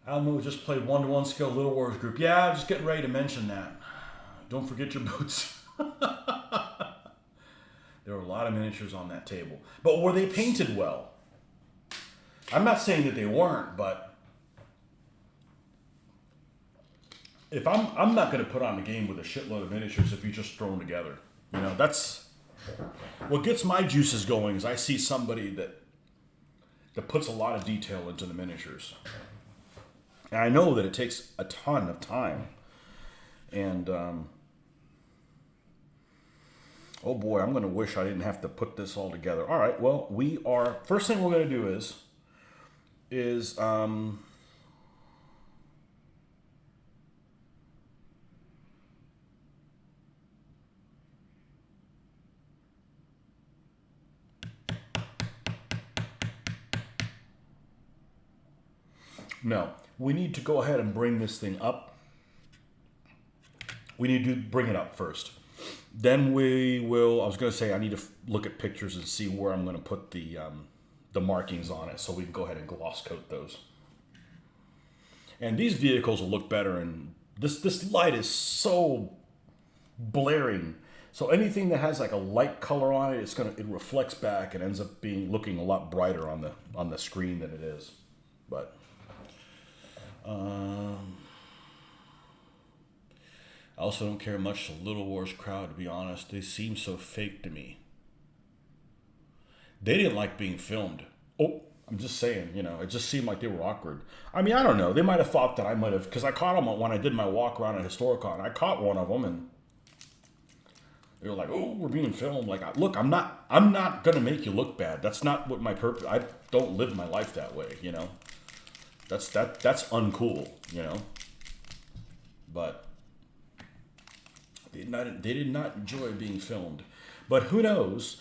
Alamo just played one-to-one skill Little Wars group. Yeah, just getting ready to mention that. Don't forget your boots. There were a lot of miniatures on that table. But were they painted well? I'm not saying that they weren't, but if I'm not going to put on the game with a shitload of miniatures if you just throw them together. That's what gets my juices going is I see somebody that puts a lot of detail into the miniatures. And I know that it takes a ton of time. And, oh boy, I'm going to wish I didn't have to put this all together. All right, well, first thing we're going to do is no, we need to go ahead and bring this thing up. We need to bring it up first. Then we will, I was going to say, I need to look at pictures and see where I'm going to put the markings on it so we can go ahead and gloss coat those. And these vehicles will look better, and this light is so blaring. So anything that has like a light color on it, it reflects back and ends up looking a lot brighter on the screen than it is. But I also don't care much the Little Wars crowd, to be honest. They seem so fake to me. They didn't like being filmed. Oh, I'm just saying, it just seemed like they were awkward. I mean, I don't know. They might have thought that I might have, because I caught them when I did my walk around at Historicon. I caught one of them, and they were like, "Oh, we're being filmed." Like, look, I'm not gonna make you look bad. That's not what my purpose. I don't live my life that way, That's uncool, But they did not enjoy being filmed. But who knows?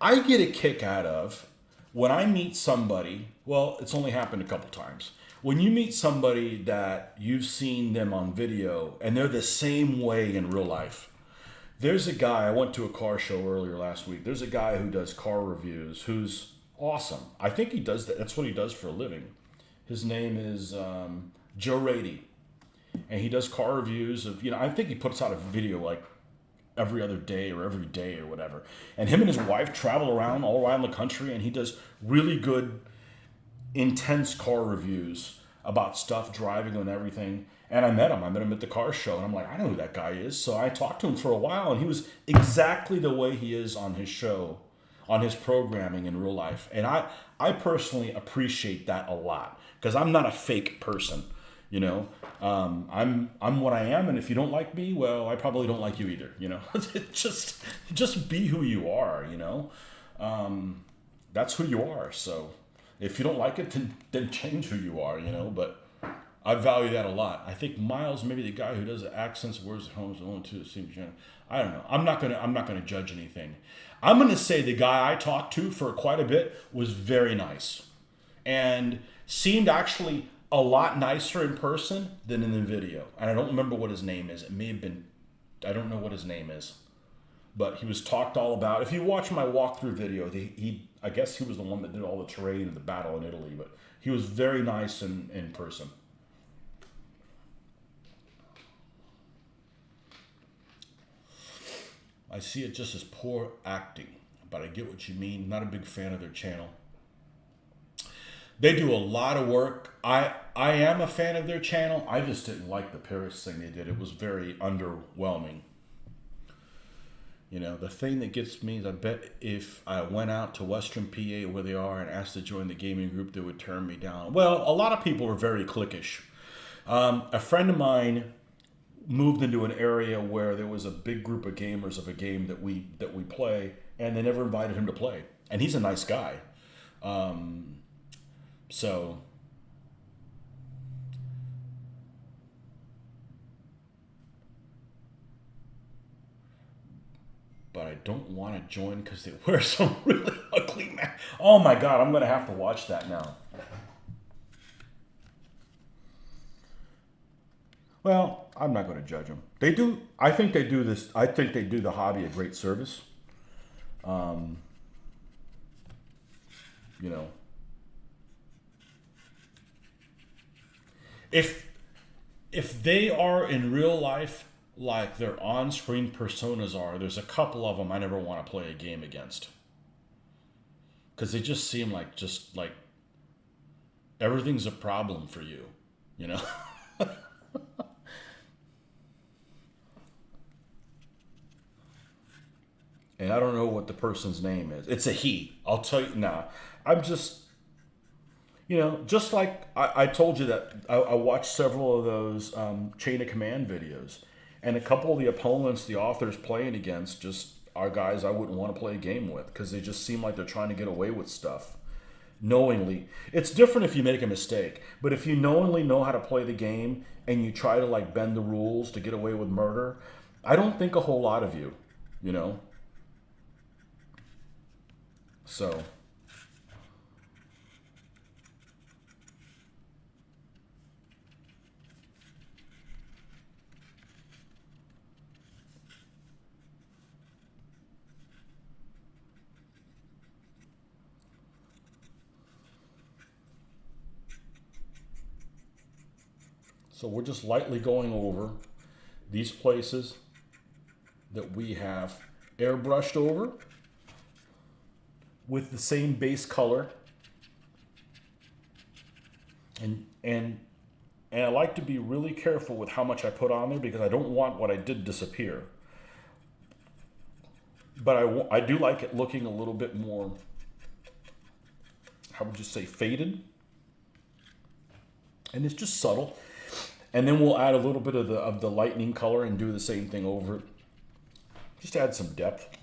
I get a kick out of when I meet somebody. Well, it's only happened a couple times. When you meet somebody that you've seen them on video and they're the same way in real life, There's a guy, I went to a car show earlier last week. There's a guy who does car reviews who's awesome. I think he does that. That's what he does for a living. His name is Joe Rady. And he does car reviews of, I think he puts out a video like every other day or every day or whatever. And him and his wife travel around all around the country, and he does really good, intense car reviews about stuff, driving and everything. And I met him at the car show, and I'm like, I know who that guy is. So I talked to him for a while, and he was exactly the way he is on his show, on his programming in real life. And I personally appreciate that a lot, because I'm not a fake person. I'm what I am, and if you don't like me, well, I probably don't like you either. Just be who you are. That's who you are. So if you don't like it, then change who you are. But I value that a lot. I think Miles, maybe the guy who does the accents, words, homes, one, two, seems. I don't know. I'm not gonna judge anything. I'm gonna say the guy I talked to for quite a bit was very nice, and seemed actually a lot nicer in person than in the video. And I don't remember what his name is. It may have been, I don't know what his name is, but he was talked all about. If you watch my walkthrough video, I guess he was the one that did all the terrain and the battle in Italy, but he was very nice in person. I see it just as poor acting, but I get what you mean. Not a big fan of their channel. They do a lot of work. I am a fan of their channel. I just didn't like the Paris thing they did. It was very underwhelming. The thing that gets me is, I bet if I went out to Western PA where they are and asked to join the gaming group, they would turn me down. Well, a lot of people are very cliquish. A friend of mine moved into an area where there was a big group of gamers of a game that we play, and they never invited him to play. And he's a nice guy. So, but I don't want to join because they wear some really ugly masks. Oh my God, I'm going to have to watch that now. Well, I'm not going to judge them. I think they do the hobby a great service. If they are in real life like their on-screen personas are, there's a couple of them I never want to play a game against, because they just seem like everything's a problem for you. And I don't know what the person's name is. It's a he. I'll tell you now. I'm just, just like I told you that I watched several of those chain of command videos, and a couple of the opponents the author's playing against just are guys I wouldn't want to play a game with, because they just seem like they're trying to get away with stuff knowingly. It's different if you make a mistake, but if you knowingly know how to play the game and you try to bend the rules to get away with murder, I don't think a whole lot of you, So, we're just lightly going over these places that we have airbrushed over with the same base color, and I like to be really careful with how much I put on there, because I don't want what I did disappear. But I do like it looking a little bit more, how would you say, faded, and it's just subtle. And then we'll add a little bit of the lightning color and do the same thing over it. Just add some depth.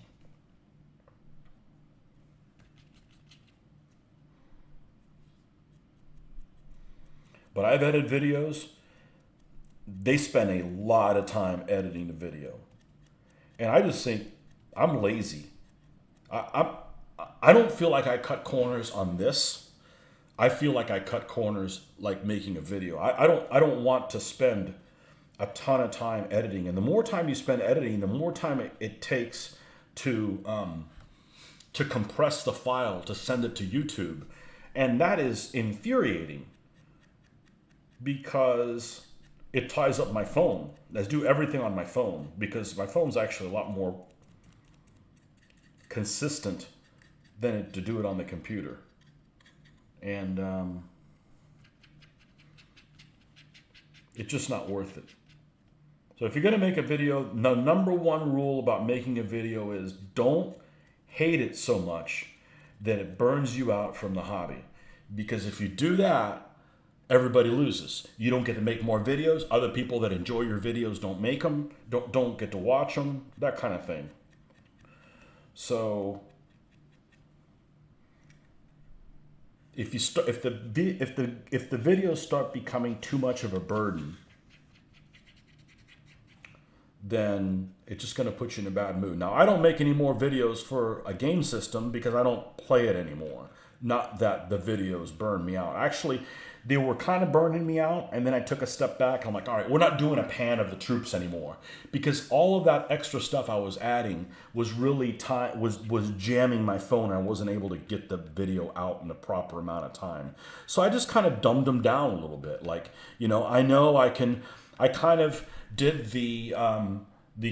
But I've edited videos. They spend a lot of time editing the video. And I just think I'm lazy. I don't feel like I cut corners on this. I feel like I cut corners like making a video. I don't want to spend a ton of time editing. And the more time you spend editing, the more time it takes to compress the file to send it to YouTube. And that is infuriating because it ties up my phone. I do everything on my phone because my phone's actually a lot more consistent than to do it on the computer. And it's just not worth it. So if you're going to make a video, the number one rule about making a video is don't hate it so much that it burns you out from the hobby. Because if you do that, everybody loses. You don't get to make more videos. Other people that enjoy your videos don't make them, don't get to watch them, that kind of thing. So if the videos start becoming too much of a burden, then it's just going to put you in a bad mood. Now, I don't make any more videos for a game system because I don't play it anymore. Not that the videos burn me out. Actually, they were kind of burning me out, and then I took a step back. I'm like, all right, we're not doing a pan of the troops anymore, because all of that extra stuff I was adding was really was jamming my phone. I wasn't able to get the video out in the proper amount of time. So I just kind of dumbed them down a little bit. Like, I know I kind of did the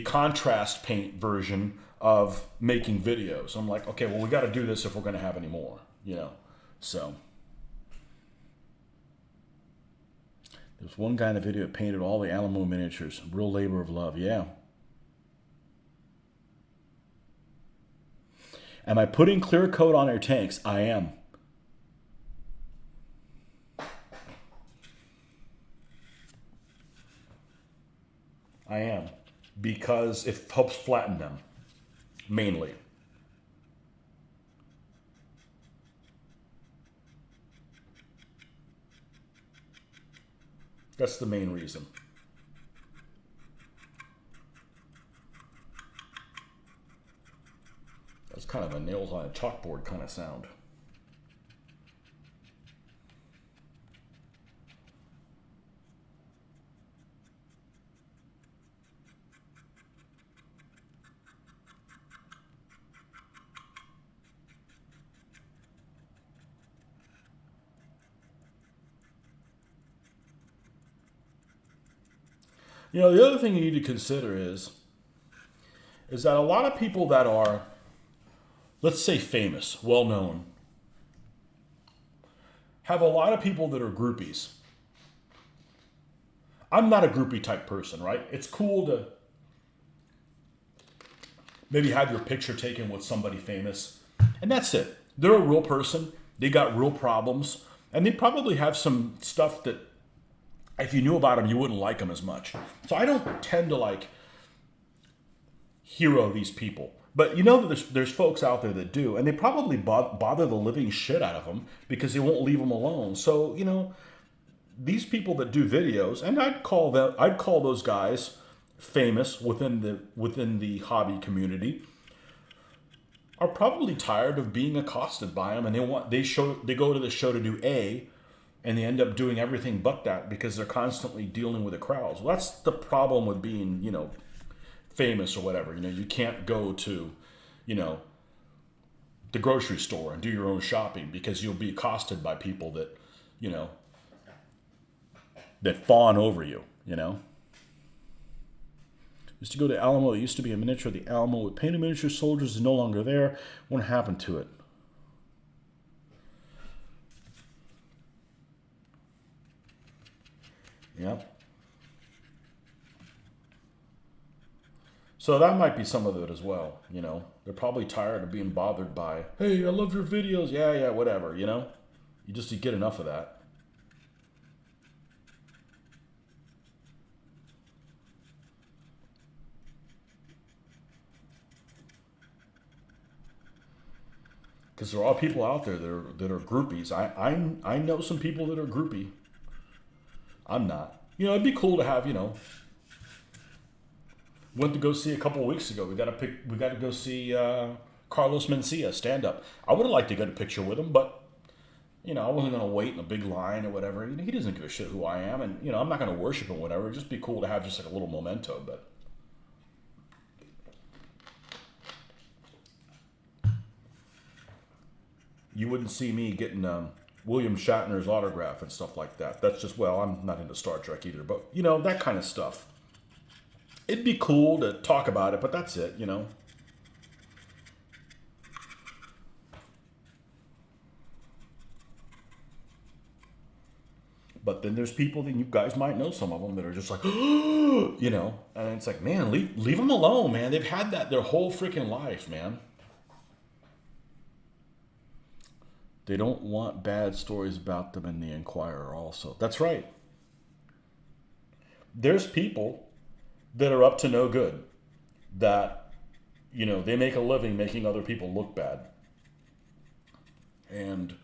contrast paint version of making videos. I'm like, okay, well, we got to do this if we're going to have any more, So there's one guy in the video that painted all the Alamo miniatures. Real labor of love, yeah. Am I putting clear coat on your tanks? I am. I am. Because it helps flatten them, mainly. That's the main reason. That's kind of a nails on a chalkboard kind of sound. The other thing you need to consider is that a lot of people that are, let's say, famous, well-known, have a lot of people that are groupies. I'm not a groupie type person, right? It's cool to maybe have your picture taken with somebody famous, and that's it. They're a real person. They got real problems, and they probably have some stuff that if you knew about them, you wouldn't like them as much. So I don't tend to hero these people. But that there's folks out there that do, and they probably bother the living shit out of them because they won't leave them alone. So, these people that do videos, and I'd call those guys famous within the hobby community, are probably tired of being accosted by them, and they go to the show to do A, and they end up doing everything but that because they're constantly dealing with the crowds. Well, that's the problem with being, famous or whatever. You can't go to, the grocery store and do your own shopping because you'll be accosted by people that, that fawn over you, Used to go to Alamo. There used to be a miniature of the Alamo with painted miniature soldiers is no longer there. What happened to it? Yep. So that might be some of it as well, They're probably tired of being bothered by, hey, I love your videos. Yeah, whatever, You just get enough of that. Because there are people out there that are groupies. I know some people that are groupie. I'm not. It'd be cool to have, went to go see a couple of weeks ago. We got to go see Carlos Mencia stand up. I would have liked to get a picture with him, but I wasn't going to wait in a big line or whatever. He doesn't give a shit who I am. And, I'm not going to worship him or whatever. It'd just be cool to have just like a little memento. But you wouldn't see me getting William Shatner's autograph and stuff like that. That's just, well, I'm not into Star Trek either. But, that kind of stuff. It'd be cool to talk about it, but that's it, But then there's people that you guys might know some of them that are just like, and it's like, man, leave them alone, man. They've had that their whole freaking life, man. They don't want bad stories about them in the Inquirer also. That's right. There's people that are up to no good that, they make a living making other people look bad. And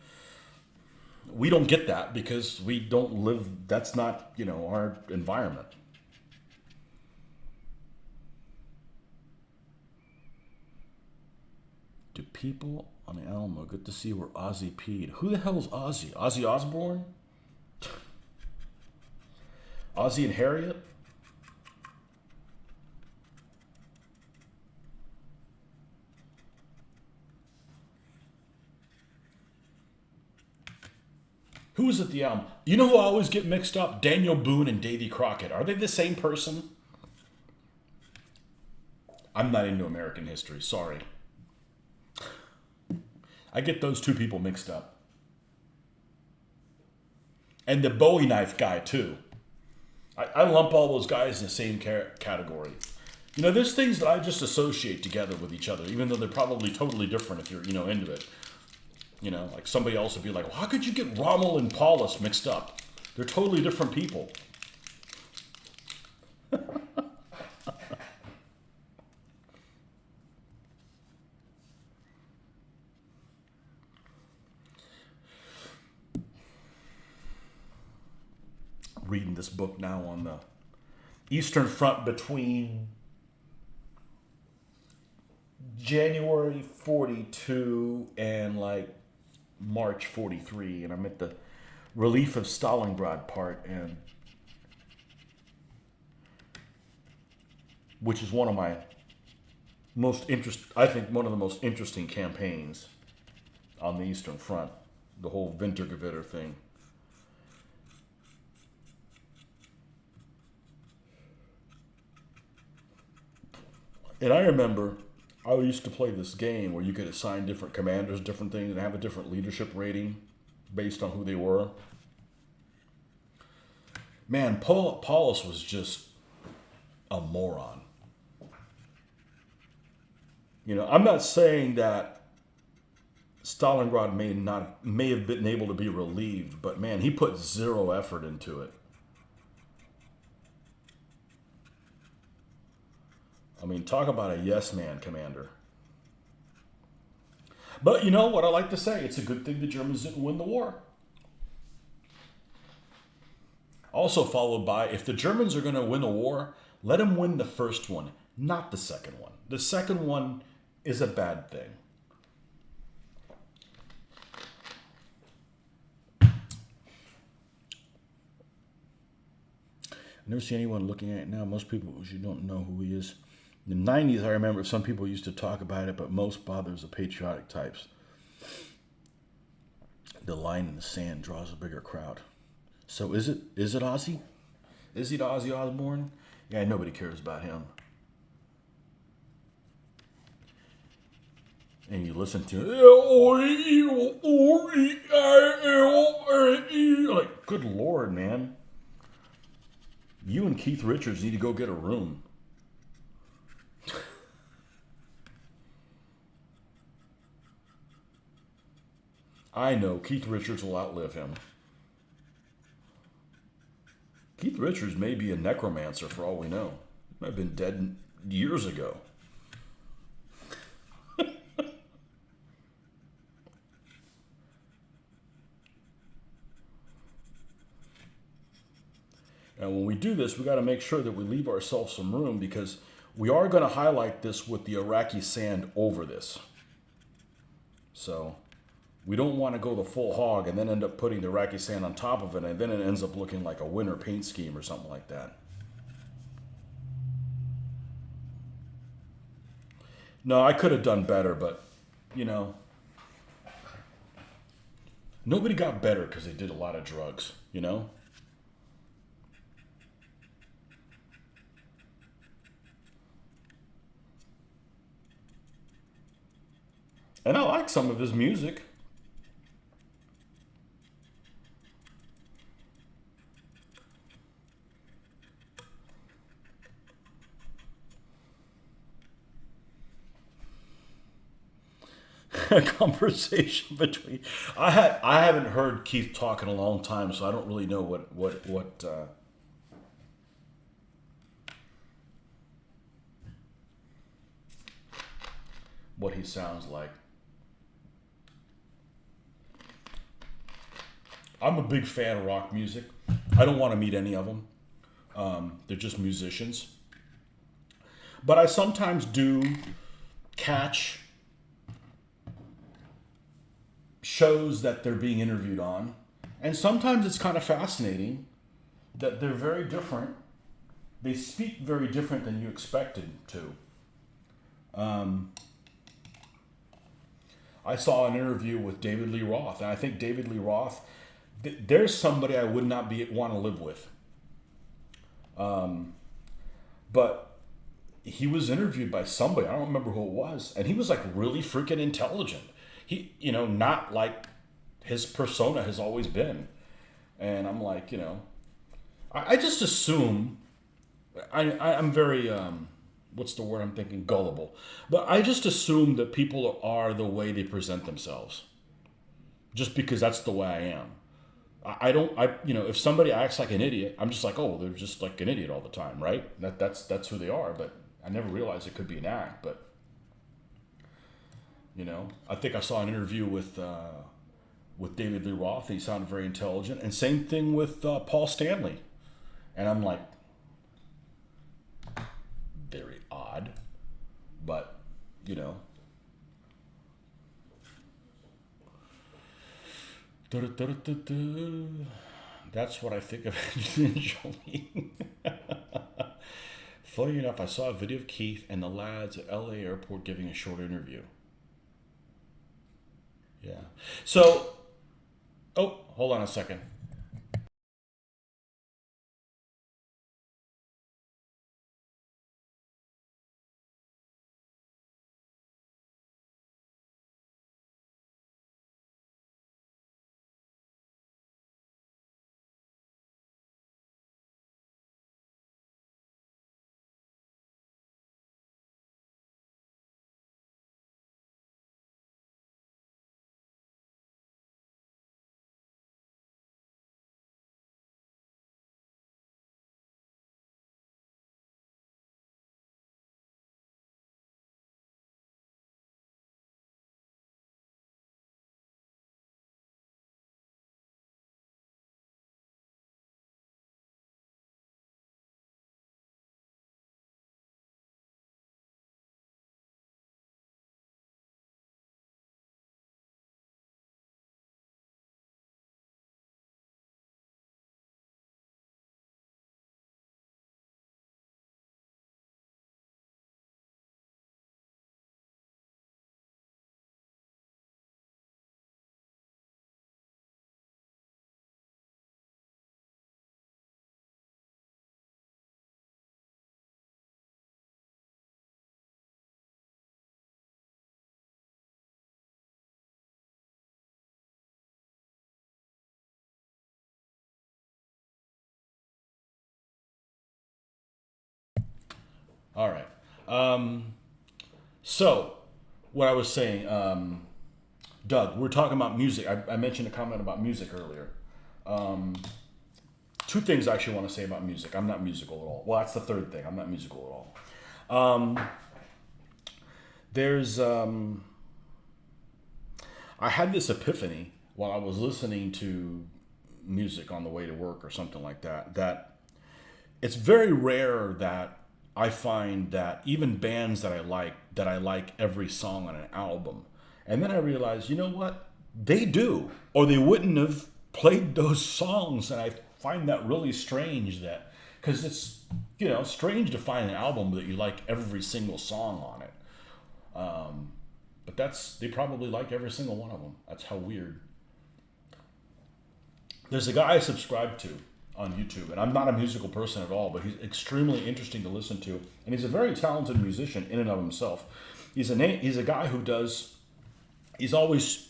we don't get that because we don't live, that's not, our environment. Do people on the Alamo get to see where Ozzy peed? Who the hell is Ozzy? Ozzy Osbourne? Ozzy and Harriet? Who is at the Alamo? You know who I always get mixed up? Daniel Boone and Davy Crockett. Are they the same person? I'm not into American history. Sorry. I get those two people mixed up. And the Bowie knife guy, too. I lump all those guys in the same category. There's things that I just associate together with each other, even though they're probably totally different if you're, into it. Like somebody else would be like, well, how could you get Rommel and Paulus mixed up? They're totally different people. Reading this book now on the Eastern Front between January 42 and like March 43, and I'm at the relief of Stalingrad part, and which is one of my I think one of the most interesting campaigns on the Eastern Front, the whole Wintergewitter thing. And I remember I used to play this game where you could assign different commanders, different things, and have a different leadership rating based on who they were. Man, Paulus was just a moron. I'm not saying that Stalingrad may have been able to be relieved, but man, he put zero effort into it. I mean, talk about a yes man commander. But you know what I like to say? It's a good thing the Germans didn't win the war. Also followed by, if the Germans are going to win a war, let them win the first one, not the second one. The second one is a bad thing. I never see anyone looking at it now. Most people, you don't know who he is. In the 90s, I remember some people used to talk about it, but most bothers the patriotic types. The line in the sand draws a bigger crowd. So is it Ozzy? Is he the Ozzy Osbourne? Yeah, nobody cares about him. And you listen to it, like, good Lord, man. You and Keith Richards need to go get a room. I know Keith Richards will outlive him. Keith Richards may be a necromancer for all we know. He might have been dead years ago. And when we do this, we got to make sure that we leave ourselves some room, because we are going to highlight this with the Iraqi sand over this. So We don't want to go the full hog and then end up putting the Iraqi sand on top of it, and then it ends up looking like a winter paint scheme or something like that. No, I could have done better, but, you know, nobody got better because they did a lot of drugs, you know? And I like some of his music. A conversation between I haven't heard Keith talk in a long time, so I don't really know what he sounds like. I'm a big fan of rock music. I don't want to meet any of them. They're just musicians. But I sometimes do catch shows that they're being interviewed on. And sometimes it's kind of fascinating that they're very different. They speak very different than you expected to. I saw an interview with David Lee Roth, and I think David Lee Roth, there's somebody I would not want to live with. But he was interviewed by somebody, I don't remember who it was, and he was like really freaking intelligent. He, not like his persona has always been. And I'm like, I just assume, I'm very, what's the word I'm thinking? Gullible. But I just assume that people are the way they present themselves. Just because that's the way I am. If somebody acts like an idiot, I'm just like, oh, they're just like an idiot all the time, right? That's who they are. But I never realized it could be an act. But I think I saw an interview with David Lee Roth. He sounded very intelligent, and same thing with Paul Stanley. And I'm like, very odd, but That's what I think of Angelina Jolie. Funny enough, I saw a video of Keith and the lads at LA airport giving a short interview. Yeah. So, hold on a second. All right. So, what I was saying, Doug, we're talking about music. I mentioned a comment about music earlier. Two things I actually want to say about music. I'm not musical at all. Well, that's the third thing. I'm not musical at all. There's, I had this epiphany while I was listening to music on the way to work or something like that, that it's very rare that I find that even bands that I like every song on an album. And then I realized, you know what? They do, or they wouldn't have played those songs. And I find that really strange, that because it's, strange to find an album that you like every single song on it. But they probably like every single one of them. That's how weird. There's a guy I subscribe to on YouTube, and I'm not a musical person at all, but he's extremely interesting to listen to, and he's a very talented musician in and of himself. He's a guy who does. He's always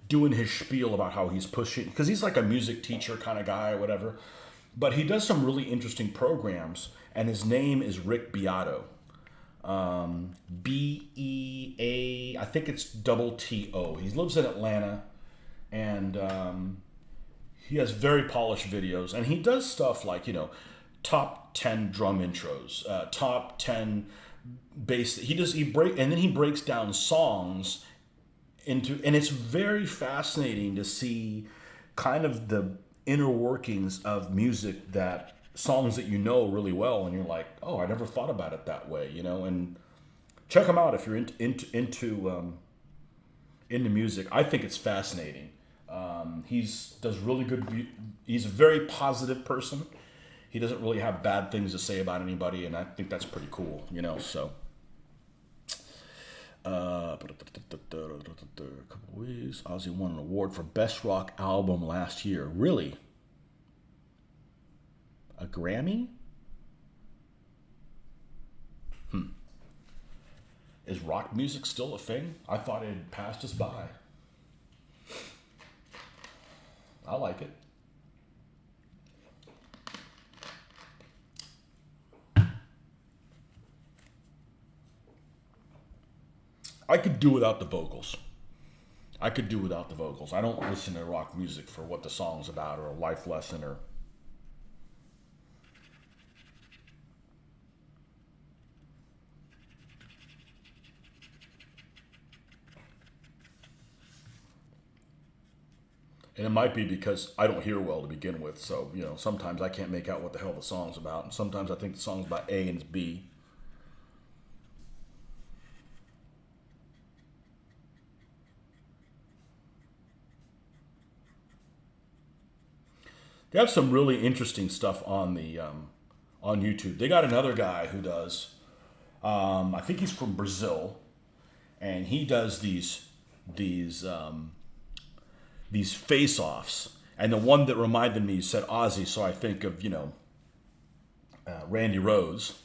doing his spiel about how he's pushing, because he's like a music teacher kind of guy or whatever. But he does some really interesting programs, and his name is Rick Beato. Bea, I think it's double T-O. He lives in Atlanta, and he has very polished videos, and he does stuff like, top 10 drum intros, top 10 bass. And then he breaks down songs and it's very fascinating to see kind of the inner workings of music, that songs that really well, and you're like, oh, I never thought about it that way, and check him out if you're into music. I think it's fascinating. Does really good. He's a very positive person. He doesn't really have bad things to say about anybody, and I think that's pretty cool. So. A couple weeks. Ozzy won an award for Best Rock Album last year. Really? A Grammy? Is rock music still a thing? I thought it had passed us by. I like it. I could do without the vocals. I don't listen to rock music for what the song's about, or a life lesson, or... And it might be because I don't hear well to begin with, so, sometimes I can't make out what the hell the song's about, and sometimes I think the song's about A and it's B. They have some really interesting stuff on YouTube. They got another guy who does, I think he's from Brazil, and he does these face-offs. And the one that reminded me said Ozzy, so I think of Randy Rhoads,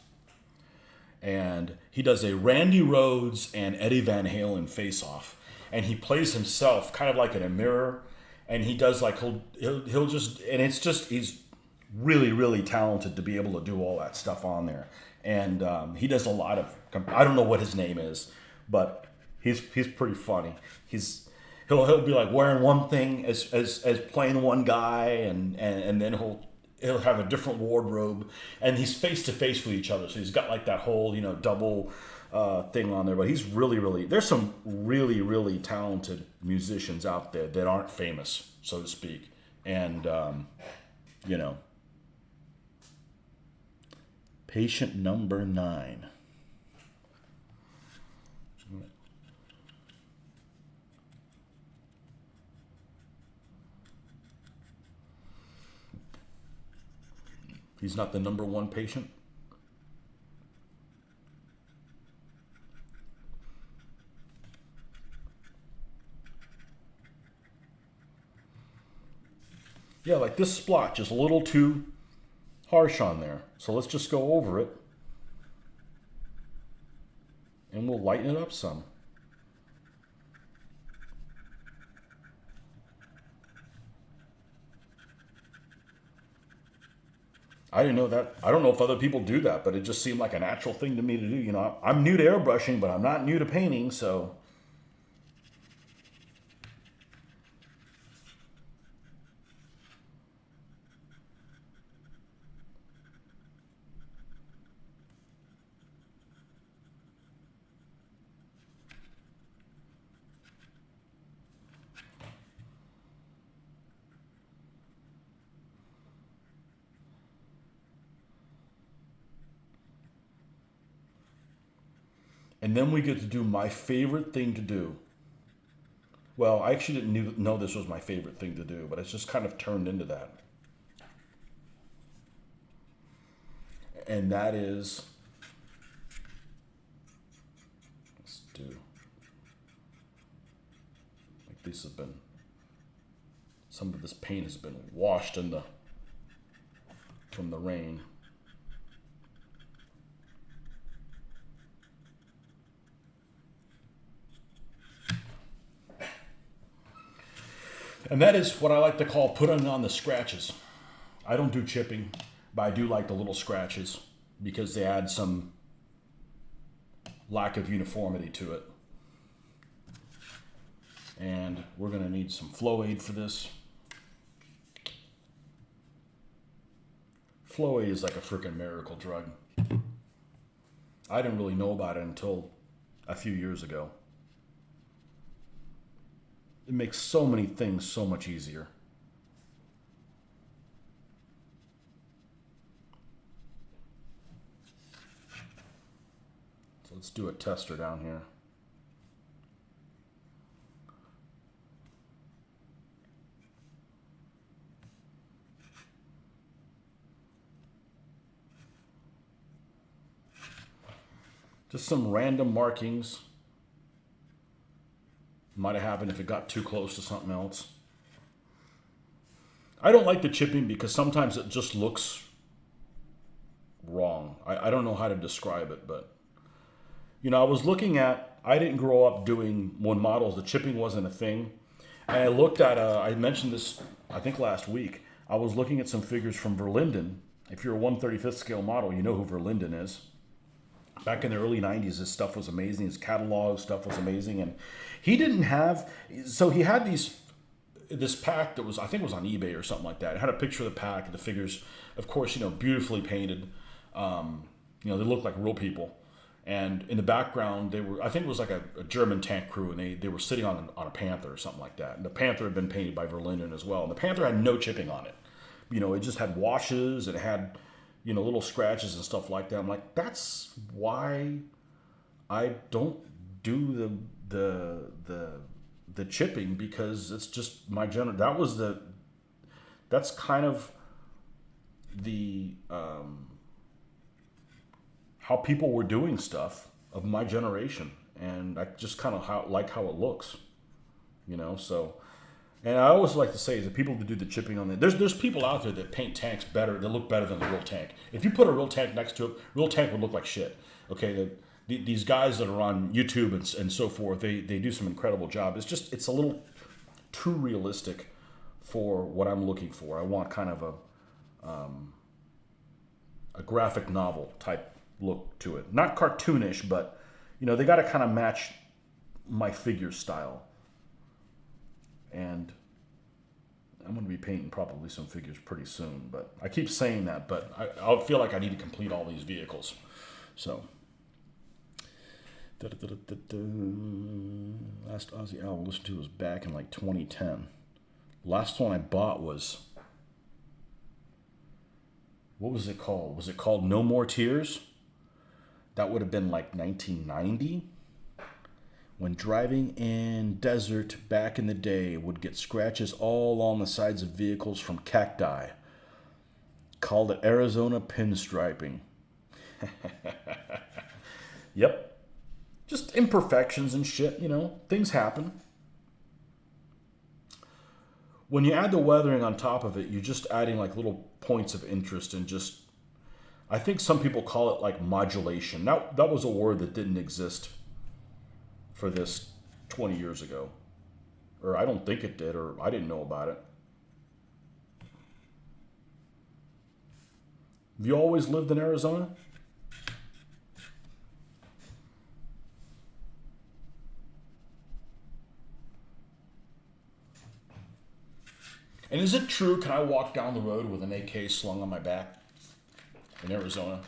and he does a Randy Rhoads and Eddie Van Halen face-off, and he plays himself kind of like in a mirror. And he does like he'll just, and it's just, he's really, really talented to be able to do all that stuff on there. And he does a lot of, I don't know what his name is, but he's pretty funny. He'll be like wearing one thing as playing one guy, and then he'll have a different wardrobe, and he's face to face with each other. So he's got like that whole double thing on there. But he's really, there's some really, really talented musicians out there that aren't famous, so to speak. And patient number 9. He's not the number 1 patient. Yeah, like this splotch is a little too harsh on there. So let's just go over it. And we'll lighten it up some. I didn't know that. I don't know if other people do that, but it just seemed like a natural thing to me to do. I'm new to airbrushing, but I'm not new to painting, so... And then we get to do my favorite thing to do, Well, I actually didn't know this was my favorite thing to do, but it's just kind of turned into that. And that is, let's do, like this has been, some of this paint has been washed from the rain. And that is what I like to call putting on the scratches. I don't do chipping, but I do like the little scratches because they add some lack of uniformity to it. And we're going to need some flow aid for this. Flow aid is like a freaking miracle drug. I didn't really know about it until a few years ago. It makes so many things so much easier. So let's do a tester down here. Just some random markings. Might have happened if it got too close to something else. I don't like the chipping because sometimes it just looks wrong. I don't know how to describe it, but you know, I didn't grow up doing when models, the chipping wasn't a thing. And I looked at, I mentioned this, I think last week, I was looking at some figures from Verlinden. If you're a 1/35th scale model, you know who Verlinden is. Back in the early 90s, his stuff was amazing. His catalog stuff was amazing. And he didn't have, so he had this pack that was, I think it was on eBay or something like that. It had a picture of the pack and the figures, of course, you know, beautifully painted. You know, they looked like real people. And in the background, they were, I think it was like a German tank crew, and they were sitting on a Panther or something like that. And the Panther had been painted by Verlinden as well. And the Panther had no chipping on it. You know, it just had washes, it had, you know, little scratches and stuff like that. I'm like, that's why I don't do the chipping, because it's just my general. That's kind of the how people were doing stuff of my generation, and I just kind of like how it looks, you know. So. And I always like to say is that people that do the chipping on it, there's people out there that paint tanks better, that look better than the real tank. If you put a real tank next to it, real tank would look like shit. Okay, these guys that are on YouTube and so forth, they do some incredible job. It's a little too realistic for what I'm looking for. I want kind of a graphic novel type look to it. Not cartoonish, but you know, they got to kind of match my figure style. And I'm going to be painting probably some figures pretty soon. But I keep saying that, but I feel like I need to complete all these vehicles. So. Last Aussie album I listened to was back in like 2010. Last one I bought was. What was it called? Was it called No More Tears? That would have been like 1990. When driving in desert back in the day, would get scratches all on the sides of vehicles from cacti. Called it Arizona pinstriping. Yep. Just imperfections and shit, you know. Things happen. When you add the weathering on top of it, you're just adding like little points of interest and just... I think some people call it like modulation. That was a word that didn't exist for this 20 years ago. Or I don't think it did, or I didn't know about it. Have you always lived in Arizona? And is it true, can I walk down the road with an AK slung on my back in Arizona?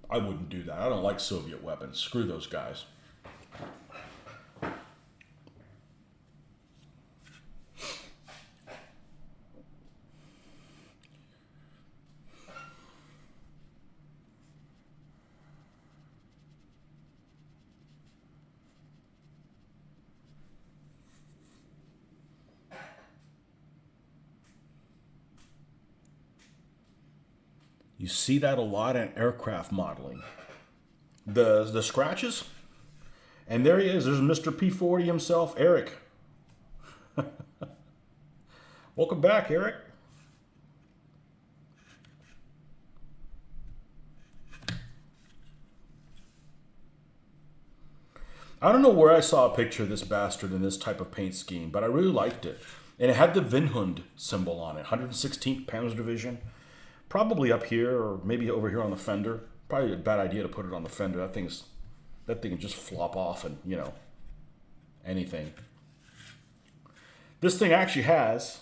I wouldn't do that. I don't like Soviet weapons. Screw those guys. You see that a lot in aircraft modeling. The scratches, and there he is. There's Mr. P40 himself, Eric. Welcome back, Eric. I don't know where I saw a picture of this bastard in this type of paint scheme, but I really liked it. And it had the Vinhund symbol on it, 116th Panzer Division. Probably up here, or maybe over here on the fender. Probably a bad idea to put it on the fender. That thing can just flop off and, you know, anything. This thing actually has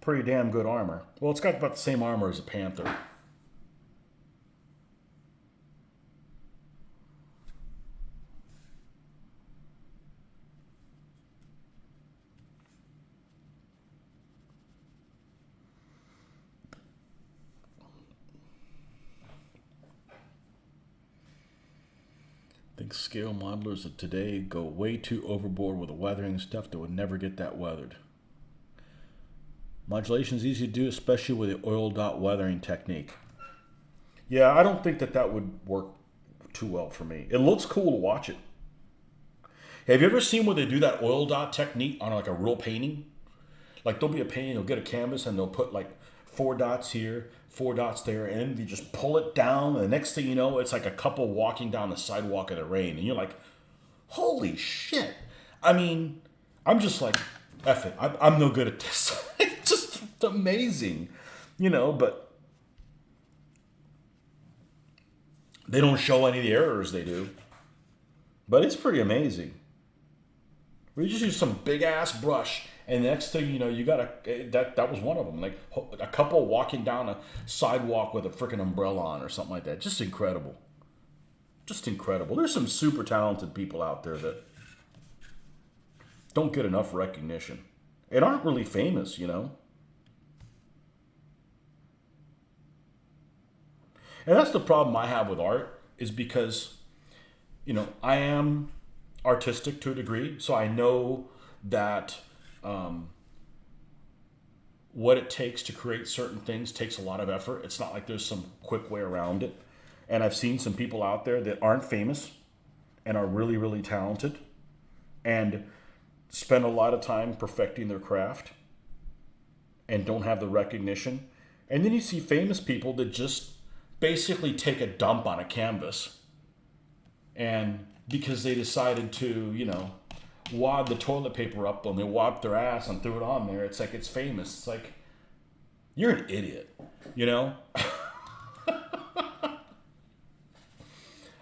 pretty damn good armor. Well, it's got about the same armor as a Panther. I think scale modelers of today go way too overboard with the weathering stuff that would never get that weathered. Modulation is easy to do, especially with the oil dot weathering technique. Yeah, I don't think that would work too well for me. It looks cool to watch it. Have you ever seen where they do that oil dot technique on like a real painting? Like there'll be a painting, they'll get a canvas and they'll put like 4 dots here, 4 dots there, and then you just pull it down, and the next thing you know, it's like a couple walking down the sidewalk in the rain, and you're like, holy shit. I mean, I'm just like, F it, I'm no good at this. It's just amazing, you know, but they don't show any of the errors they do. But it's pretty amazing. We just use some big ass brush, and the next thing you know, you got that was one of them. Like a couple walking down a sidewalk with a freaking umbrella on or something like that. Just incredible. Just incredible. There's some super talented people out there that don't get enough recognition and aren't really famous, you know. And that's the problem I have with art, is because, you know, I am artistic to a degree, so I know that what it takes to create certain things takes a lot of effort. It's not like there's some quick way around it. And I've seen some people out there that aren't famous and are really, really talented and spend a lot of time perfecting their craft and don't have the recognition. And then you see famous people that just basically take a dump on a canvas, and because they decided to, you know, wad the toilet paper up and they wiped their ass and threw it on there, it's like it's famous. It's like, you're an idiot, you know?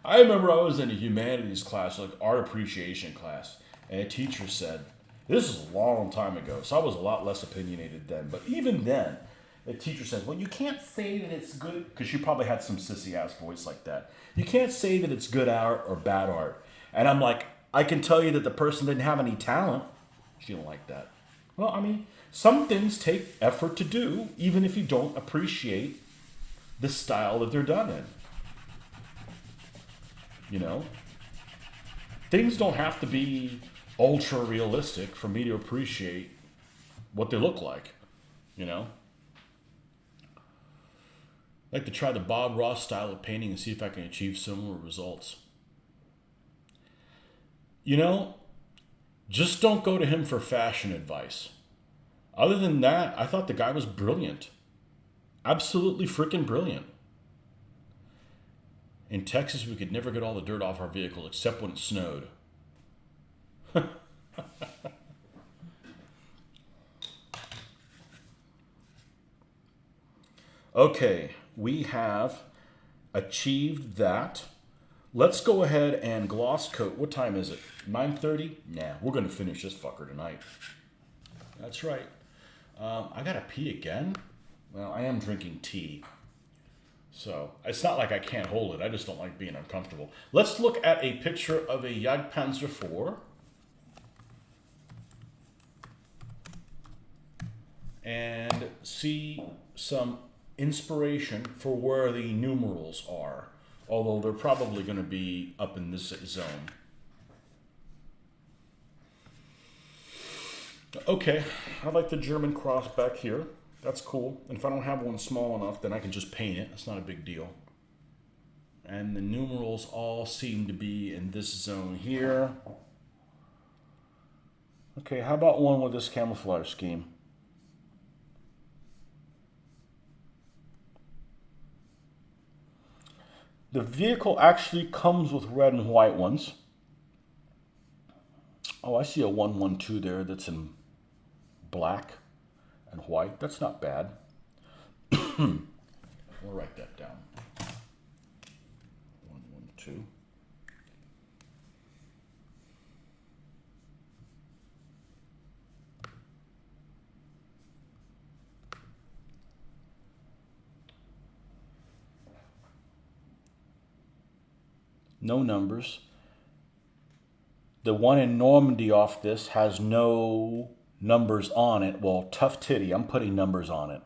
I remember I was in a humanities class, like art appreciation class, and a teacher said, this is a long time ago, so I was a lot less opinionated then, but even then, the teacher says, well, you can't say that it's good, because she probably had some sissy-ass voice like that. You can't say that it's good art or bad art. And I'm like, I can tell you that the person didn't have any talent. She didn't like that. Well, I mean, some things take effort to do, even if you don't appreciate the style that they're done in. You know? Things don't have to be ultra realistic for me to appreciate what they look like. You know? I'd like to try the Bob Ross style of painting and see if I can achieve similar results. You know, just don't go to him for fashion advice. Other than that, I thought the guy was brilliant. Absolutely freaking brilliant. In Texas, we could never get all the dirt off our vehicle except when it snowed. Okay, we have achieved that. Let's go ahead and gloss coat. What time is it? 9:30? Nah, we're going to finish this fucker tonight. That's right. I got to pee again? Well, I am drinking tea. So, it's not like I can't hold it. I just don't like being uncomfortable. Let's look at a picture of a Jagdpanzer IV. And see some inspiration for where the numerals are. Although they're probably going to be up in this zone. Okay, I like the German cross back here. That's cool. And if I don't have one small enough, then I can just paint it. It's not a big deal. And the numerals all seem to be in this zone here. Okay, how about one with this camouflage scheme? The vehicle actually comes with red and white ones. Oh, I see a 112 there that's in black and white. That's not bad. We'll write that down. 112. No numbers. The one in Normandy off this has no numbers on it. Well, Tough Titty, I'm putting numbers on it.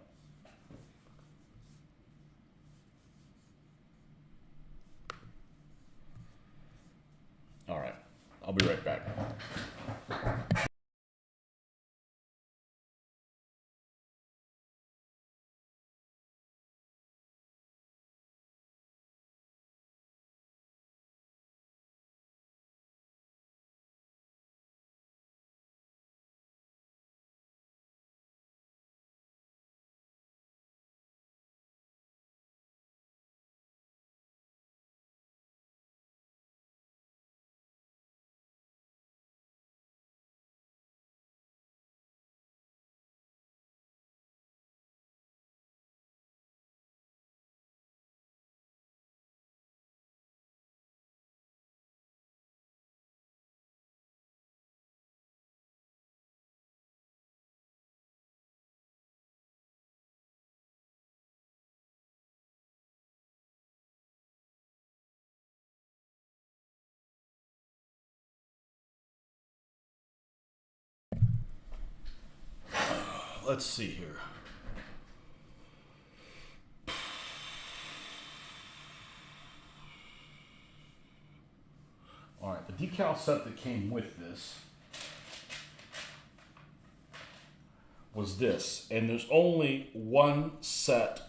All right, I'll be right back. Let's see here. All right, the decal set that came with this was this, and there's only one set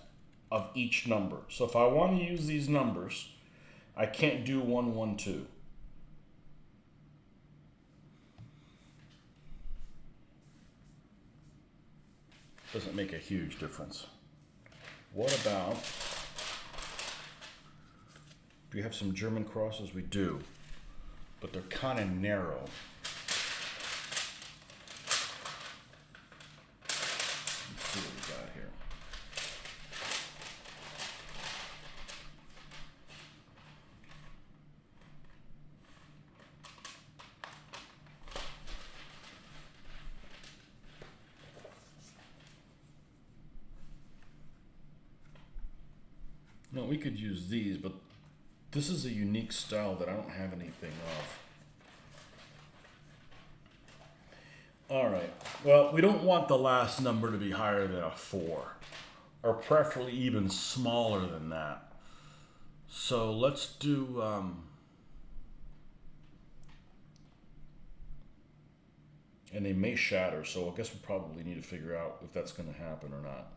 of each number. So if I want to use these numbers, I can't do 112. Doesn't make a huge difference. What about, do we have some German crosses? We do, but they're kind of narrow. Let's see what we got here. No, we could use these, but this is a unique style that I don't have anything of. All right, well, we don't want the last number to be higher than a 4, or preferably even smaller than that. So let's do, and they may shatter, so I guess we probably need to figure out if that's going to happen or not.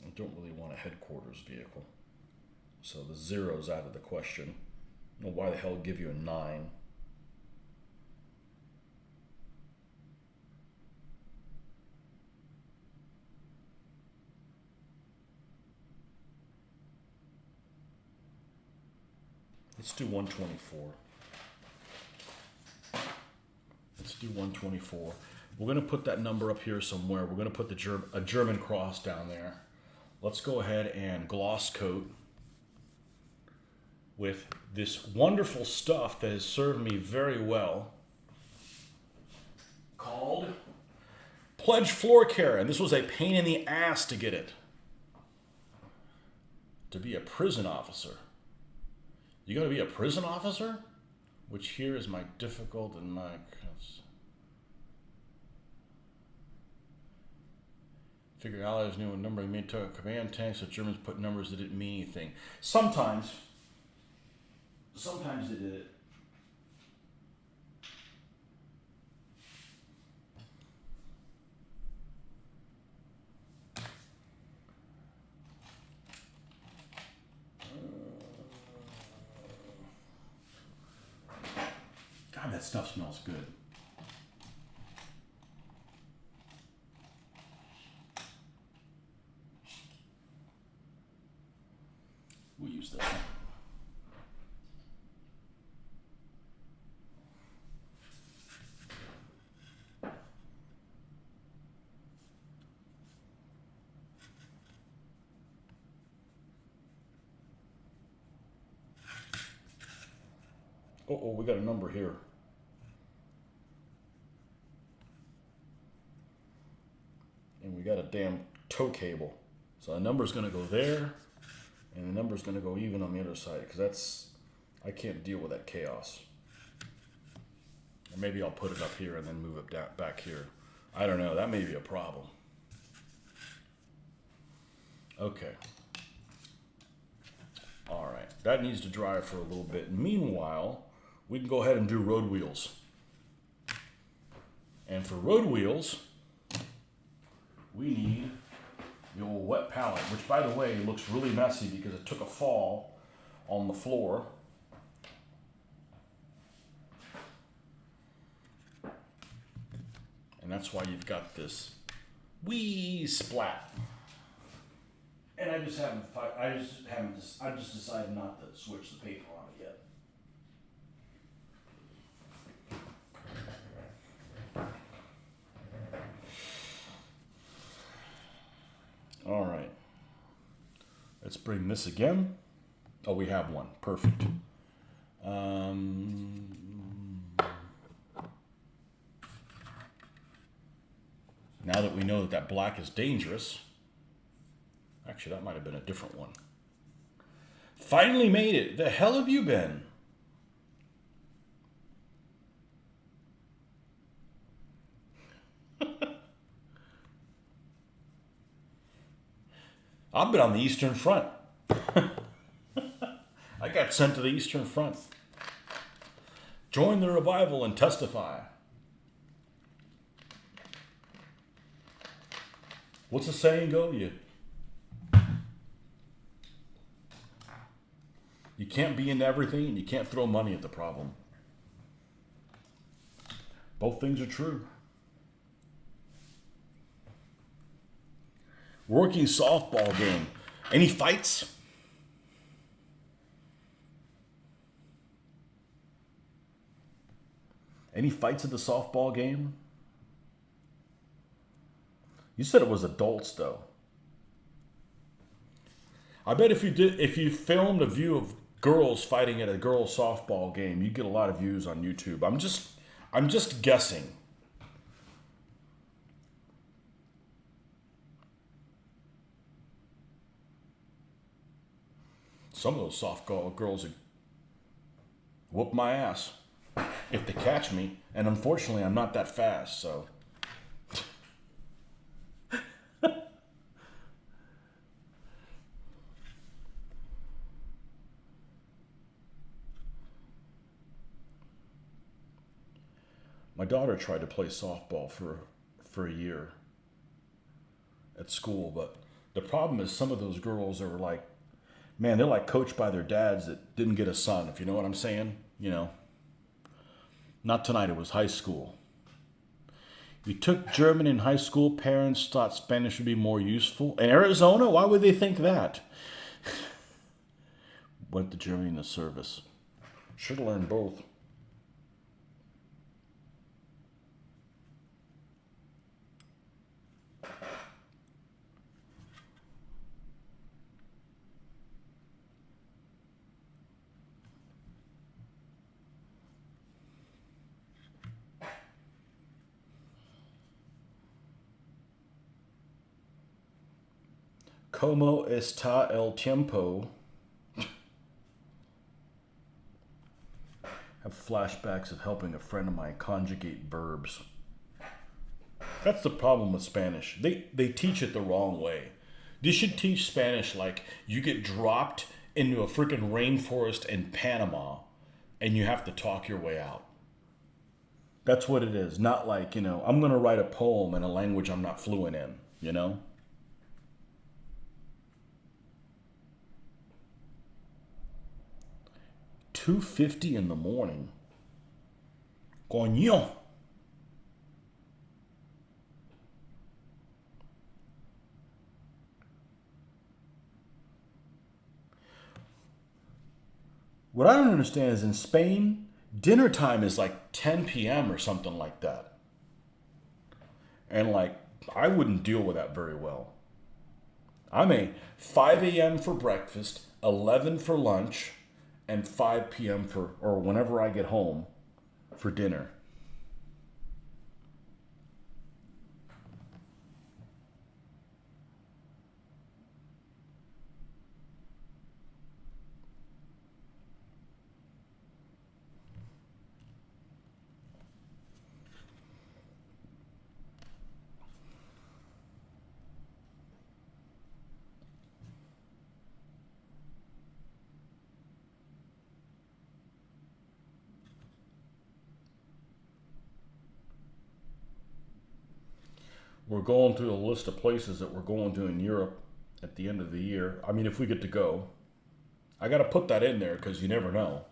I don't really want a headquarters vehicle. So the 0's out of the question. I don't know why the hell give you a 9. Let's do 124. Let's do 124. We're going to put that number up here somewhere. We're going to put a German cross down there. Let's go ahead and gloss coat with this wonderful stuff that has served me very well called Pledge Floor Care. And this was a pain in the ass to get it. To be a prison officer. You got to be a prison officer? Which here is my difficult and my... Figure allies knew a number they made to command tanks, so Germans put numbers that didn't mean anything. Sometimes they did it. that stuff smells good. We'll use this one. Oh, we got a number here. And we got a damn tow cable. So the number's going to go there, and the number's going to go even on the other side, because I can't deal with that chaos. Or maybe I'll put it up here and then move it down, back here. I don't know. That may be a problem. Okay. All right. That needs to dry for a little bit. Meanwhile, we can go ahead and do road wheels. And for road wheels, we need the old wet palette, which, by the way, looks really messy because it took a fall on the floor. And that's why you've got this wee splat. And I just decided not to switch the paper on it yet. All right. Let's bring this again. Oh, we have one. Perfect. Now that we know that black is dangerous, actually, that might have been a different one. Finally made it. The hell have you been? I've been on the Eastern Front. I got sent to the Eastern Front. Join the revival and testify. What's the saying go? You can't be into everything, and you can't throw money at the problem. Both things are true. Working softball game. Any fights? Any fights at the softball game? You said it was adults, though. I bet if you filmed a view of girls fighting at a girls' softball game, you'd get a lot of views on YouTube. I'm just guessing. Some of those softball girls would whoop my ass if they catch me, and unfortunately, I'm not that fast, so. My daughter tried to play softball for a year at school, but the problem is some of those girls are like, man, they're like coached by their dads that didn't get a son, if you know what I'm saying. You know, not tonight, it was high school. You took German in high school, parents thought Spanish would be more useful. In Arizona, why would they think that? Went to Germany in the service. Should have learned both. Como está el tiempo? Have flashbacks of helping a friend of mine conjugate verbs. That's the problem with Spanish. They teach it the wrong way. They should teach Spanish like you get dropped into a freaking rainforest in Panama and you have to talk your way out. That's what it is. Not like, I'm going to write a poem in a language I'm not fluent in, $2:50 in the morning. Coño. What I don't understand is in Spain, dinner time is like 10 p.m. or something like that. And like, I wouldn't deal with that very well. I'm a 5 a.m. for breakfast, 11 for lunch, and 5 p.m. for, or whenever I get home, for dinner. We're going through a list of places that we're going to in Europe at the end of the year. I mean, if we get to go, I got to put that in there because you never know.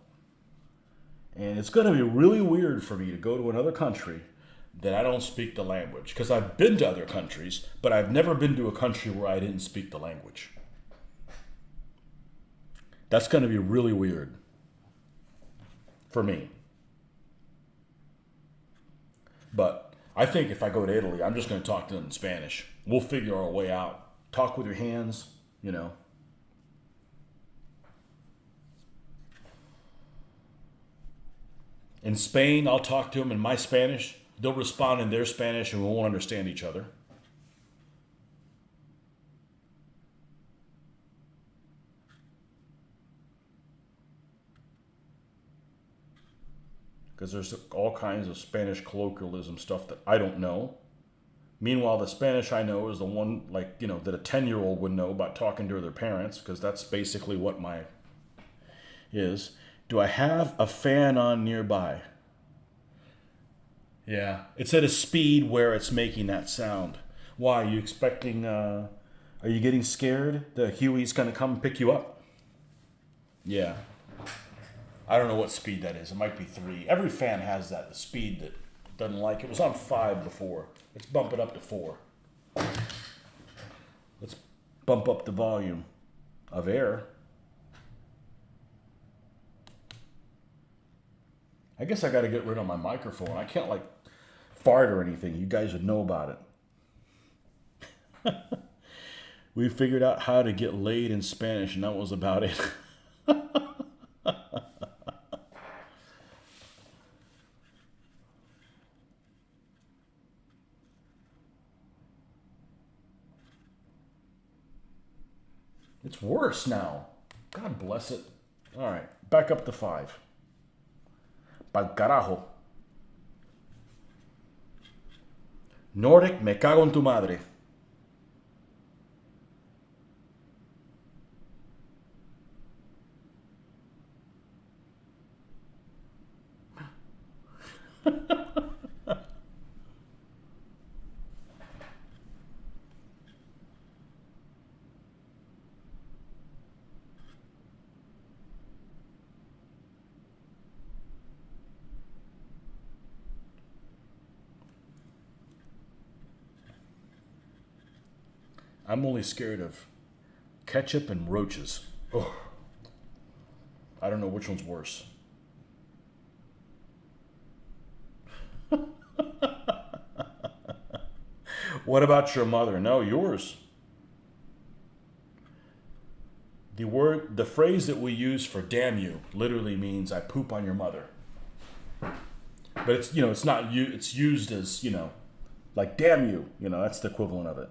And it's going to be really weird for me to go to another country that I don't speak the language. Because I've been to other countries, but I've never been to a country where I didn't speak the language. That's going to be really weird for me. But I think if I go to Italy, I'm just going to talk to them in Spanish. We'll figure our way out. Talk with your hands, you know. In Spain, I'll talk to them in my Spanish. They'll respond in their Spanish and we won't understand each other. Because there's all kinds of Spanish colloquialism stuff that I don't know. Meanwhile, the Spanish I know is the one, like, you know, that a 10-year-old would know about talking to their parents, because that's basically what my is. Do I have a fan on nearby? Yeah. It's at a speed where it's making that sound. Why? Are you expecting, are you getting scared that Huey's going to come pick you up? Yeah. I don't know what speed that is. It might be 3. Every fan has that, the speed that doesn't like. It was on 5 before. Let's bump it up to 4. Let's bump up the volume of air. I guess I got to get rid of my microphone. I can't like fart or anything. You guys would know about it. We figured out how to get laid in Spanish, and that was about it. It's worse now. God bless it. All right, back up to 5. Pa'l carajo. Nordic, me cago en tu madre. I'm only scared of ketchup and roaches. Oh, I don't know which one's worse. What about your mother? No, yours. The phrase that we use for damn you literally means I poop on your mother. But it's, you know, it's not you, it's used as, you know, like damn you, you know, that's the equivalent of it.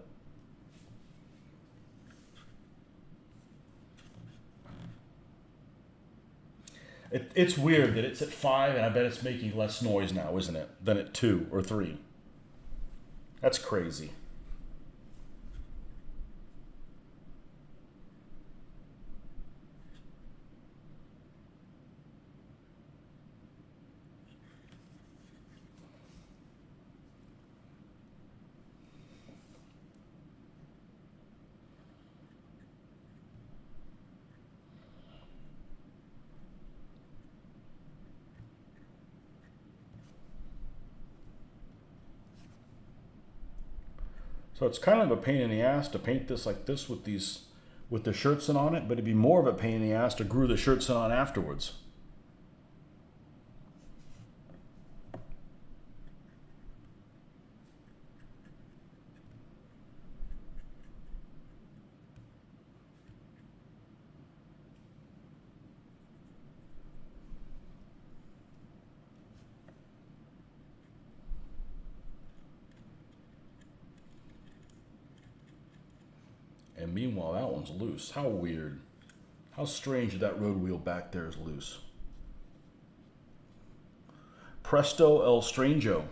It's weird that it's at 5 and I bet it's making less noise now, isn't it? Than at 2 or 3. That's crazy. So it's kind of a pain in the ass to paint this like this with the shirts in on it, but it'd be more of a pain in the ass to glue the shirts in on afterwards. And meanwhile, that one's loose. How weird. How strange that that road wheel back there is loose. Presto El Strango.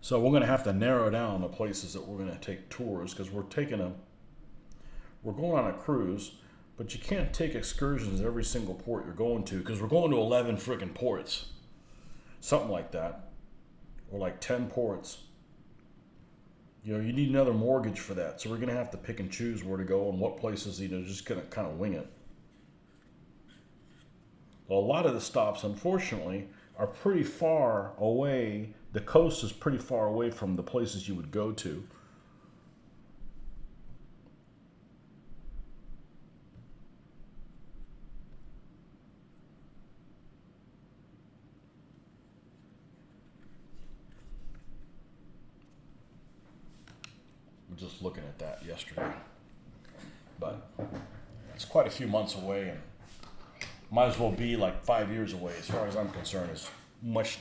So we're going to have to narrow down the places that we're going to take tours because we're going on a cruise, but you can't take excursions at every single port you're going to because we're going to 11 freaking ports, something like that, or like 10 ports. You know, you need another mortgage for that, so we're going to have to pick and choose where to go and what places. You know, just going to kind of wing it. Well, a lot of the stops, unfortunately, are pretty far away. The coast is pretty far away from the places you would go to. We're just looking at that yesterday. But it's quite a few months away and might as well be like 5 years away as far as I'm concerned. As much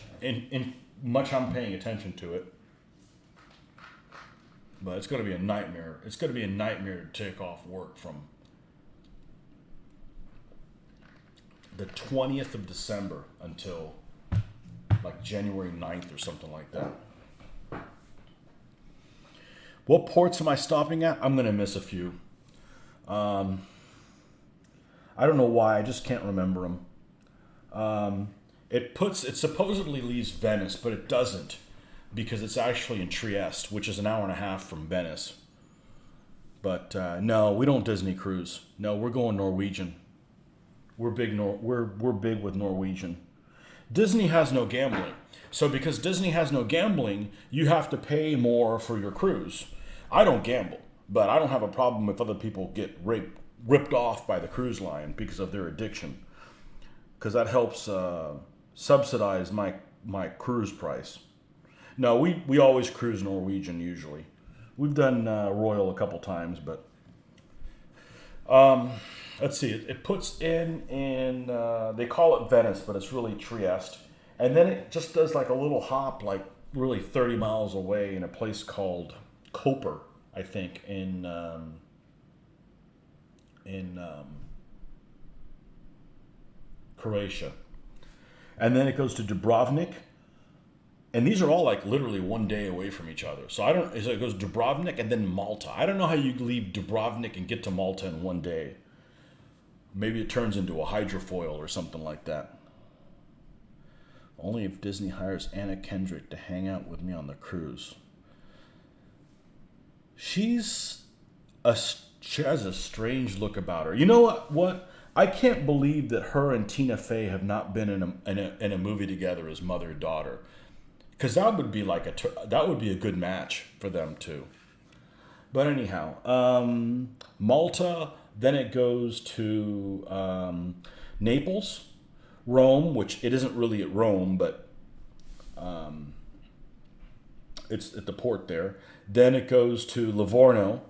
I'm paying attention to it. But it's going to be a nightmare. It's going to be a nightmare to take off work from the 20th of December until like January 9th or something like that. What ports am I stopping at? I'm going to miss a few. I don't know why. I just can't remember them. It supposedly leaves Venice, but it doesn't because it's actually in Trieste, which is an hour and a half from Venice. But no, we don't Disney cruise. No, we're going Norwegian. We're big. We're big with Norwegian. Disney has no gambling, so because Disney has no gambling, you have to pay more for your cruise. I don't gamble, but I don't have a problem if other people get ripped off by the cruise line because of their addiction, because that helps subsidize my cruise price. No, we always cruise Norwegian usually. We've done Royal a couple times, but let's see. It puts in they call it Venice, but it's really Trieste, and then it just does like a little hop, like really 30 miles away in a place called Koper, I think, in Croatia, and then it goes to Dubrovnik. And these are all like literally one day away from each other. So it goes Dubrovnik and then Malta. I don't know how you leave Dubrovnik and get to Malta in one day. Maybe it turns into a hydrofoil or something like that. Only if Disney hires Anna Kendrick to hang out with me on the cruise. She has a strange look about her. You know what? I can't believe that her and Tina Fey have not been in a movie together as mother and daughter. Because that would be a good match for them too. But anyhow, Malta. Then it goes to Naples, Rome, which it isn't really at Rome, but it's at the port there. Then it goes to Livorno,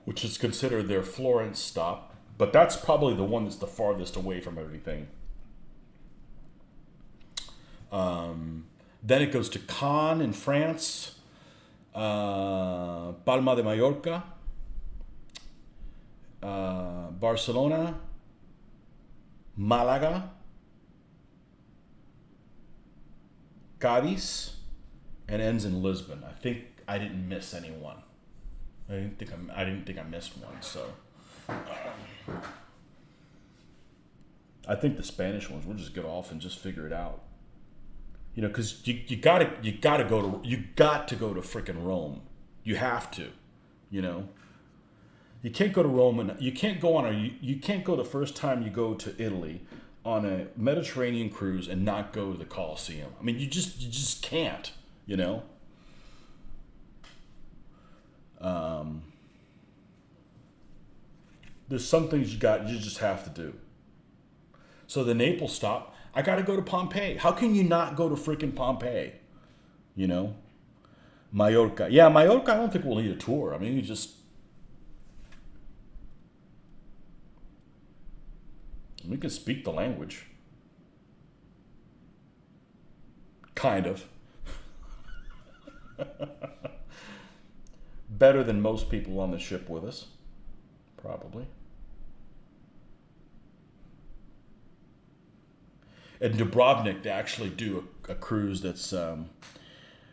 which is considered their Florence stop, but that's probably the one that's the farthest away from everything. Then it goes to Cannes in France, Palma de Mallorca, Barcelona, Malaga, Cadiz, and ends in Lisbon. I think I didn't miss anyone. I didn't think I missed one. So I think the Spanish ones we'll just get off and just figure it out. You know, because you got to go to freaking Rome. You have to. You know, you can't go to Rome and you can't go the first time you go to Italy on a Mediterranean cruise and not go to the Colosseum. I mean, you just can't. You know. There's some things you just have to do. So the Naples stop, I got to go to Pompeii. How can you not go to freaking Pompeii? You know? Mallorca. Yeah, Mallorca, I don't think we'll need a tour. I mean, we can speak the language. Kind of. Better than most people on the ship with us. Probably. In Dubrovnik, they actually do a cruise that's...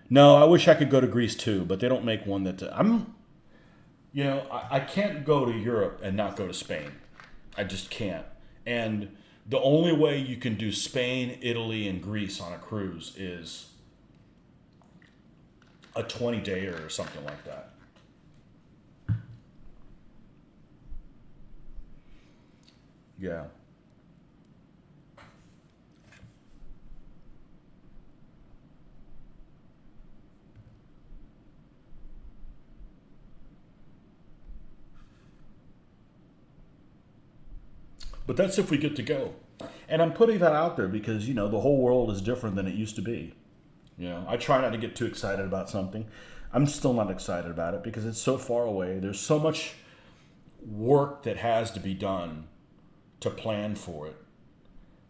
no, I wish I could go to Greece too, but they don't make one that... I can't go to Europe and not go to Spain. I just can't. And the only way you can do Spain, Italy, and Greece on a cruise is a 20-dayer or something like that. Yeah. But that's if we get to go. And I'm putting that out there because, the whole world is different than it used to be. I try not to get too excited about something. I'm still not excited about it because it's so far away. There's so much work that has to be done to plan for it.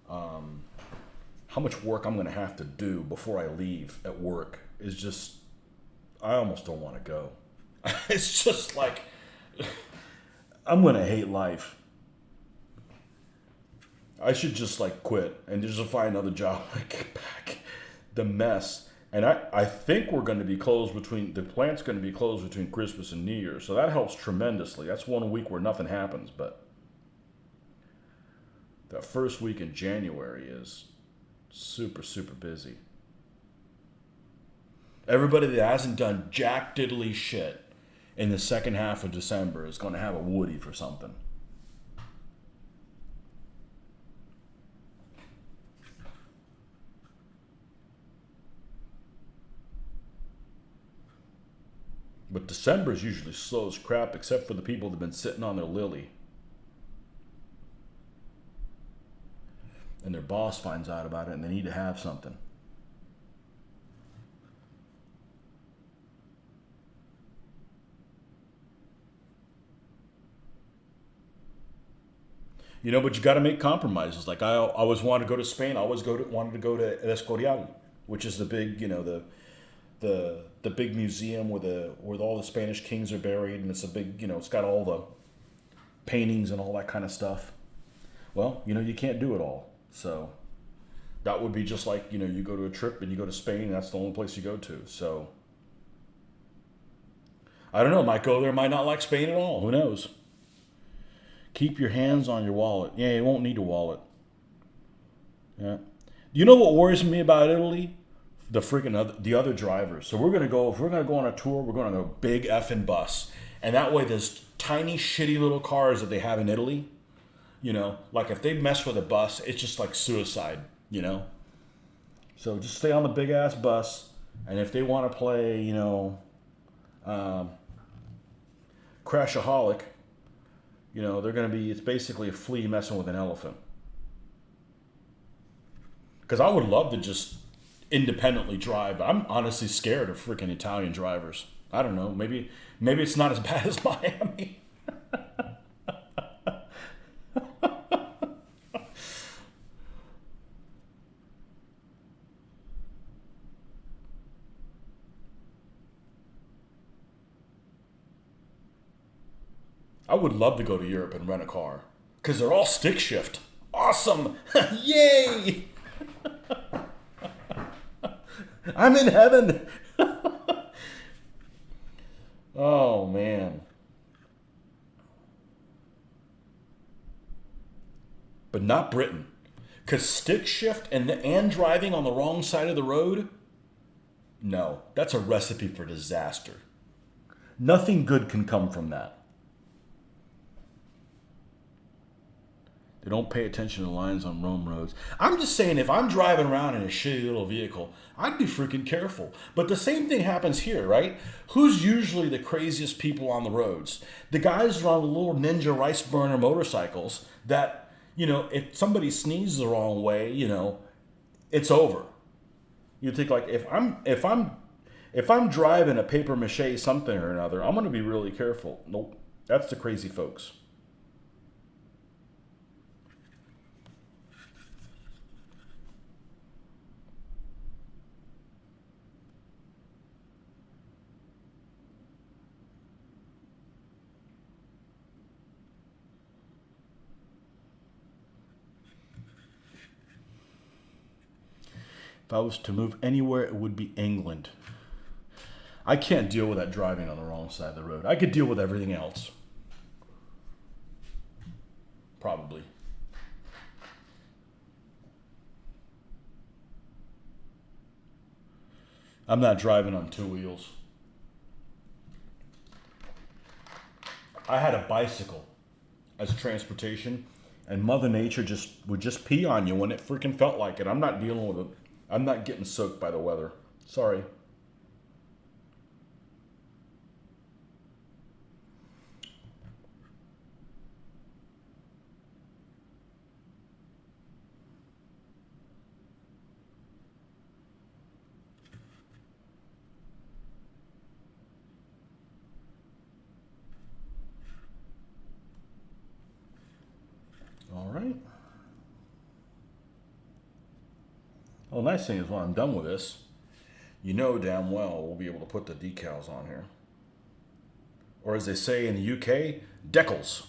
How much work I'm going to have to do before I leave at work is just, I almost don't want to go. It's just like, I'm going to hate life. I should just quit and just find another job when I get back. The mess. And I think we're going to be closed the plant's going to be closed between Christmas and New Year's. So that helps tremendously. That's 1 week where nothing happens. But that first week in January is super, super busy. Everybody that hasn't done jack diddly shit in the second half of December is going to have a Woody for something. But December is usually slow as crap, except for the people that have been sitting on their lily. And their boss finds out about it and they need to have something. But you got to make compromises. Like I always wanted to go to Spain. I always wanted to go to El Escorial, which is the big, the big museum where all the Spanish kings are buried, and it's a big, it's got all the paintings and all that kind of stuff. Well, you can't do it all. So that would be just like, you go to a trip and you go to Spain, and that's the only place you go to. So I don't know, might go there, might not like Spain at all. Who knows? Keep your hands on your wallet. Yeah, you won't need a wallet. Yeah. You know what worries me about Italy? The other drivers. So if we're gonna go on a tour, we're going on a big effing bus, and that way there's tiny shitty little cars that they have in Italy. Like if they mess with a bus, it's just like suicide. So just stay on the big ass bus, and if they want to play, Crashaholic, they're gonna be. It's basically a flea messing with an elephant. Because I would love to just independently drive, but I'm honestly scared of freaking Italian drivers. I don't know. Maybe it's not as bad as Miami. I would love to go to Europe and rent a car because they're all stick shift. Awesome! Yay! I'm in heaven. Oh man. But not Britain. Cause stick shift and driving on the wrong side of the road, no, that's a recipe for disaster. Nothing good can come from that. They don't pay attention to lines on Rome roads. I'm just saying, if I'm driving around in a shitty little vehicle, I'd be freaking careful. But the same thing happens here, right? Who's usually the craziest people on the roads? The guys on the little ninja rice burner motorcycles that, if somebody sneezes the wrong way, it's over. You think like if I'm driving a paper mache something or another, I'm gonna be really careful. Nope. That's the crazy folks. If I was to move anywhere, it would be England. I can't deal with that driving on the wrong side of the road. I could deal with everything else. Probably. I'm not driving on two wheels. I had a bicycle as transportation, and Mother Nature would just pee on you when it freaking felt like it. I'm not dealing with it. I'm not getting soaked by the weather. Sorry. All right. Well, the nice thing is when I'm done with this, you know damn well we'll be able to put the decals on here. Or as they say in the UK, decals.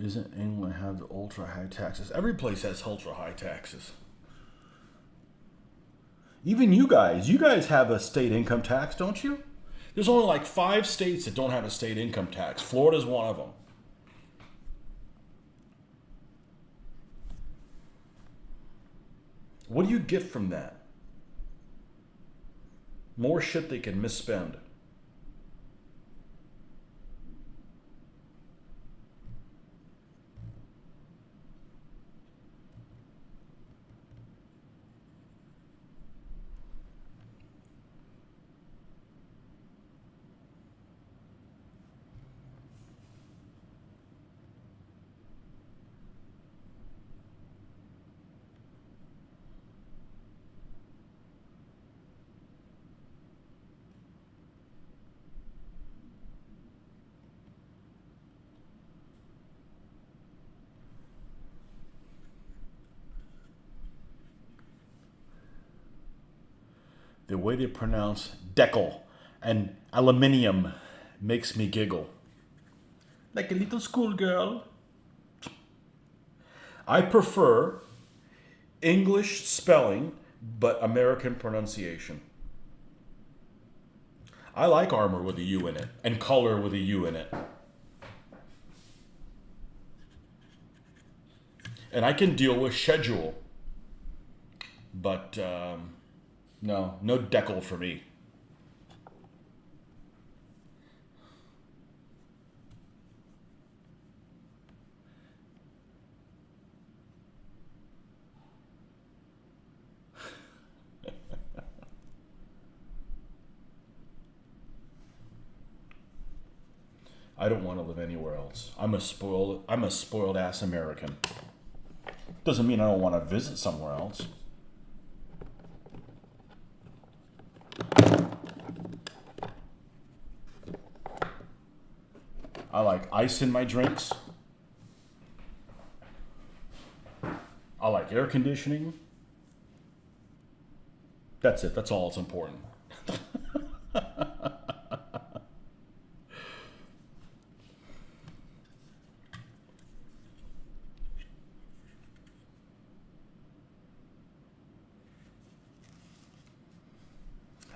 Isn't England have the ultra high taxes? Every place has ultra high taxes. Even you guys have a state income tax, don't you? There's only like 5 states that don't have a state income tax. Florida's one of them. What do you get from that? More shit they can misspend. The way they pronounce decal and aluminium makes me giggle. Like a little schoolgirl. I prefer English spelling, but American pronunciation. I like armor with a U in it, and color with a U in it. And I can deal with schedule, but no decal for me. I don't want to live anywhere else. I'm a spoiled ass American. Doesn't mean I don't want to visit somewhere else. I like ice in my drinks. I like air conditioning. That's it. That's all that's important.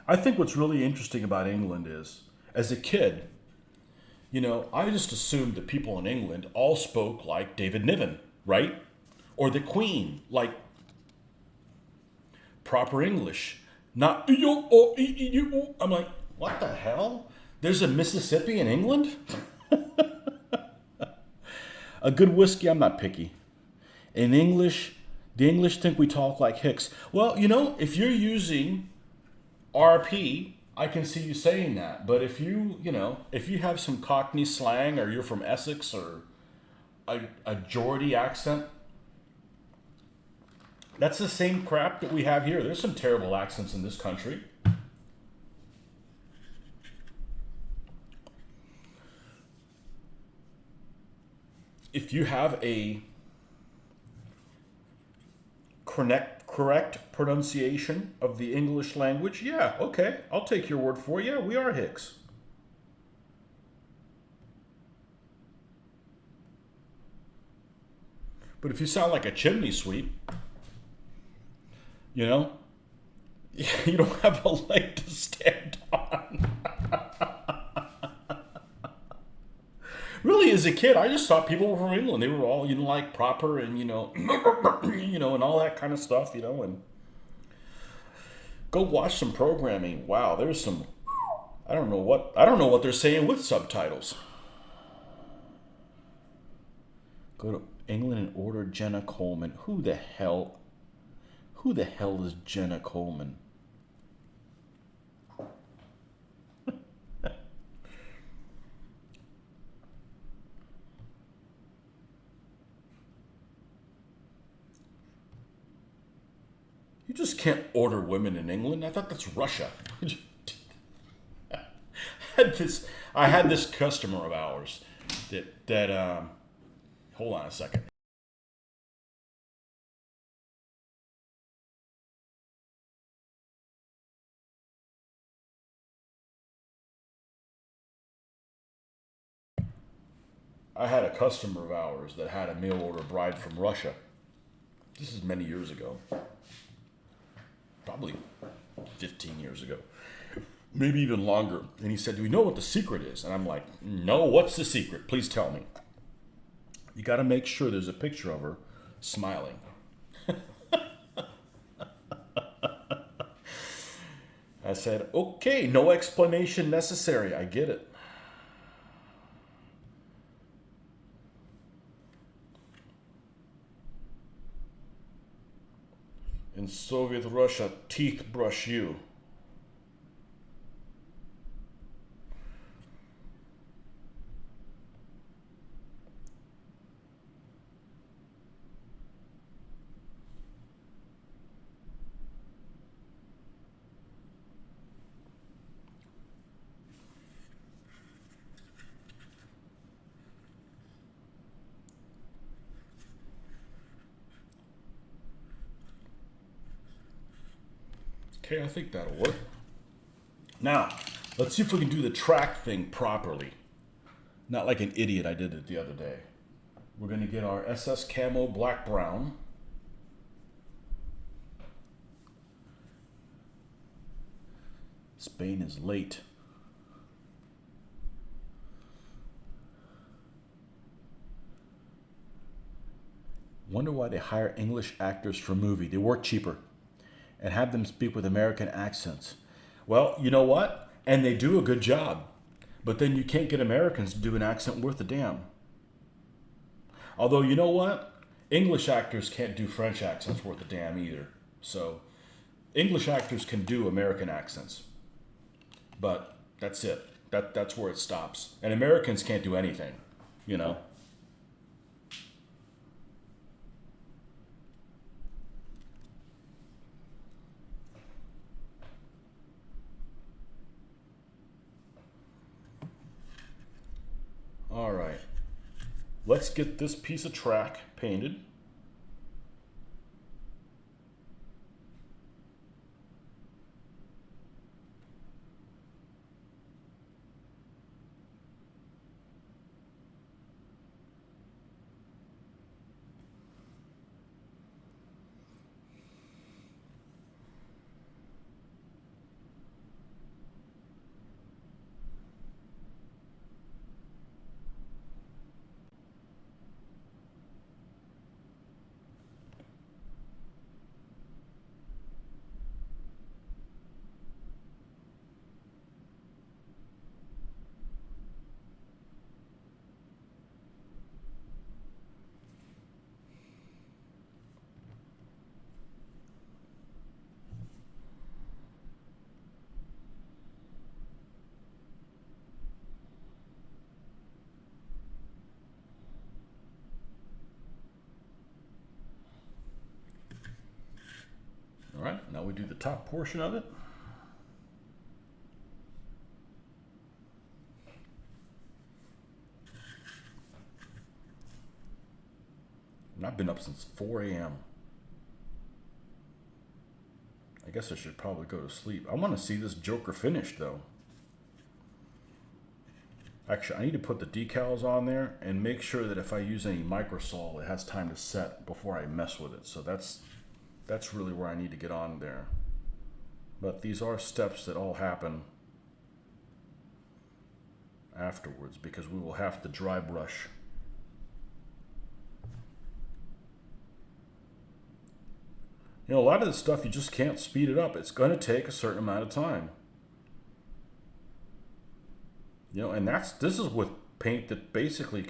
I think what's really interesting about England is, as a kid, I just assumed that people in England all spoke like David Niven, right? Or the Queen, like proper English. Not yo or you. I'm like, what the hell? There's a Mississippi in England? A good whiskey, I'm not picky. In English, the English think we talk like Hicks. Well, if you're using RP, I can see you saying that. But if you have some Cockney slang or you're from Essex or a Geordie accent, that's the same crap that we have here. There's some terrible accents in this country. If you have a correct pronunciation of the English language, yeah, okay, I'll take your word for it. Yeah, we are Hicks. But if you sound like a chimney sweep, you know, you don't have a leg to stand on. Really, as a kid, I just thought people were from England. They were all, like proper and, and all that kind of stuff, and go watch some programming. Wow, there's some, I don't know what they're saying with subtitles. Go to England and order Jenna Coleman. Who the hell is Jenna Coleman? You just can't order women in England. I thought that's Russia. I had this customer of ours that hold on a second. I had a customer of ours that had a mail order bride from Russia. This is many years ago. Probably 15 years ago. Maybe even longer. And he said, "Do we know what the secret is?" And I'm like, "No, what's the secret? Please tell me." You got to make sure there's a picture of her smiling. I said, "Okay, no explanation necessary. I get it." In Soviet Russia, teeth brush you. Okay, I think that'll work. Now, let's see if we can do the track thing properly. Not like an idiot I did it the other day. We're going to get our SS Camo Black Brown. Spain is late. Wonder why they hire English actors for movie. They work cheaper and have them speak with American accents. Well, you know what? And they do a good job. But then you can't get Americans to do an accent worth a damn. Although, you know what? English actors can't do French accents worth a damn either. So, English actors can do American accents. But that's it. That's where it stops. And Americans can't do anything, you know? All right. Let's get this piece of track painted. we do the top portion of it. And I've been up since 4 a.m. I guess I should probably go to sleep. I want to see this Joker finished, though. Actually, I need to put the decals on there and make sure that if I use any microsol, it has time to set before I mess with it. So that's really where I need to get on there. But these are steps that all happen afterwards because we will have to dry brush. You know, a lot of this stuff, you just can't speed it up. It's going to take a certain amount of time. You know, and this is with paint that basically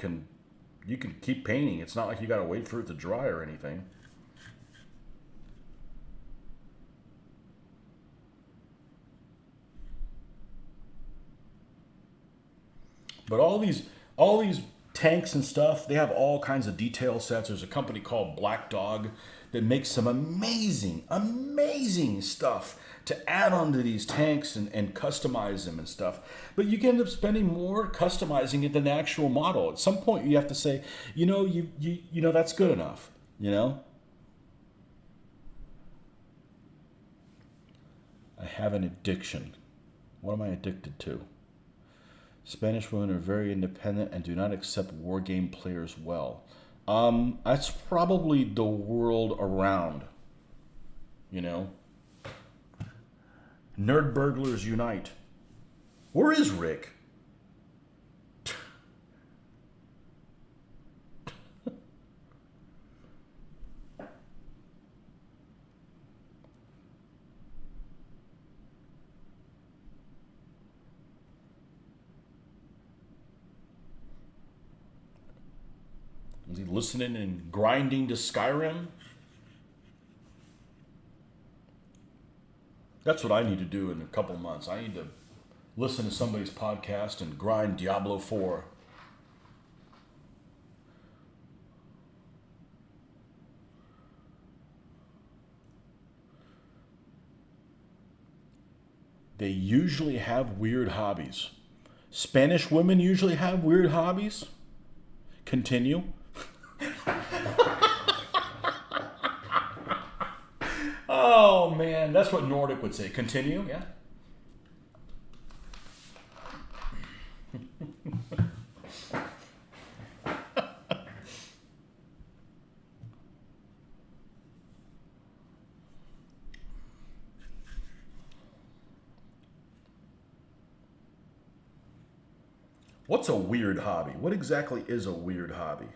you can keep painting. It's not like you got to wait for it to dry or anything. But all these tanks and stuff, they have all kinds of detail sets. There's a company called Black Dog that makes some amazing stuff to add onto these tanks and customize them and stuff. But you can end up spending more customizing it than the actual model. At some point you have to say, you know that's good enough, you know? I have an addiction. What am I addicted to? Spanish women are very independent and do not accept war game players well. That's probably the world around, you know? Nerd burglars unite. Where is Rick? Is he listening and grinding to Skyrim? That's what I need to do in a couple months. I need to listen to somebody's podcast and grind Diablo 4. They usually have weird hobbies. Spanish women usually have weird hobbies. Continue. Oh man, that's what Nordic would say. Continue, yeah. What's a weird hobby? What exactly is a weird hobby?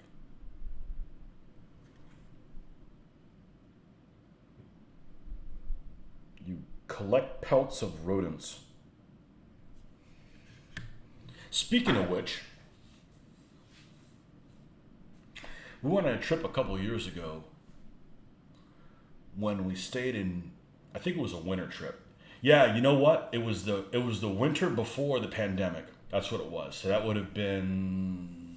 You collect pelts of rodents. Speaking of which, we went on a trip a couple years ago when we stayed in, I think it was a winter trip. Yeah, you know what? It was the winter before the pandemic. That's what it was. So that would have been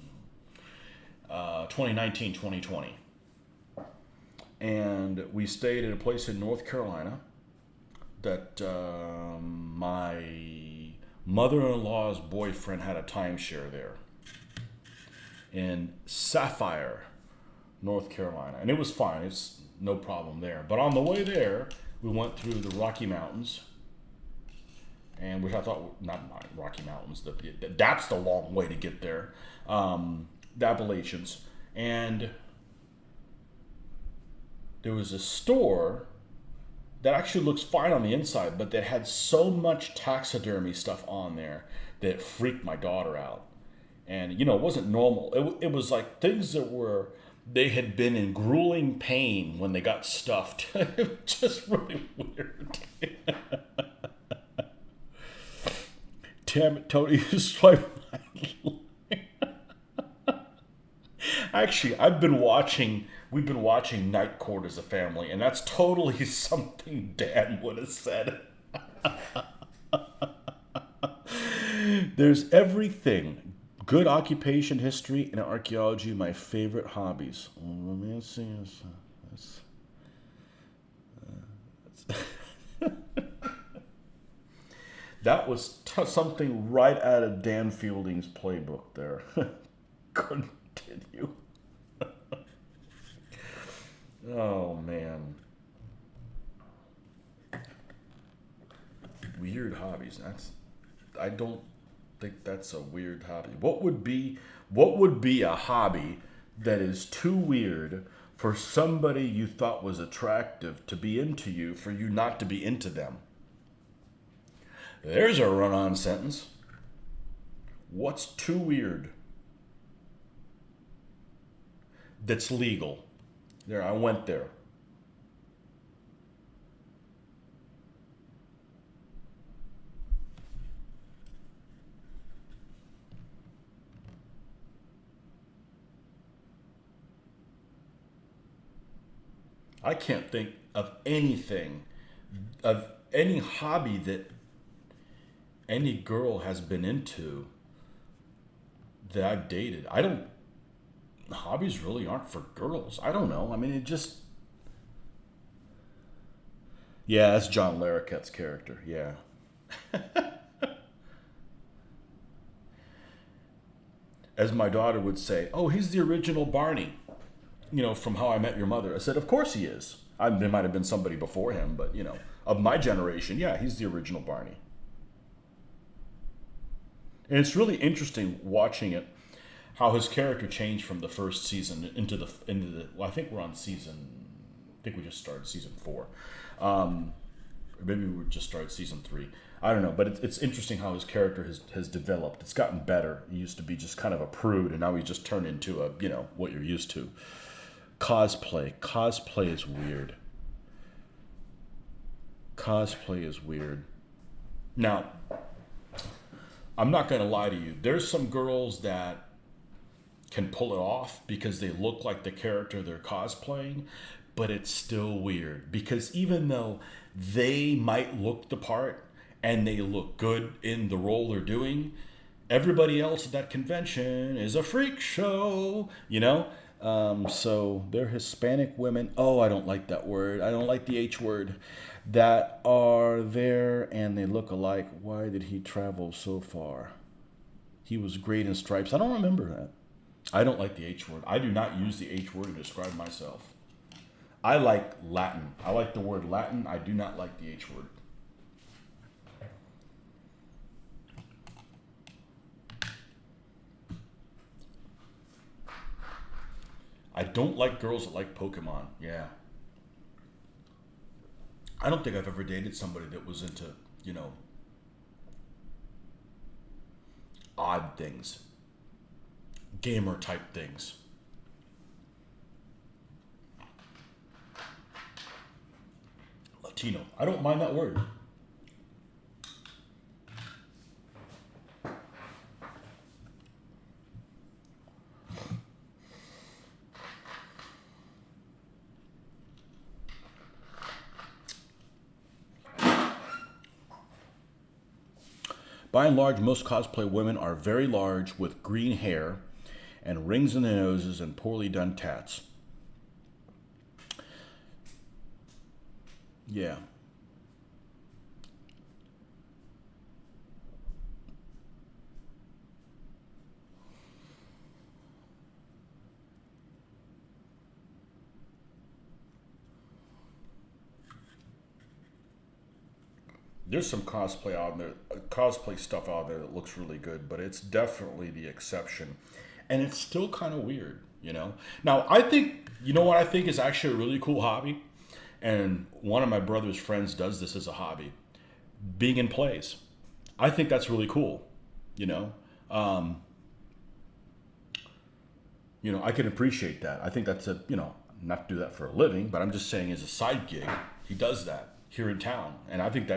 2019, 2020. And we stayed at a place in North Carolina that my mother-in-law's boyfriend had a timeshare there in Sapphire, North Carolina. And it was fine. It's no problem there. But on the way there, we went through the Rocky Mountains. And which I thought, not Rocky Mountains, that's the long way to get there. The Appalachians. And there was a store that actually looks fine on the inside, but that had so much taxidermy stuff on there that it freaked my daughter out. And, you know, it wasn't normal. It was like things that they had been in grueling pain when they got stuffed. It was just really weird. Damn it, Tony, you swiped my line. Actually, we've been watching Night Court as a family, and that's totally something Dan would have said. There's everything. Good occupation history and archaeology, my favorite hobbies. Romancing is... That was something right out of Dan Fielding's playbook there. Continue. Oh, man. Weird hobbies. I don't think that's a weird hobby. What would be a hobby that is too weird for somebody you thought was attractive to be into you for you not to be into them? There's a run-on sentence. What's too weird that's legal? There, I went there. I can't think of anything, of any hobby that any girl has been into that I've dated. I don't, hobbies really aren't for girls. I don't know. I mean, it just, yeah, that's John Larroquette's character. Yeah. As my daughter would say, oh, he's the original Barney, from How I Met Your Mother. I said, of course he is. There might have been somebody before him, but, of my generation, yeah, he's the original Barney. And it's really interesting watching it, how his character changed from the first season well, I think we're on I think we just started season 4. Or maybe we just started season 3. I don't know, but it's interesting how his character has developed. It's gotten better. He used to be just kind of a prude, and now he's just turned into what you're used to. Cosplay. Cosplay is weird. Cosplay is weird. Now, I'm not going to lie to you. There's some girls that can pull it off because they look like the character they're cosplaying, but it's still weird because even though they might look the part and they look good in the role they're doing, everybody else at that convention is a freak show. So they're Hispanic women. Oh, I don't like that word. I don't like the H word. That are there and they look alike. Why did he travel so far? He was great in Stripes. I don't remember that. I don't like the H word. I do not use the H word to describe myself. I like Latin. I like the word Latin. I do not like the H word. I don't like girls that like Pokemon. Yeah. I don't think I've ever dated somebody that was into, odd things, gamer type things. Latino. I don't mind that word. By and large, most cosplay women are very large with green hair and rings in their noses and poorly done tats. Yeah. There's some cosplay stuff out there that looks really good, but it's definitely the exception. And it's still kind of weird. Now, I think, what I think is actually a really cool hobby? And one of my brother's friends does this as a hobby. Being in plays. I think that's really cool. You know, um, I can appreciate that. I think that's not to do that for a living, but I'm just saying as a side gig, he does that here in town. And I think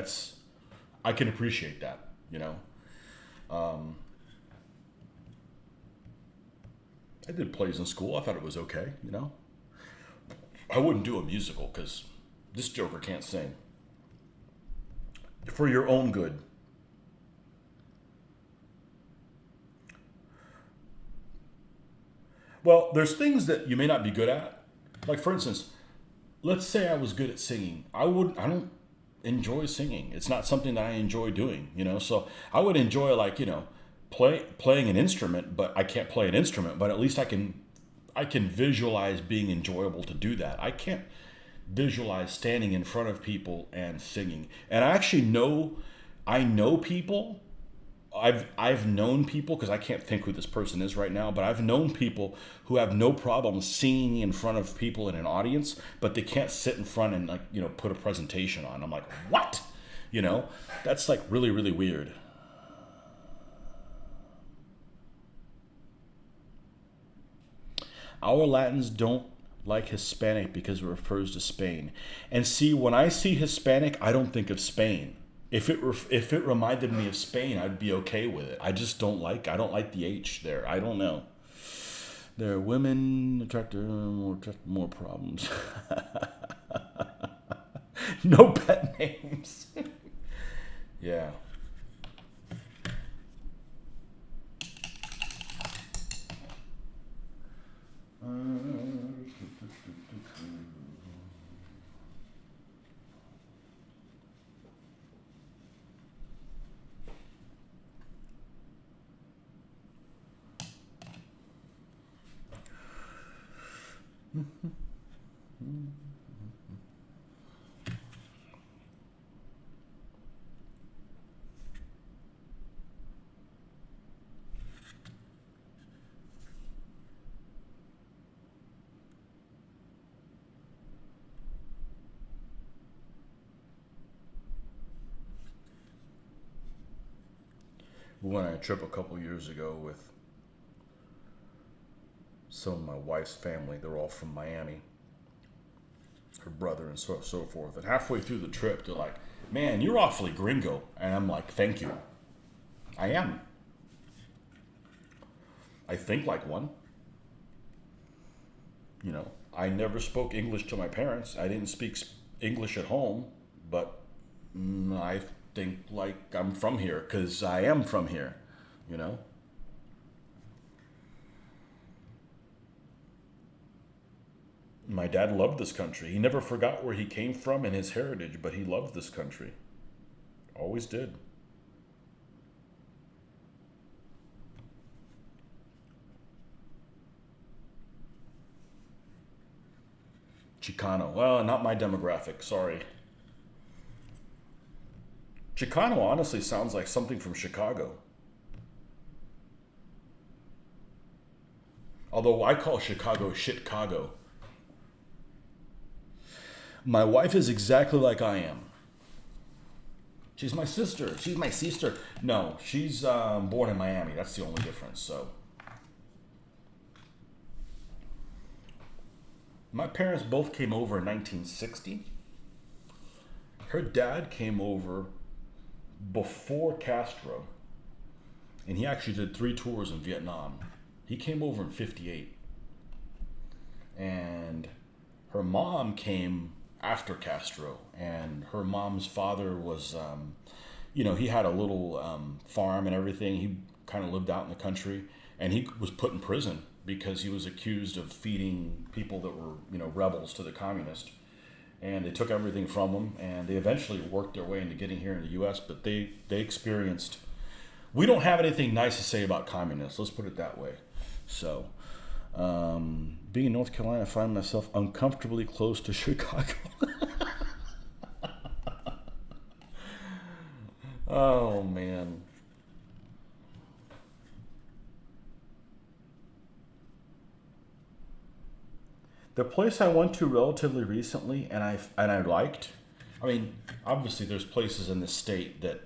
I can appreciate that. Um, I did plays in school. I thought it was okay. I wouldn't do a musical because this Joker can't sing. For your own good. Well, there's things that you may not be good at. Like, for instance, let's say I was good at singing. I enjoy singing. It's not something that I enjoy doing, you know. So I would enjoy, like, you know, playing an instrument, but I can't play an instrument. But at least I can visualize being enjoyable to do that. I can't visualize standing in front of people and singing. And I know people. I've known people, because I can't think who this person is right now, but I've known people who have no problem singing in front of people in an audience, but they can't sit in front and, like, you know, put a presentation on. I'm like, what? You know, that's like really, really weird. Our Latins don't like Hispanic because it refers to Spain. And see, when I see Hispanic, I don't think of Spain. If it reminded me of Spain, I'd be okay with it. I just I don't like the H there. I don't know. There are women attracted more problems. No pet names. Yeah. We went on a trip a couple years ago with some of my wife's family. They're all from Miami. Her brother and so forth. And halfway through the trip, they're like, "Man, you're awfully gringo." And I'm like, "Thank you. I am. I think like one." You know, I never spoke English to my parents. I didn't speak English at home, but I think like I'm from here because I am from here, you know? My dad loved this country. He never forgot where he came from and his heritage, but he loved this country. Always did. Chicano. Well, not my demographic, sorry. Chicano honestly sounds like something from Chicago. Although I call Chicago Shitcago. My wife is exactly like I am. She's my sister. She's my sister. No, she's born in Miami. That's the only difference. So, my parents both came over in 1960. Her dad came over before Castro, and he actually did 3 tours in Vietnam. He came over in 58. And her mom came after Castro, and her mom's father was, he had a little farm and everything. He kind of lived out in the country, and he was put in prison because he was accused of feeding people that were, rebels to the communists. And they took everything from him, and they eventually worked their way into getting here in the U.S., but they experienced... We don't have anything nice to say about communists, let's put it that way. So... being in North Carolina, I find myself uncomfortably close to Chicago. Oh, man. The place I went to relatively recently and I liked, I mean, obviously there's places in the state that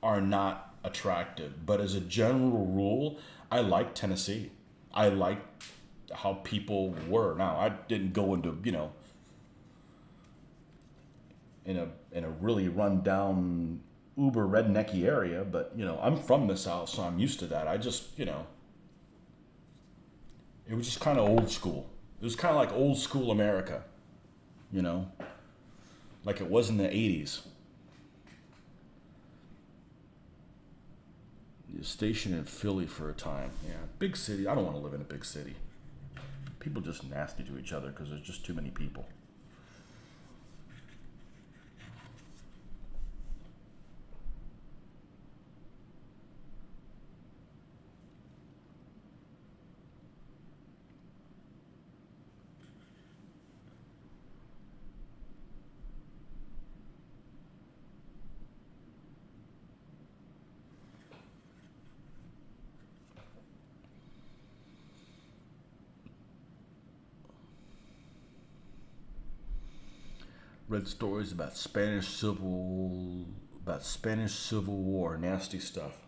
are not attractive, but as a general rule, I like Tennessee. I like how people were. Now, I didn't go into, in a really run down uber rednecky area, but I'm from the South, so I'm used to that. I just, it was just kind of old school. It was kind of like old school America, like it was in the 80s. Stationed in Philly for a time. Yeah, big city. I don't want to live in a big city. People just nasty to each other because there's just too many people. read stories about Spanish Civil War, nasty stuff.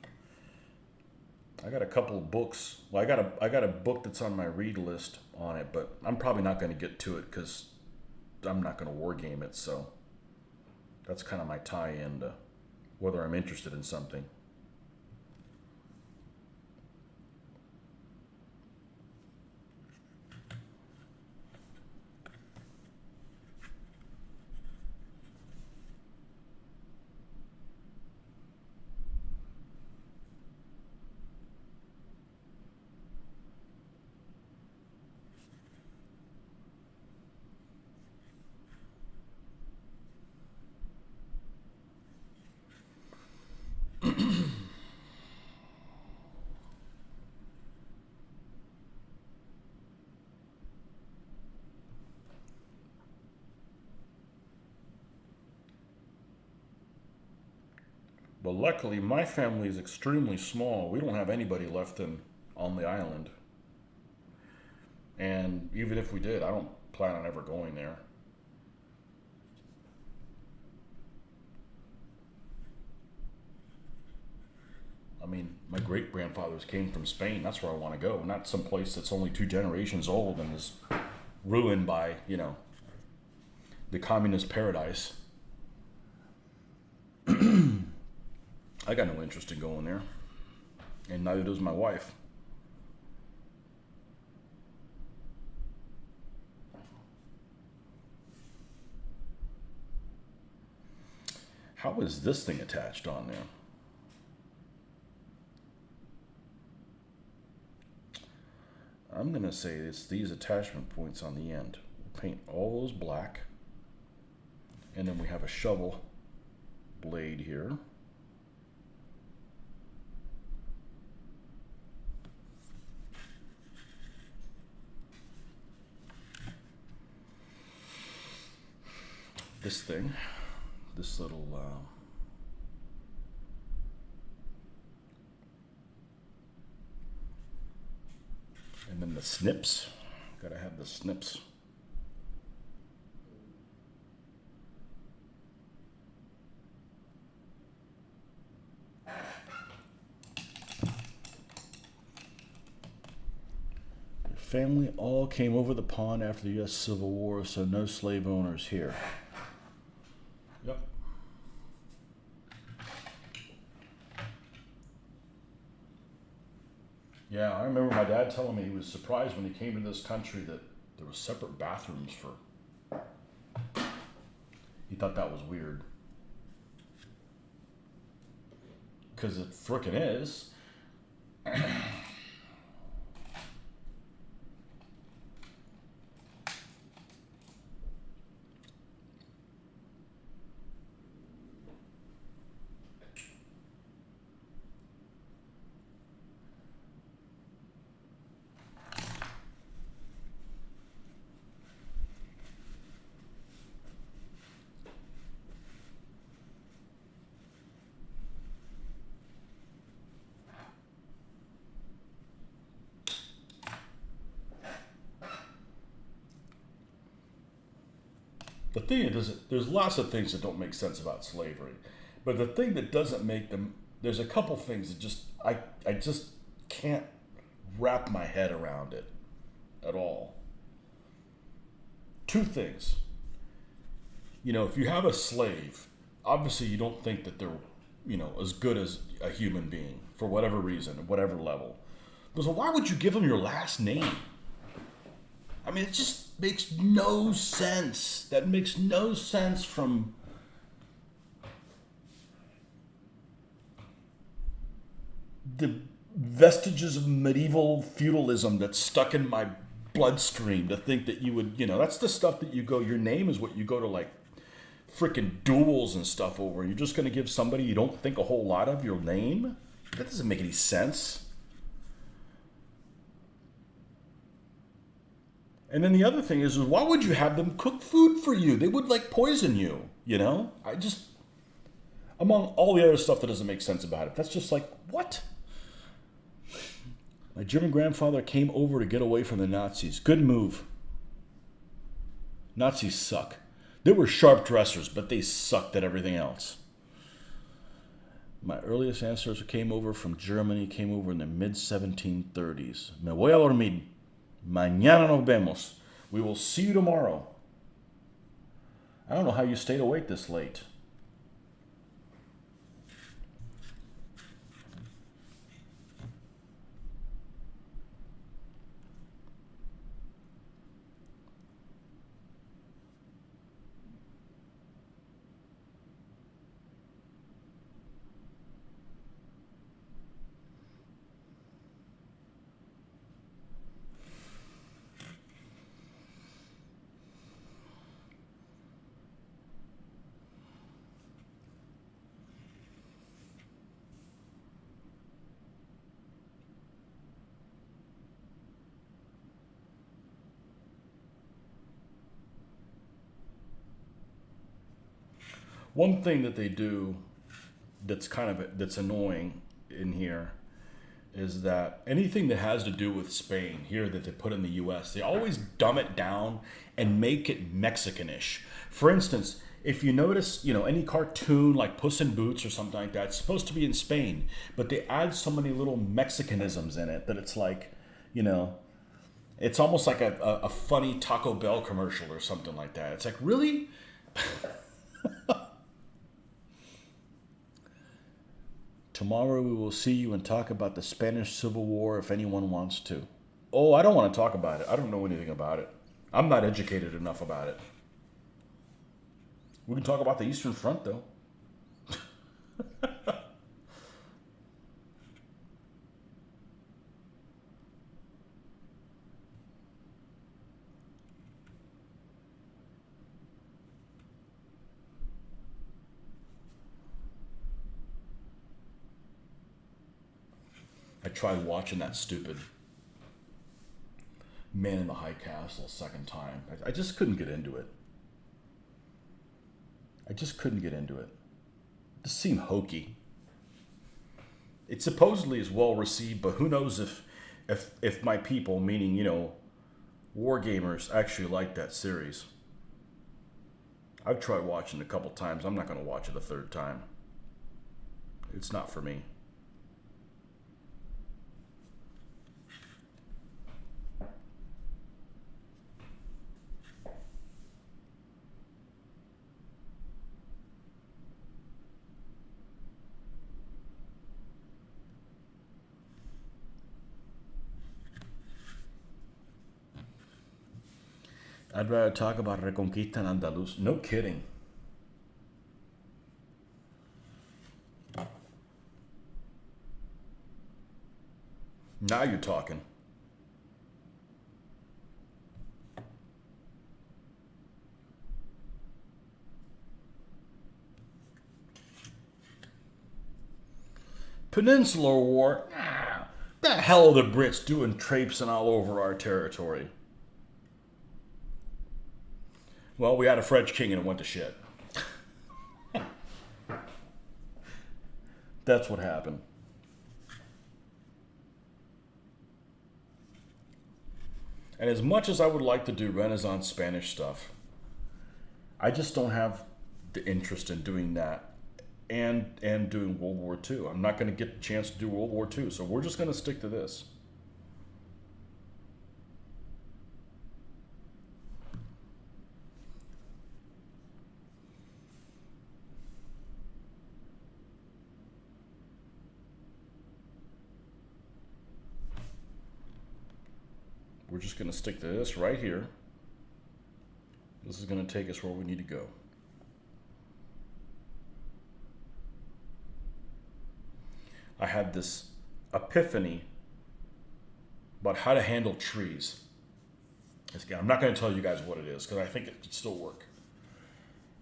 I got a couple of books. Well, I got a book that's on my read list on it, but I'm probably not going to get to it because I'm not going to war game it. So that's kind of my tie-in to whether I'm interested in something. But luckily, my family is extremely small. We don't have anybody left on the island. And even if we did, I don't plan on ever going there. I mean, my great-grandfathers came from Spain. That's where I want to go. Not some place that's only 2 generations old and is ruined by, the communist paradise. I got no interest in going there. And neither does my wife. How is this thing attached on there? I'm going to say it's these attachment points on the end. We'll paint all those black. And then we have a shovel blade here. This thing, this little and then the snips. Gotta have the snips. Your family all came over the pond after the U.S. Civil War, so no slave owners here. Yep. Yeah, I remember my dad telling me he was surprised when he came to this country that there were separate bathrooms for. He thought that was weird. Because it frickin' is. The thing that doesn't, there's lots of things that don't make sense about slavery, but the thing that doesn't make them, there's a couple things that just, I just can't wrap my head around it at all. 2 things. If you have a slave, obviously you don't think that they're, as good as a human being for whatever reason, at whatever level. But so why would you give them your last name? I mean, it just makes no sense. That makes no sense from the vestiges of medieval feudalism that's stuck in my bloodstream to think that you would, that's the stuff that you go, your name is what you go to like freaking duels and stuff over. You're just going to give somebody you don't think a whole lot of your name? That doesn't make any sense. And then the other thing is why would you have them cook food for you? They would like poison you, among all the other stuff that doesn't make sense about it. That's just like, what? My German grandfather came over to get away from the Nazis. Good move. Nazis suck. They were sharp dressers, but they sucked at everything else. My earliest ancestor came over from Germany, came over in the mid-1730s. Me voy a dormir. Mañana nos vemos. We will see you tomorrow. I don't know how you stayed awake this late. One thing that they do that's annoying in here is that anything that has to do with Spain here that they put in the US, they always dumb it down and make it Mexicanish. For instance, if you notice, any cartoon like Puss in Boots or something like that, it's supposed to be in Spain, but they add so many little Mexicanisms in it that it's like, it's almost like a funny Taco Bell commercial or something like that. It's like, really? Tomorrow we will see you and talk about the Spanish Civil War if anyone wants to. Oh, I don't want to talk about it. I don't know anything about it. I'm not educated enough about it. We can talk about the Eastern Front, though. I tried watching that stupid Man in the High Castle a second time. I just couldn't get into it. It just seemed hokey. It supposedly is well received, but who knows if my people, meaning, war gamers, actually like that series. I've tried watching it a couple times. I'm not going to watch it a third time. It's not for me. I'd rather talk about Reconquista and Andalus. No kidding. Now you're talking. Peninsular War? The hell are the Brits doing traipsing all over our territory? Well, we had a French king and it went to shit. That's what happened. And as much as I would like to do Renaissance Spanish stuff, I just don't have the interest in doing that and doing World War II. I'm not going to get the chance to do World War II, so we're just going to stick to this. We're just going to stick to this right here. This is going to take us where we need to go. I had this epiphany about how to handle trees. I'm not going to tell you guys what it is because I think it could still work.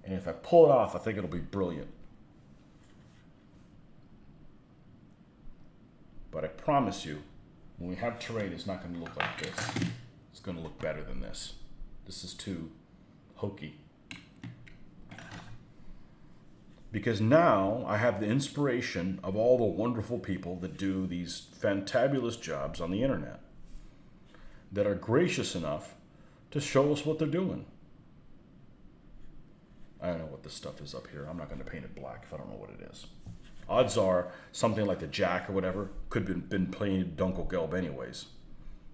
And if I pull it off, I think it'll be brilliant. But I promise you, when we have terrain, it's not going to look like this. It's going to look better than this. This is too hokey. Because now I have the inspiration of all the wonderful people that do these fantabulous jobs on the internet that are gracious enough to show us what they're doing. I don't know what this stuff is up here. I'm not going to paint it black if I don't know what it is. Odds are something like the jack or whatever could have been painted dunkelgelb anyways.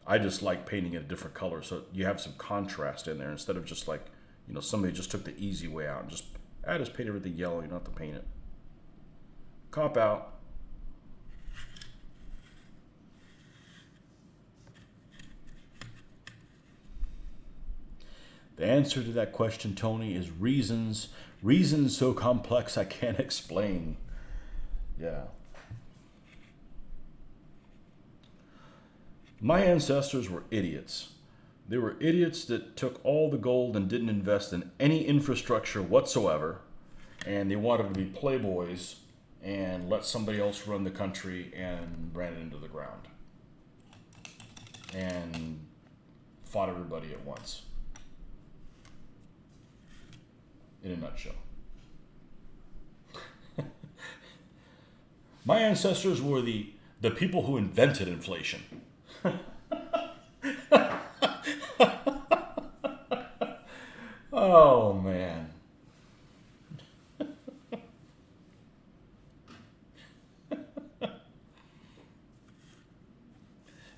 I just like painting it a different color so you have some contrast in there instead of just like, you know, somebody just took the easy way out and just paint everything yellow. You don't have to paint it. Cop out. The answer to that question, Tony, is reasons. Reasons so complex I can't explain. Yeah. My ancestors were idiots. They were idiots that took all the gold and didn't invest in any infrastructure whatsoever. And they wanted to be playboys and let somebody else run the country and ran it into the ground. And fought everybody at once. In a nutshell. My ancestors were the people who invented inflation. Oh, man.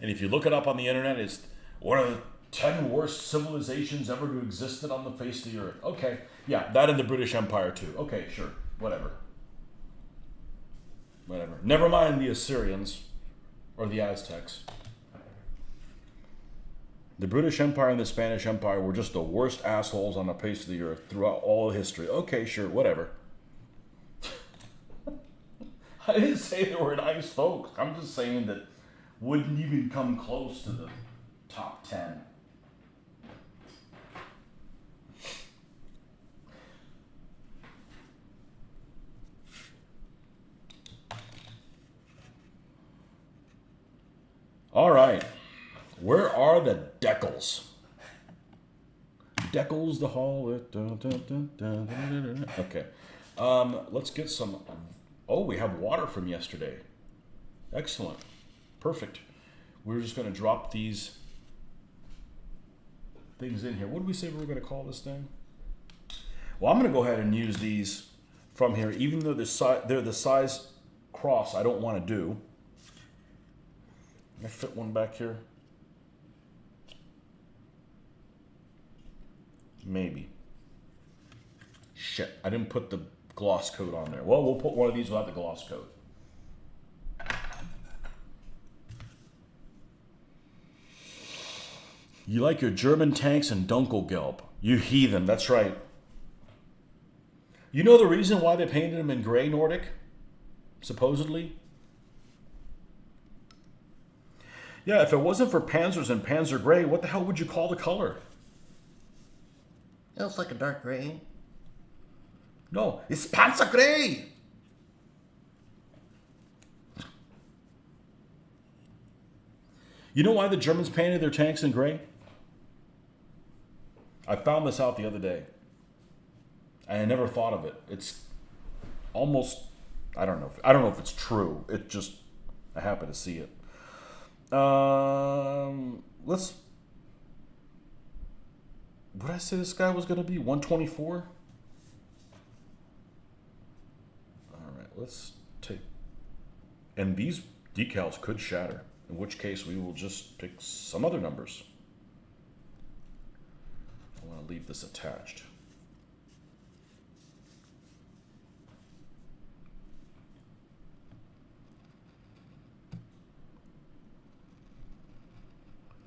And if you look it up on the internet, it's one of the 10 worst civilizations ever to existed on the face of the earth. Okay, yeah, that and the British Empire too. Okay, sure, whatever. Whatever. Never mind the Assyrians or the Aztecs. The British Empire and the Spanish Empire were just the worst assholes on the face of the earth throughout all history. Okay, sure, whatever. I didn't say they were nice folks. I'm just saying that wouldn't even come close to the top 10. All right. Where are the decals? Decals the hall. Okay. Let's get some. Oh, we have water from yesterday. Excellent. Perfect. We're just going to drop these things in here. What did we say we were going to call this thing? Well, I'm going to go ahead and use these from here, even though they're the size cross I don't want to do. Can I fit one back here? Maybe. Shit, I didn't put the gloss coat on there. Well, we'll put one of these without the gloss coat. You like your German tanks and dunkelgelb. You heathen, that's right. You know the reason why they painted them in gray Nordic? Supposedly? Yeah, if it wasn't for Panzers and Panzer Gray, what the hell would you call the color? It looks like a dark gray. No, it's Panzer Gray! You know why the Germans painted their tanks in gray? I found this out the other day. And I never thought of it. It's almost, I don't know if it's true. It just, I happen to see it. What did I say this guy was going to be? 124? All right, let's take, and these decals could shatter, in which case we will just pick some other numbers. I want to leave this attached.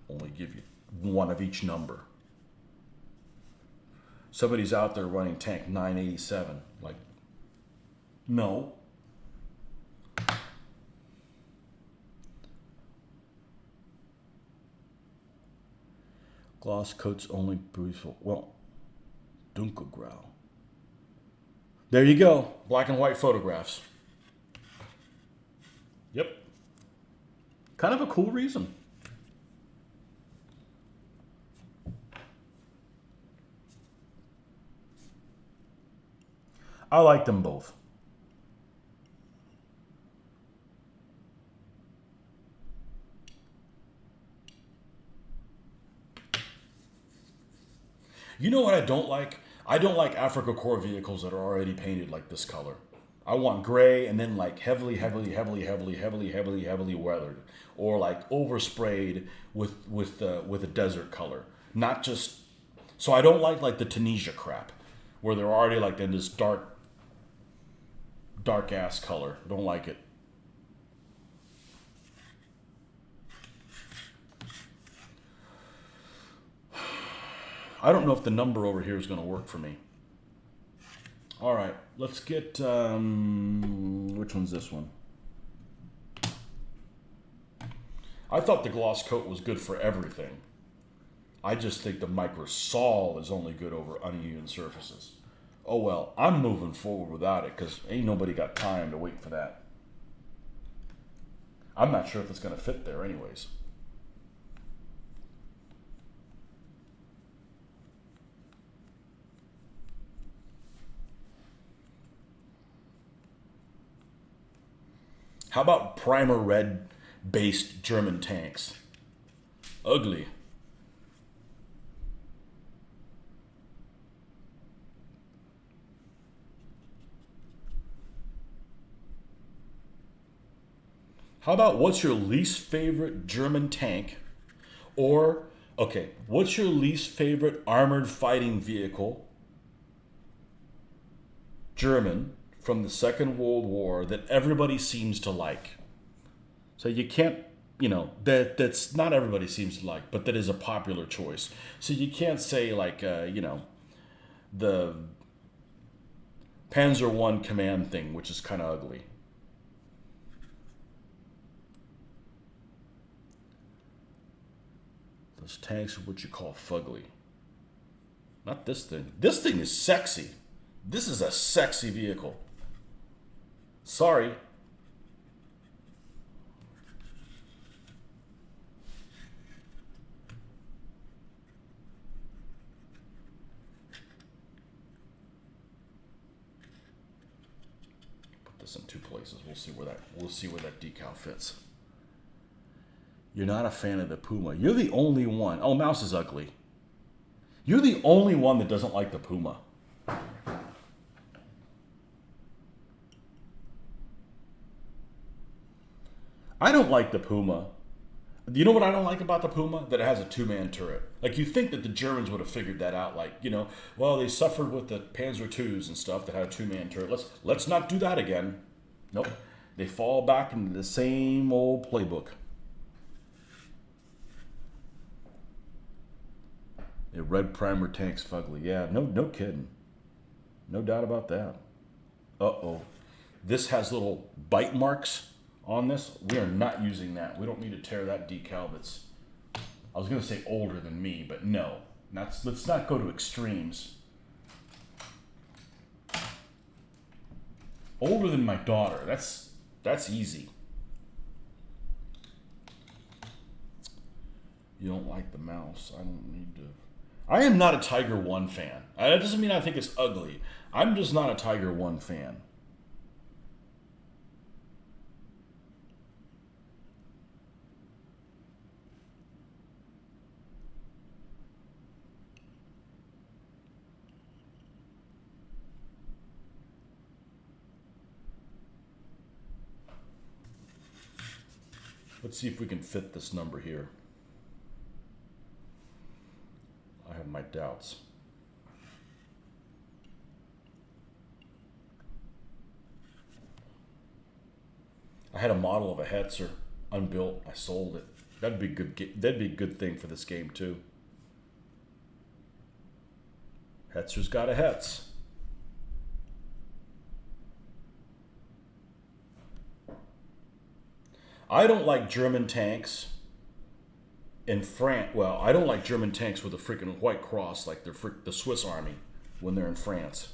Only give you one of each number. Somebody's out there running tank 987. Like, no. Gloss coats only beautiful. Well, dunkelgrau. There you go. Black and white photographs. Yep. Kind of a cool reason. I like them both. You know what I don't like? I don't like Africa Corps vehicles that are already painted like this color. I want gray and then like heavily weathered, or like oversprayed with a desert color. Not just so I don't like the Tunisia crap, where they're already like in this dark ass color. Don't like it. I don't know if the number over here is going to work for me. All right, let's get, which one's this one? I thought the gloss coat was good for everything. I just think the microsol is only good over uneven surfaces. Oh well, I'm moving forward without it because ain't nobody got time to wait for that. I'm not sure if it's going to fit there anyways. How about primer red based German tanks? Ugly. How about what's your least favorite German tank? Or, okay, what's your least favorite armored fighting vehicle, German, from the Second World War that everybody seems to like? So you can't, that's not everybody seems to like, but that is a popular choice. So you can't say like, the Panzer I command thing, which is kind of ugly. Those tanks are what you call fugly. Not this thing. This thing is sexy. This is a sexy vehicle. Sorry. Put this in two places. We'll see where that decal fits. You're not a fan of the Puma. You're the only one. Oh, Mouse is ugly. You're the only one that doesn't like the Puma. I don't like the Puma. You know what I don't like about the Puma? That it has a two-man turret. Like, you think that the Germans would have figured that out. Like, well, they suffered with the Panzer IIs and stuff that had a two-man turret. Let's not do that again. Nope. They fall back into the same old playbook. A red primer tank's fugly. Yeah, no kidding. No doubt about that. Uh-oh. This has little bite marks on this. We are not using that. We don't need to tear that decal that's, I was going to say older than me, but no. Let's not go to extremes. Older than my daughter. That's easy. You don't like the mouse. I don't need to. I am not a Tiger 1 fan. That doesn't mean I think it's ugly. I'm just not a Tiger 1 fan. Let's see if we can fit this number here. I have my doubts. I had a model of a Hetzer unbuilt. I sold it. That'd be good. That'd be a good thing for this game too. Hetzer's got a Hetz. I don't like German tanks in France. Well, I don't like German tanks with a freaking white cross like the Swiss army when they're in France.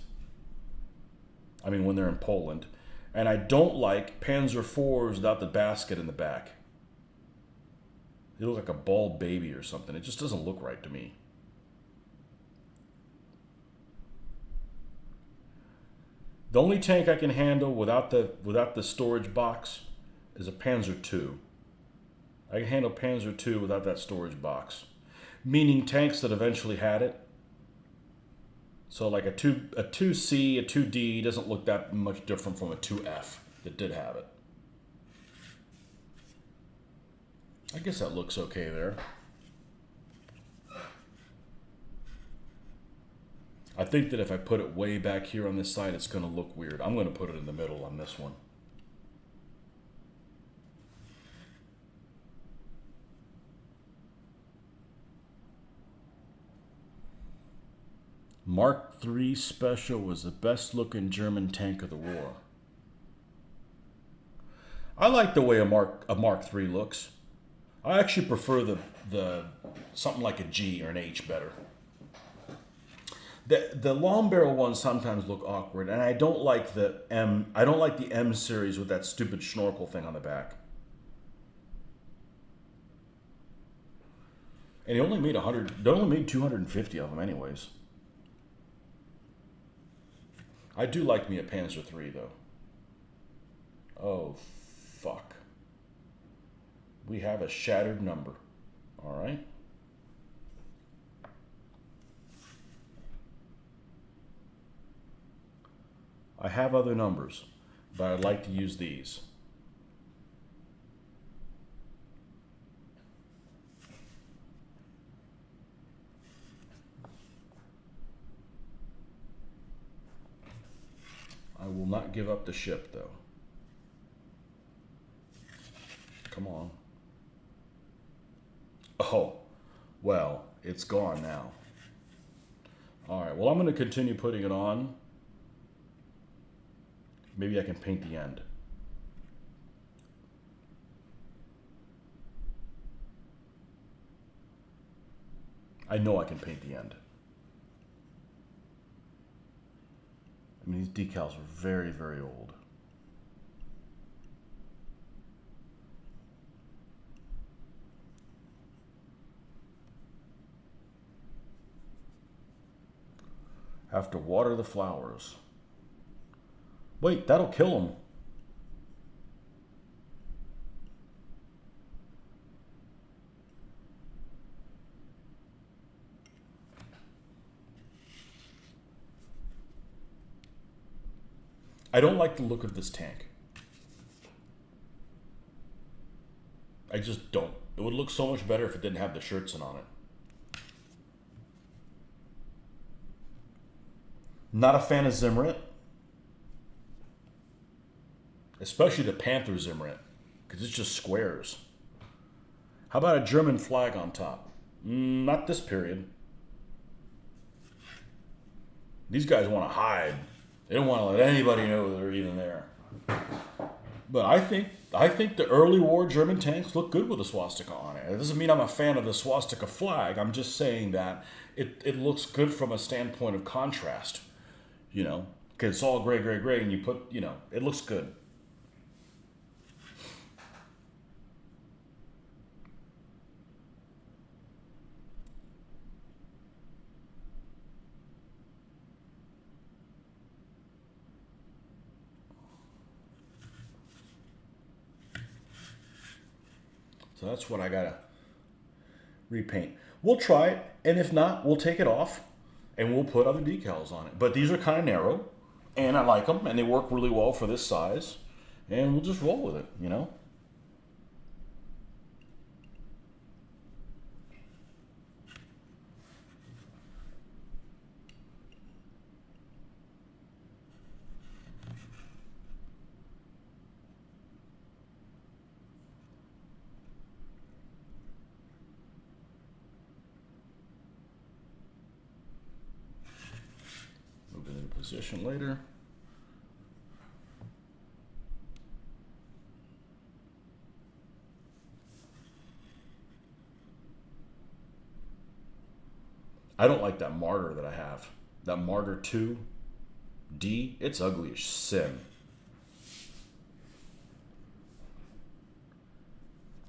I mean, when they're in Poland. And I don't like Panzer IVs without the basket in the back. They look like a bald baby or something. It just doesn't look right to me. The only tank I can handle without the storage box is a Panzer II. I can handle Panzer II without that storage box. Meaning tanks that eventually had it. So like a 2C, a 2D doesn't look that much different from a 2F that did have it. I guess that looks okay there. I think that if I put it way back here on this side, it's going to look weird. I'm going to put it in the middle on this one. Mark III Special was the best looking German tank of the war. I like the way a Mark III looks. I actually prefer the something like a G or an H better. The long barrel ones sometimes look awkward, and I don't like the M. I don't like the M series with that stupid snorkel thing on the back. And they only made 100. They only made 250 of them, anyways. I do like me a Panzer III though. Oh, fuck. We have a shattered number. All right. I have other numbers, but I'd like to use these. I will not give up the ship, though. Come on. Oh, well, it's gone now. All right, well, I'm going to continue putting it on. Maybe I can paint the end. I know I can paint the end. I mean, these decals are very, very old. Have to water the flowers. Wait, that'll kill them. I don't like the look of this tank. I just don't. It would look so much better if it didn't have the Scherzen on it. Not a fan of Zimrit. Especially the Panther Zimrit. Because it's just squares. How about a German flag on top? Not this period. These guys want to hide. They don't want to let anybody know they're even there. But I think the early war German tanks look good with a swastika on it. It doesn't mean I'm a fan of the swastika flag. I'm just saying that it looks good from a standpoint of contrast. You know, because it's all gray, gray, gray, and you put, you know, it looks good. So that's what I gotta repaint. We'll try it, and if not, we'll take it off, and we'll put other decals on it. But these are kind of narrow, and I like them, and they work really well for this size, and we'll just roll with it, you know? Move it into position later. I don't like that Martyr that I have. That Martyr 2D, it's ugly as sin.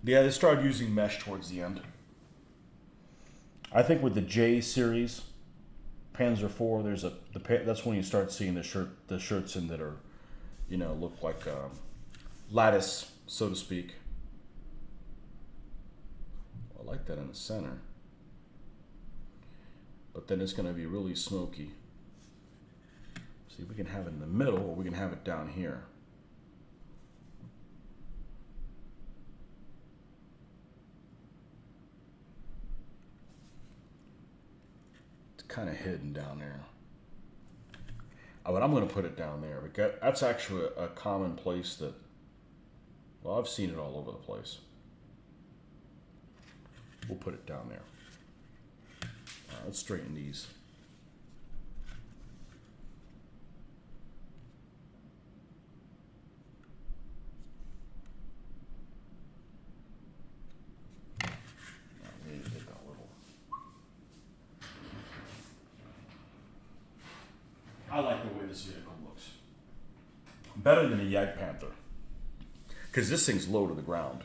Yeah, they started using mesh towards the end. I think with the J series, Panzer IV, that's when you start seeing the shirts in that are, you know, look like lattice, so to speak. I like that in the center. But then it's going to be really smoky. See, we can have it in the middle or we can have it down here. It's kind of hidden down there. Oh, but I'm going to put it down there because that's actually a common place that, well, I've seen it all over the place. We'll put it down there. All right, let's straighten these. We need to get that little. I like the way this vehicle looks. Better than a Yak Panther. Because this thing's low to the ground.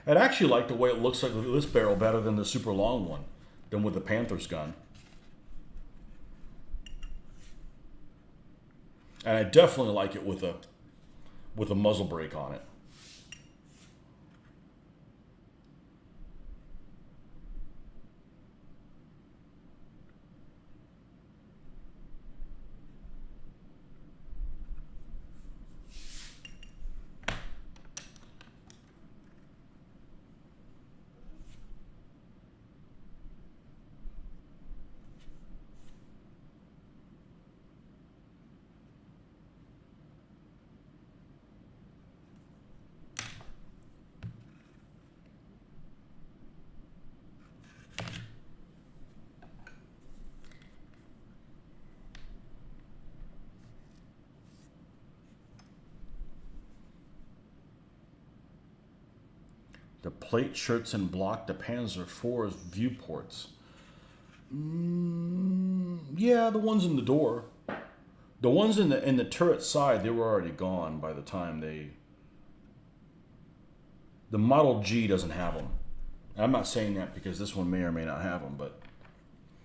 I'd actually like the way it looks like with this barrel better than the super long one, than with the Panther's gun. And I definitely like it with a muzzle brake on it. The plate, shirts, and block the Panzer IV's viewports. Yeah, the ones in the door. The ones in the turret side, they were already gone by the time they... The Model G doesn't have them. I'm not saying that because this one may or may not have them, but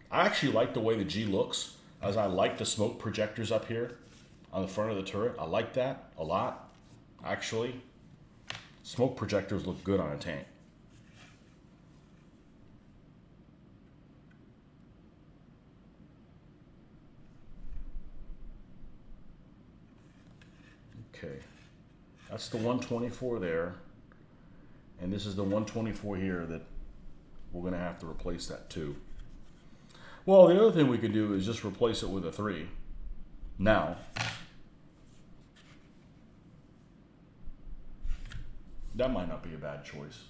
I actually like the way the G looks, as I like the smoke projectors up here on the front of the turret. I like that a lot, actually. Smoke projectors look good on a tank. Okay, that's the 124 there. And this is the 124 here that we're going to have to replace that too. Well, the other thing we could do is just replace it with a 3. Now. That might not be a bad choice.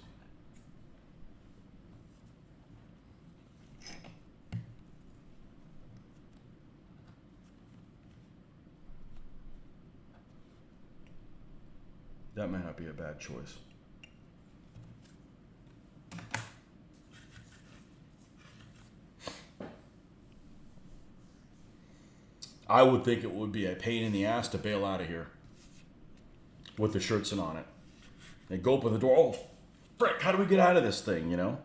That might not be a bad choice. I would think it would be a pain in the ass to bail out of here with the Schertzen on it. They go open the door. Oh, frick, how do we get out of this thing, you know?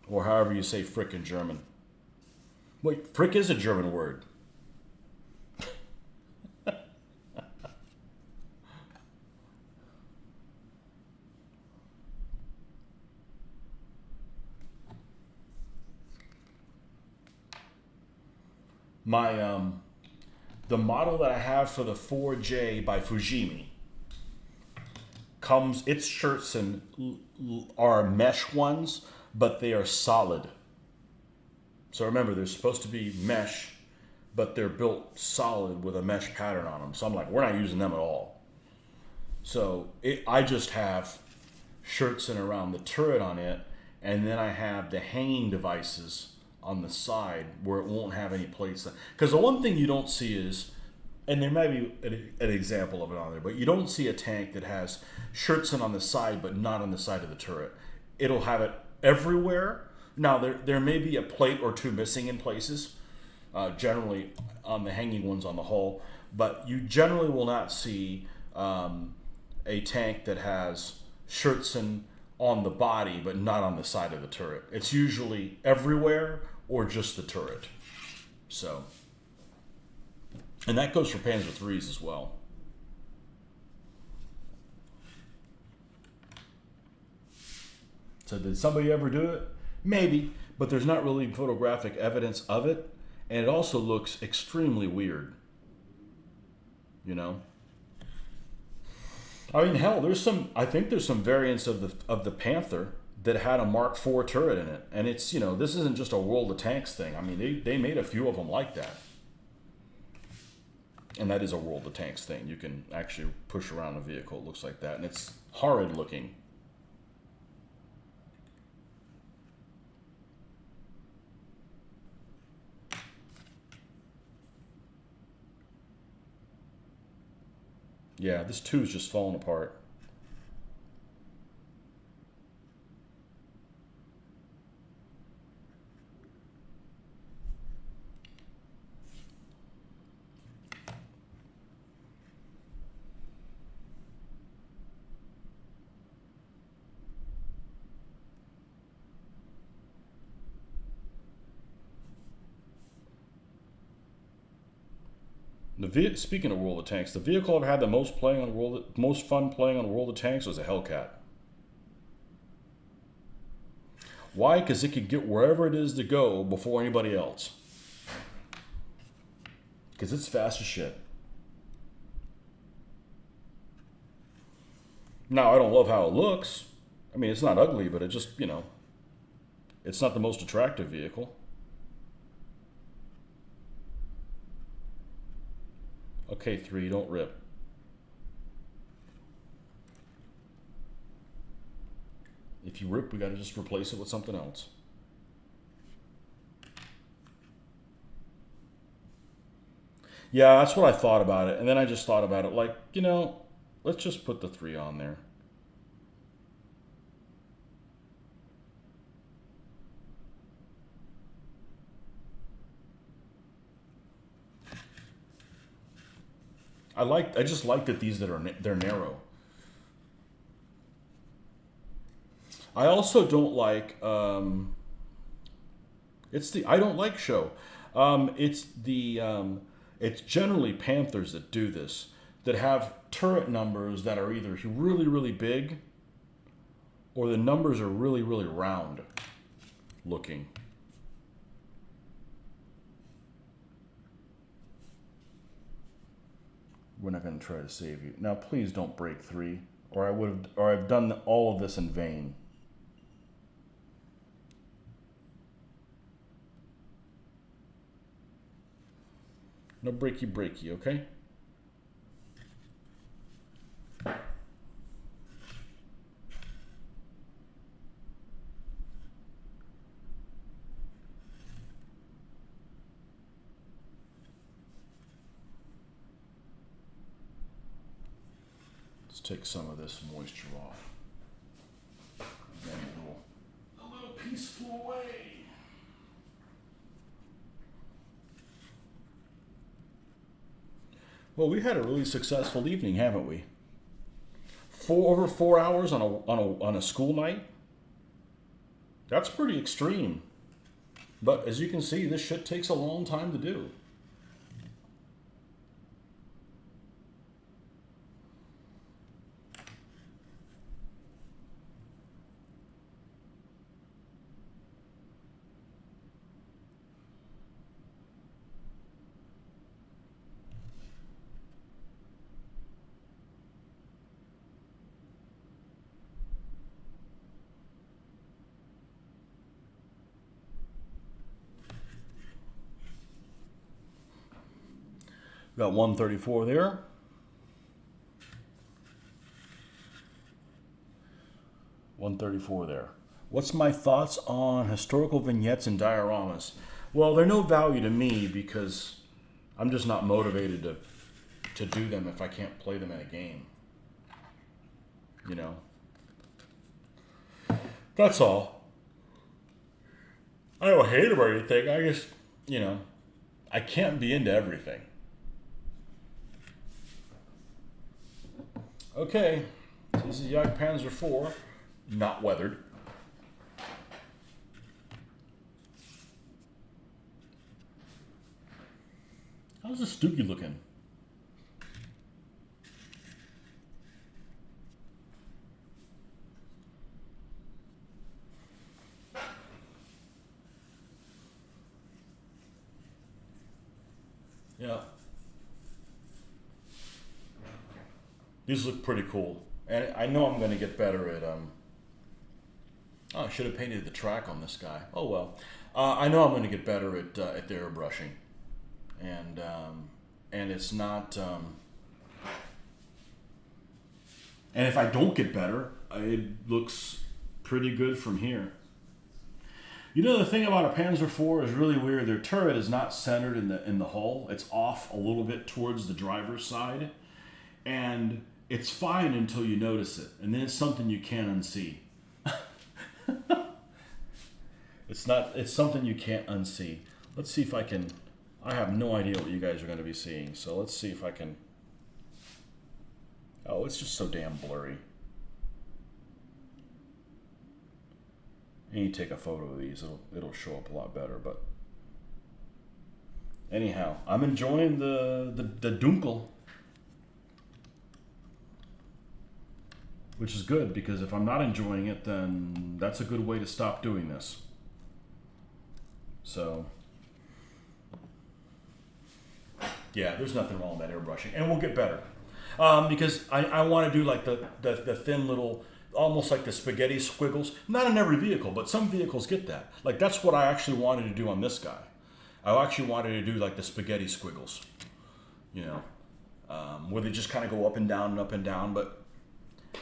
Or however you say frick in German. Wait, frick is a German word. The model that I have for the 4J by Fujimi comes, its Schertzen are mesh ones, but they are solid. So remember, they're supposed to be mesh, but they're built solid with a mesh pattern on them. So I'm like, we're not using them at all. So I just have Schertzen around the turret on it, and then I have the hanging devices on the side where it won't have any plates. Because the one thing you don't see is, and there might be an example of it on there, but you don't see a tank that has Schertzen on the side but not on the side of the turret. It'll have it everywhere. Now, there may be a plate or two missing in places, generally on the hanging ones on the hull, but you generally will not see a tank that has Schertzen on the body but not on the side of the turret. It's usually everywhere or just the turret. So, and that goes for Panzer IIIs as well. So did somebody ever do it? Maybe, but there's not really photographic evidence of it, and it also looks extremely weird. You know? I mean, hell, I think there's some variants of the Panther that had a Mark IV turret in it. And it's, this isn't just a World of Tanks thing. I mean, they made a few of them like that. And that is a World of Tanks thing. You can actually push around a vehicle. It looks like that. And it's horrid looking. Yeah, this 2 is just falling apart. Speaking of World of Tanks, the vehicle I've had the most fun playing on World of Tanks was a Hellcat. Why? Because it could get wherever it is to go before anybody else. Because it's fast as shit. Now, I don't love how it looks. I mean, it's not ugly, but it just, it's not the most attractive vehicle. Okay, 3, don't rip. If you rip, we gotta just replace it with something else. Yeah, that's what I thought about it. And then I just thought about it like, let's just put the 3 on there. I just like that they're narrow. I also don't like I don't like show. It's generally Panthers that do this, that have turret numbers that are either really, really big or the numbers are really, really round looking. We're not going to try to save you. Now, please don't break 3, or I've done all of this in vain. No breaky, okay? Let's take some of this moisture off. Then a little peaceful way. Well, we had a really successful evening, haven't we? Over 4 hours on a school night. That's pretty extreme. But as you can see, this shit takes a long time to do. Got 134 there. $134 there. What's my thoughts on historical vignettes and dioramas? Well, they're no value to me because I'm just not motivated to do them if I can't play them in a game. That's all. I don't hate them or anything. I just, I can't be into everything. Okay, this is Jagd Panzer IV, not weathered. How's this Stookie looking? Yeah. These look pretty cool. And I know I'm going to get better at, oh, I should have painted the track on this guy. Oh well. I know I'm going to get better at the airbrushing. And it's not, and if I don't get better, it looks pretty good from here. You know, the thing about a Panzer IV is really weird. Their turret is not centered in the hull. It's off a little bit towards the driver's side. And it's fine until you notice it. And then it's something you can't unsee. It's something you can't unsee. Let's see if I can, I have no idea what you guys are going to be seeing. So let's see if I can, oh, it's just so damn blurry. And you take a photo of these, it'll show up a lot better. But anyhow, I'm enjoying the Dunkel, which is good because if I'm not enjoying it, then that's a good way to stop doing this. So yeah, there's nothing wrong with that airbrushing, and we'll get better because I want to do like the thin little, almost like the spaghetti squiggles. Not in every vehicle, but some vehicles get that. Like that's what I actually wanted to do on this guy. I actually wanted to do like the spaghetti squiggles, you know, where they just kind of go up and down and up and down. But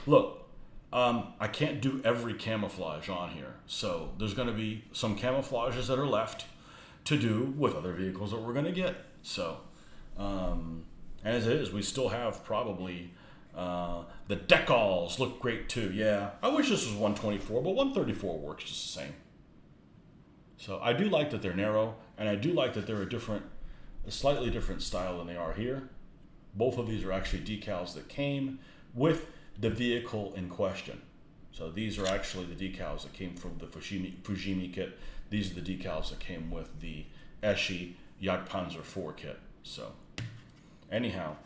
look, I can't do every camouflage on here. So there's going to be some camouflages that are left to do with other vehicles that we're going to get. So, as it is, we still have probably, the decals look great too. Yeah, I wish this was 124, but 134 works just the same. So I do like that they're narrow, and I do like that they're a slightly different style than they are here. Both of these are actually decals that came with the vehicle in question. So these are actually the decals that came from the Fujimi kit. These are the decals that came with the Eschi Jagdpanzer IV kit. So anyhow,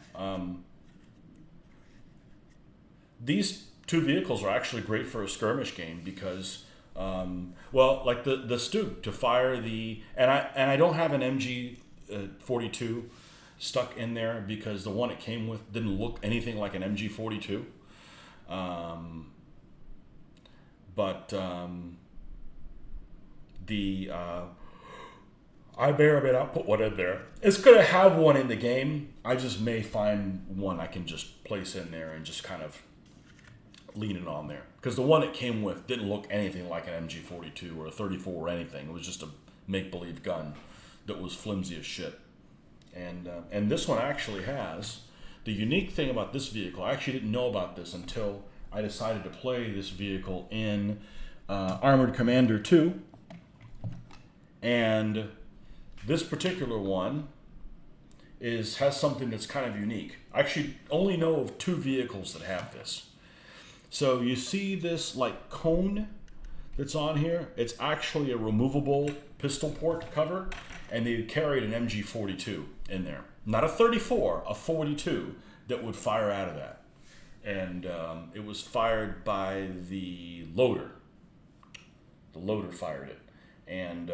these two vehicles are actually great for a skirmish game because, well, like the Stug to fire the, and I don't have an MG 42 stuck in there because the one it came with didn't look anything like an MG 42. I may or may not put one in there. It's going to have one in the game. I just may find one I can just place in there and just kind of lean it on there. Because the one it came with didn't look anything like an MG42 or a 34 or anything. It was just a make-believe gun that was flimsy as shit. And this one actually has, the unique thing about this vehicle, I actually didn't know about this until I decided to play this vehicle in Armored Commander 2. And this particular one has something that's kind of unique. I actually only know of two vehicles that have this. So you see this like cone that's on here? It's actually a removable pistol port cover, and they carried an MG42 in there. Not a 34, a 42 that would fire out of that. And it was fired by the loader. The loader fired it. And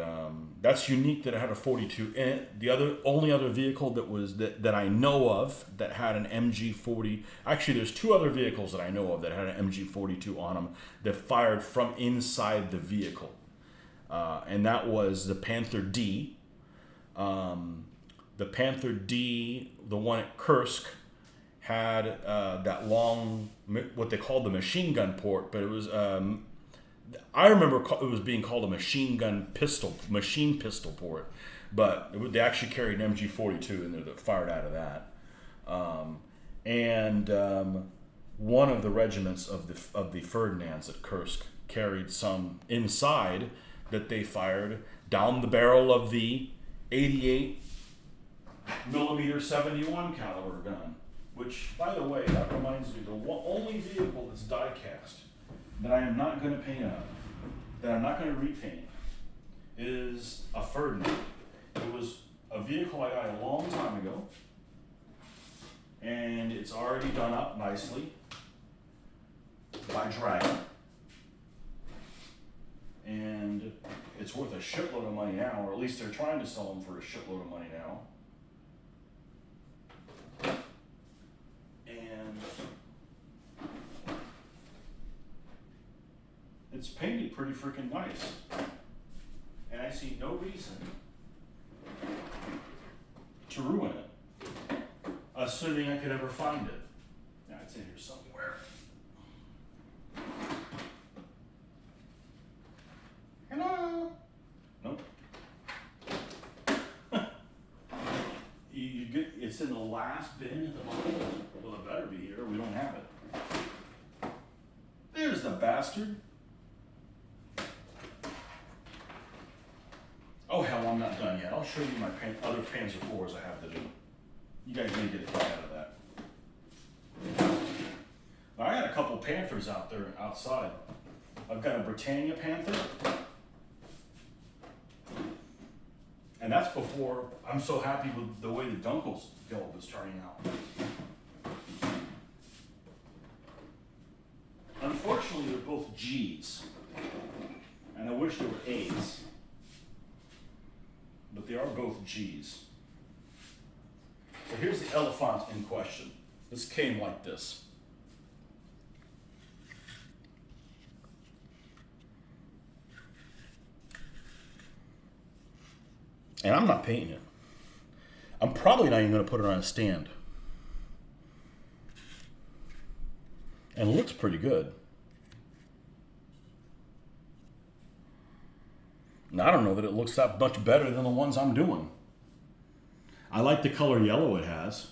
that's unique that it had a 42 in it. The only other vehicle that I know of that had an MG40, actually there's two other vehicles that I know of that had an MG42 on them that fired from inside the vehicle. And that was the Panther D. The Panther D, the one at Kursk, had that long, what they called the machine gun port, but it was, I remember it was being called a machine pistol port, but they actually carried an MG42 in there that fired out of that. One of the regiments of the Ferdinands at Kursk carried some inside that they fired down the barrel of the 88 millimeter 71 caliber gun. Which, by the way, that reminds me, the only vehicle that's die-cast that I am not going to paint up, that I'm not going to repaint, is a Ferdinand. It was a vehicle I got a long time ago, and it's already done up nicely by Dragon. And it's worth a shitload of money now, or at least they're trying to sell them for a shitload of money now. It's painted pretty freaking nice. And I see no reason to ruin it, assuming I could ever find it. Now it's in here somewhere. Hello? Nope. You get, it's in the last bin at the bottom. Well, it better be here. We don't have it. There's the bastard. Oh hell, I'm not done yet. I'll show you my other Panzer IVs I have to do. You guys may get a kick out of that. Now, I got a couple Panthers out there outside. I've got a Britannia Panther. And that's before I'm so happy with the way the Dunkel's build is turning out. Unfortunately, they're both G's. And I wish they were A's. But they are both G's. So here's the elephant in question. This came like this. And I'm not painting it. I'm probably not even going to put it on a stand. And it looks pretty good. Now, I don't know that it looks that much better than the ones I'm doing. I like the color yellow it has.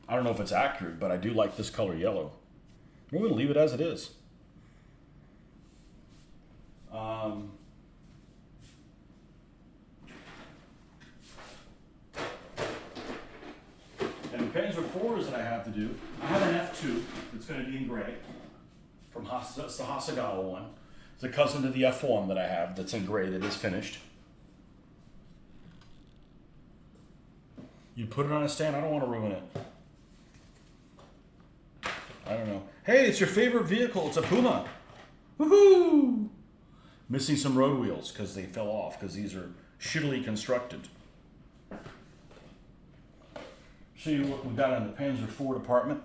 I don't know if it's accurate, but I do like this color yellow. We're going to leave it as it is. And the Panzer IVs that I have to do, I have an F2 that's going to be in gray. That's the Hasegawa one. It's a cousin to the F1 that I have that's in gray that is finished. You put it on a stand, I don't want to ruin it. I don't know. Hey, it's your favorite vehicle. It's a Puma. Woohoo! Missing some road wheels because they fell off because these are shittily constructed. Show you what we got in the Panzer IV department.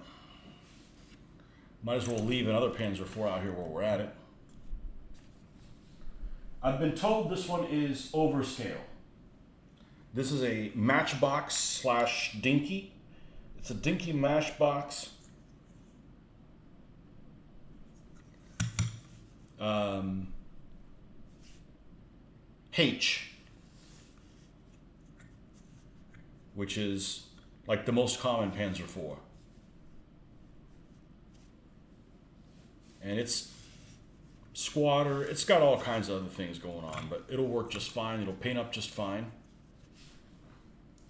Might as well leave another Panzer IV out here where we're at it. I've been told this one is overscale. This is a Matchbox slash Dinky. It's a Dinky Matchbox. H, which is like the most common Panzer IV. And it's squatter, it's got all kinds of other things going on, but it'll work just fine. It'll paint up just fine.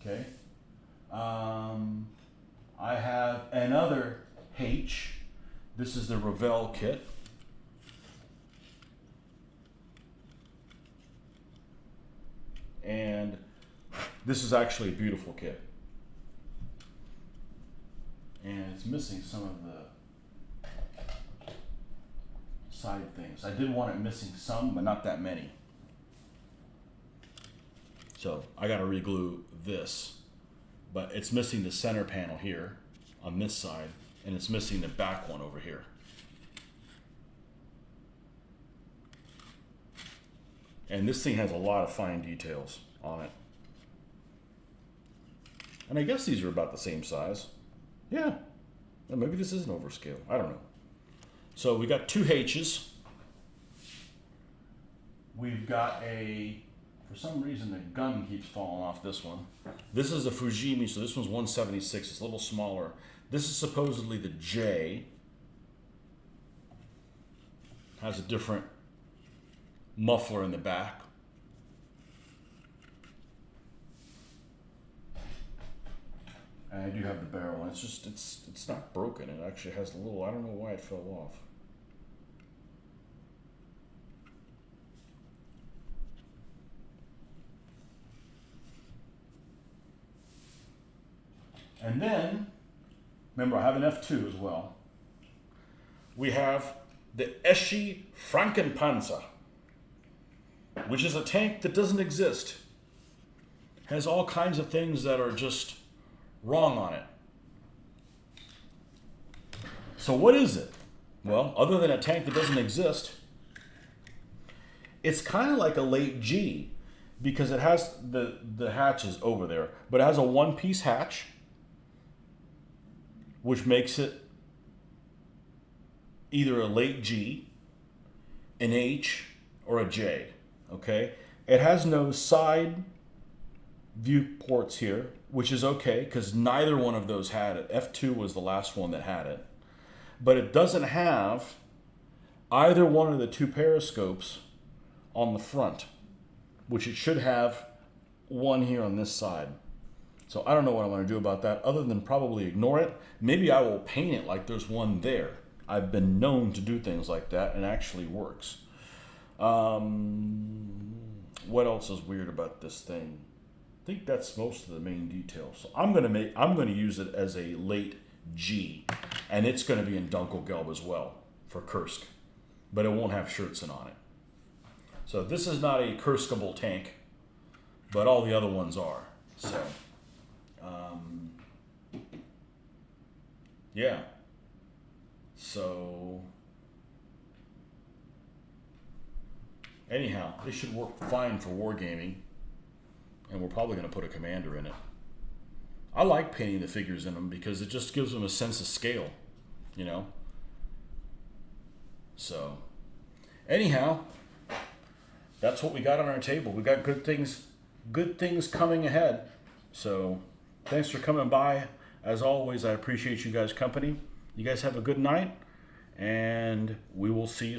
Okay. I have another H. This is the Revell kit. And this is actually a beautiful kit. And it's missing some of the side things. I did want it missing some, but not that many. So I gotta reglue this. But it's missing the center panel here on this side, and it's missing the back one over here. And this thing has a lot of fine details on it. And I guess these are about the same size. Yeah. Well, maybe this is an overscale. I don't know. So we got two H's. We've got a, for some reason the gun keeps falling off this one. This is a Fujimi, so this one's 176. It's a little smaller. This is supposedly the J. Has a different muffler in the back. And I do have the barrel, and it's not broken. It actually has a little, I don't know why it fell off. And then, remember I have an F2 as well. We have the Eschi Frankenpanzer, which is a tank that doesn't exist. Has all kinds of things that are just wrong on it. So what is it? Well, other than a tank that doesn't exist, It's kind of like a late G because it has the hatches over there, but it has a one-piece hatch, which makes it either a late G, an H, or a J. Okay? It has no side viewports here, which is okay because neither one of those had it. F2 was the last one that had it. But it doesn't have either one of the two periscopes on the front, which it should have one here on this side. So I don't know what I'm going to do about that other than probably ignore it. Maybe I will paint it like there's one there. I've been known to do things like that and it actually works. What else is weird about this thing? I think that's most of the main details. So I'm going to use it as a late G, and it's going to be in Dunkelgelb as well for Kursk, but it won't have Scherzen on it. So this is not a Kurskable tank, but all the other ones are. So, yeah. So, anyhow, this should work fine for wargaming, and we're probably going to put a commander in it. I like painting the figures in them because it just gives them a sense of scale, you know? So, anyhow, that's what we got on our table. We got good things coming ahead. So, thanks for coming by. As always, I appreciate you guys' company. You guys have a good night, and we will see you